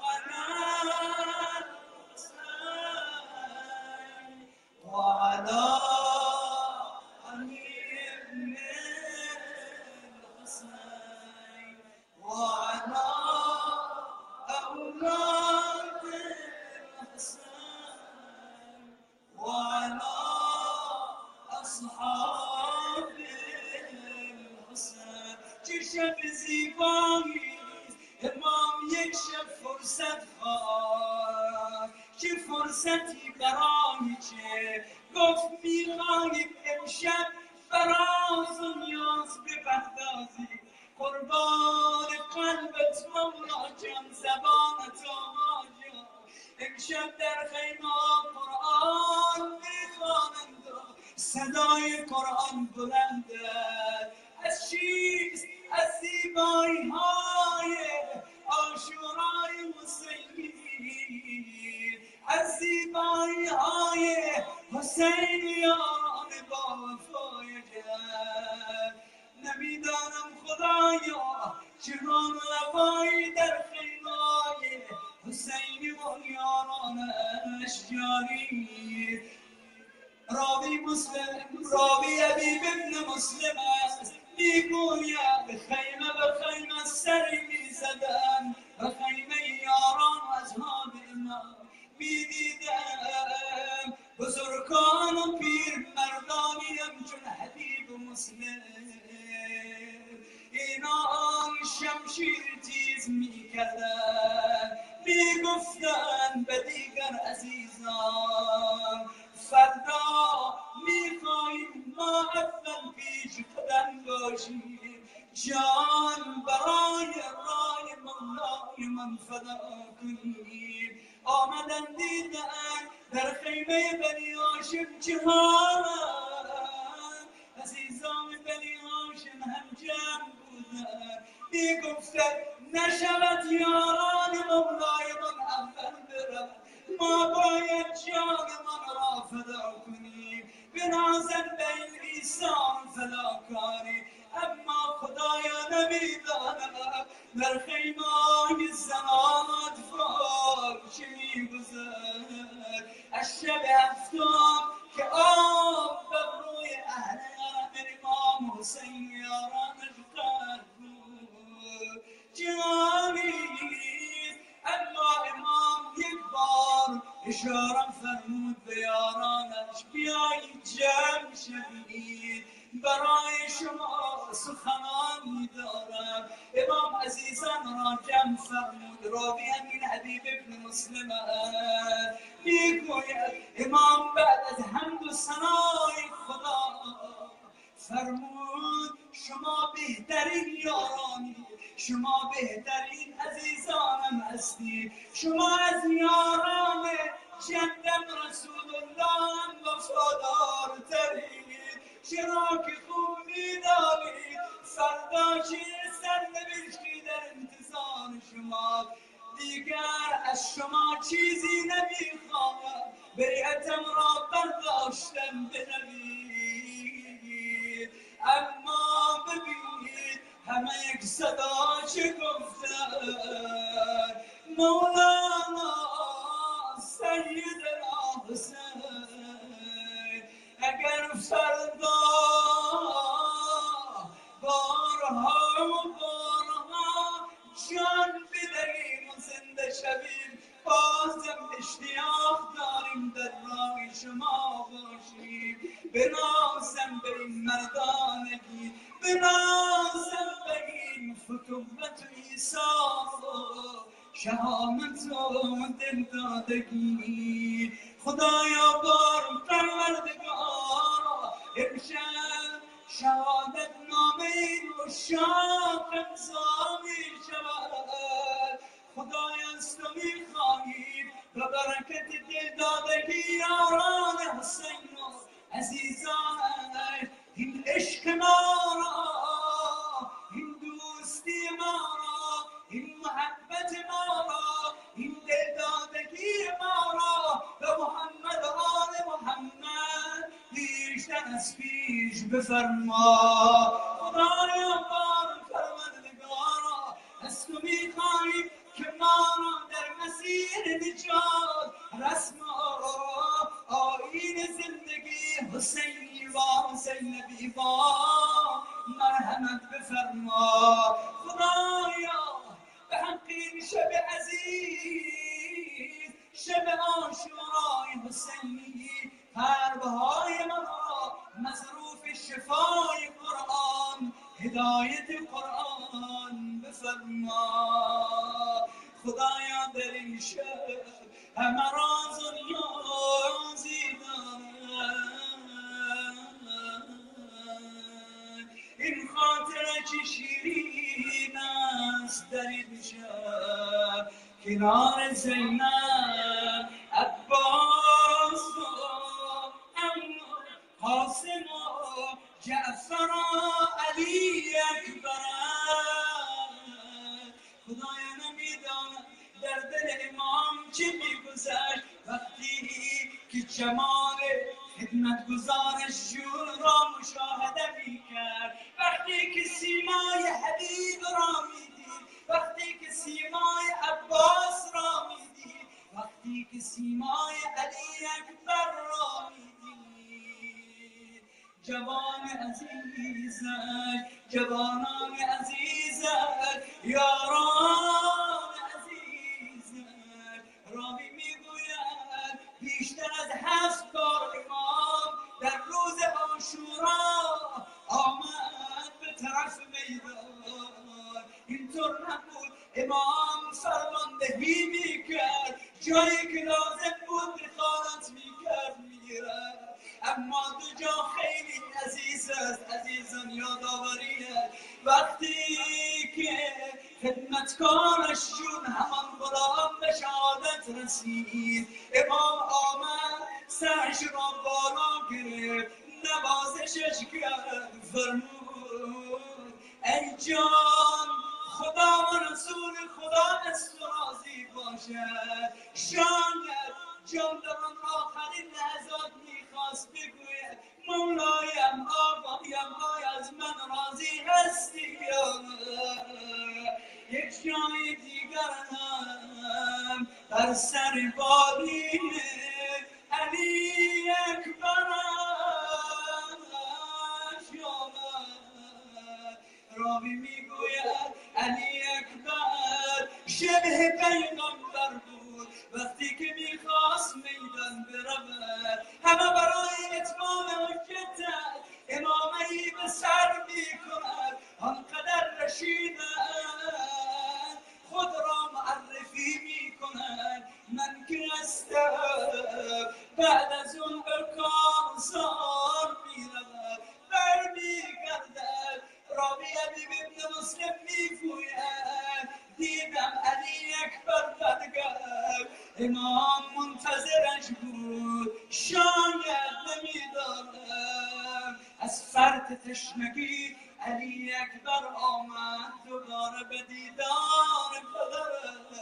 على الحسين وعلى علي بن الحسين وعلى أولاد الحسين وعلى أصحاب الحسين چشم زیبایی امام یک شب فرصت خواهد چه فرصتی برای چه گفت میخواهیم امشب فراز و نیاز بپردازی قربان قلبت مولا جان زبانت آقا جان امشب در خیمه قرآن میخوانند و صدای قرآن بلنده از چیست از زیبایی های عاشورای حسینی از زیبایی های حسینیان با وفای جد نمیدانم خدایا چنان لبایی در خیمای حسینی و یارانش جاری راوی حبیب ابن مسلم است میگوید خیمه به خیمه سری میزدن و خیمه یاران اصحاب امام میدیدم بزرگان و پیر مردانی همچون حبیب مسلم اینان شمشیر تیز میکردن میگفتن به دیگر عزیزان فردا میخواهیم ما اول پیش قدم باشیم جان برای رای مولای من فدا کنیم آمدن دیدن در خیمه بنی هاشم جهان عزیزان بنی هاشم هم جمع بودن میگفتن نشود یاران مولای من اول برد ما باید جانمان را فدا کنیم بنازن بین ایسان فداکاری اما خدایا نمیدانم در خیمه زنان اطفال چه میگذرد از شب هفتم که آب بر روی اهل حرم امام حسین یارانش قرد بود جانی اما امام یک بار اشاره فرمود به یارانش بیایید جمع شوید برای شما سخنانی دارم امام عزیزان را جمع فرمود راوی همین حبیب ابن مسلم میگوید امام بعد از حمد و ثنای خدا فرمود شما بهترین یارانی شما بهترین عزیزانم هستید شما از یاران جدم رسول الله وفادارترید چرا که خوب میدانید چه سرنوشتی در انتظار شما، دیگر از شما چیزی نمیخواهم، بیعتم را برداشتم بروید. اما ببینید همه یک صدا چه گفتن، مولانا سیدنا حسین، اگر فردا بارها و بارها جان بدهیم و زنده شویم، بازم اشتیاق داریم در راه شما باشیم. بنازم به این مردانگی، بنازم به این فتوت و ایثار و شهامت و دلدادگی. خدایا بار پروردگارا امشب شهادت نامه این عشاق امضا می شود. خدایا از تو می خواهیم به برکت دلدادگی یاران حسین و عزیزان این عشق ما را، این دوستی ما را، این محبت ما را، این دلدادگی ما را به محمد و آل محمد بیشتر از پیش بفرما. خدایا بار پروردگارا از تو میخواهیم که ما را در مسیر نجات، رسم و آیین زندگی حسینی و حسینی با مرحمت بفرما. خدایا به حق این شب عزیز، شب عاشورای حسینی، قلب‌های ما را مصروف شفای قرآن، هدایت قرآن بفرما. خدایا در این شب همه راز و نیازی دارد، این خاطره چه شیرین است در این شب، کنار زینب، عباس و عمو قاسم و جعفر و علی اکبر. خدایا نمیدانم در دل امام چه میگذشت وقتی که جمال خدمتگزارش جون را مشاهده میکرد، وقتی که سیمای حبیب را میدید، وقتی که سیمای عباس را میدید، وقتی که سیمای علی اکبر را میدید. جوان عزیزک، جوانان عزیزک، یاران عزیزک، راوی میگوید بیشتر از 7 بار امام در روز عاشورا آمد به طرف میدان. اینطور نبود، امام فرماندهی میکرد، جایی که لازم بود رخالت میکرد میرد. اما دو جا خیلی عزیز است عزیزان، یادآوریه وقتی که خدمتکارش جون همان غلام به شهادت رسید، امام آمد سرش را بالا گرفت، نوازشش کرد، فرمود ای جان خدا و رسول خدا از تو راضی باشد. شاید جان در آن آخرین لحظات میخواست بگوید مولایم، آقایم، آیا از من راضی هستی یا نه؟ یک جای دیگر هم بر سر بالین علی اکبر راوی میگوید علی اکبر شبه پیغمبر بود، وقتی که میخواست میدان برود همه برای اتمام حجت امامهی به سر میکند. آنقدر رشیدند خود را معرفی میکنند، من که هستم بعد از اون به کارزار میرود برمیگردد. راوی حبیب ابن مسلم میگوید دیدم علی اکبر برگشت، امام منتظرش بود، شاید نمیدانم از فرط تشنگی علی اکبر آمد دوباره به دیدار پدر.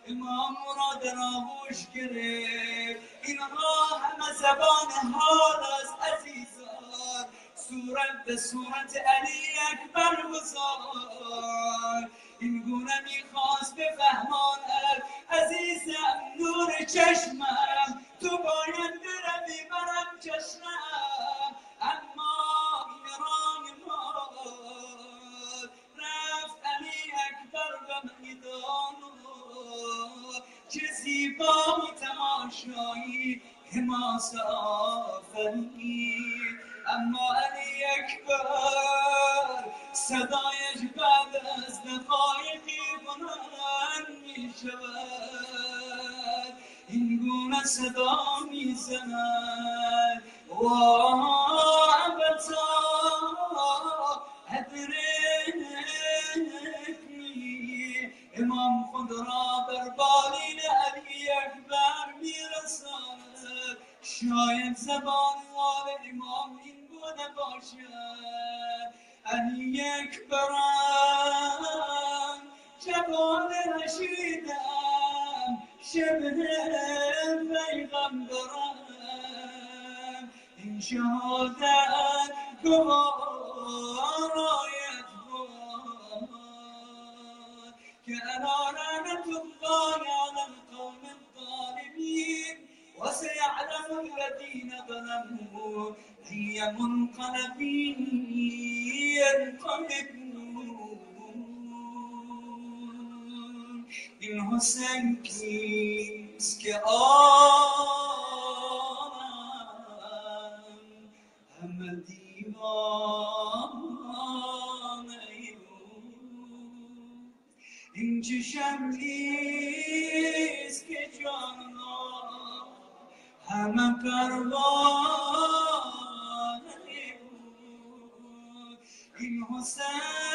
امام را در آغوش گرفت. اینها همه زبان حال است عزیزان. صورت به صورت علی اکبر گذار. این گونه میخواست بفهماند عزیزم نور چشمم تو باید بروی برم چشمم. اما این راه ما رفت علی اکبر به میدان. چه زیبا تماشایی حماس آفرین. اما علی اکبر صدایش بعد از دقایقی بلند می شود. این گونه صدا می زند و ابتا ادرکنی. امام خود را بر بالین علی اکبر می رساند. شاید زبان حال امام این گونه باشد. علی اکبرم جوان رشیدم شبه پیغمبرم. این شهادت گوارایت بود که انا رحمت الله علی القوم الظالمین و سیعلم الذین ظلموا ای منقلب ینقلبون. این حسین کیست که آمد همه دیوانه بود. این چه شمعیست که جانان همه پروانه بود. این حسین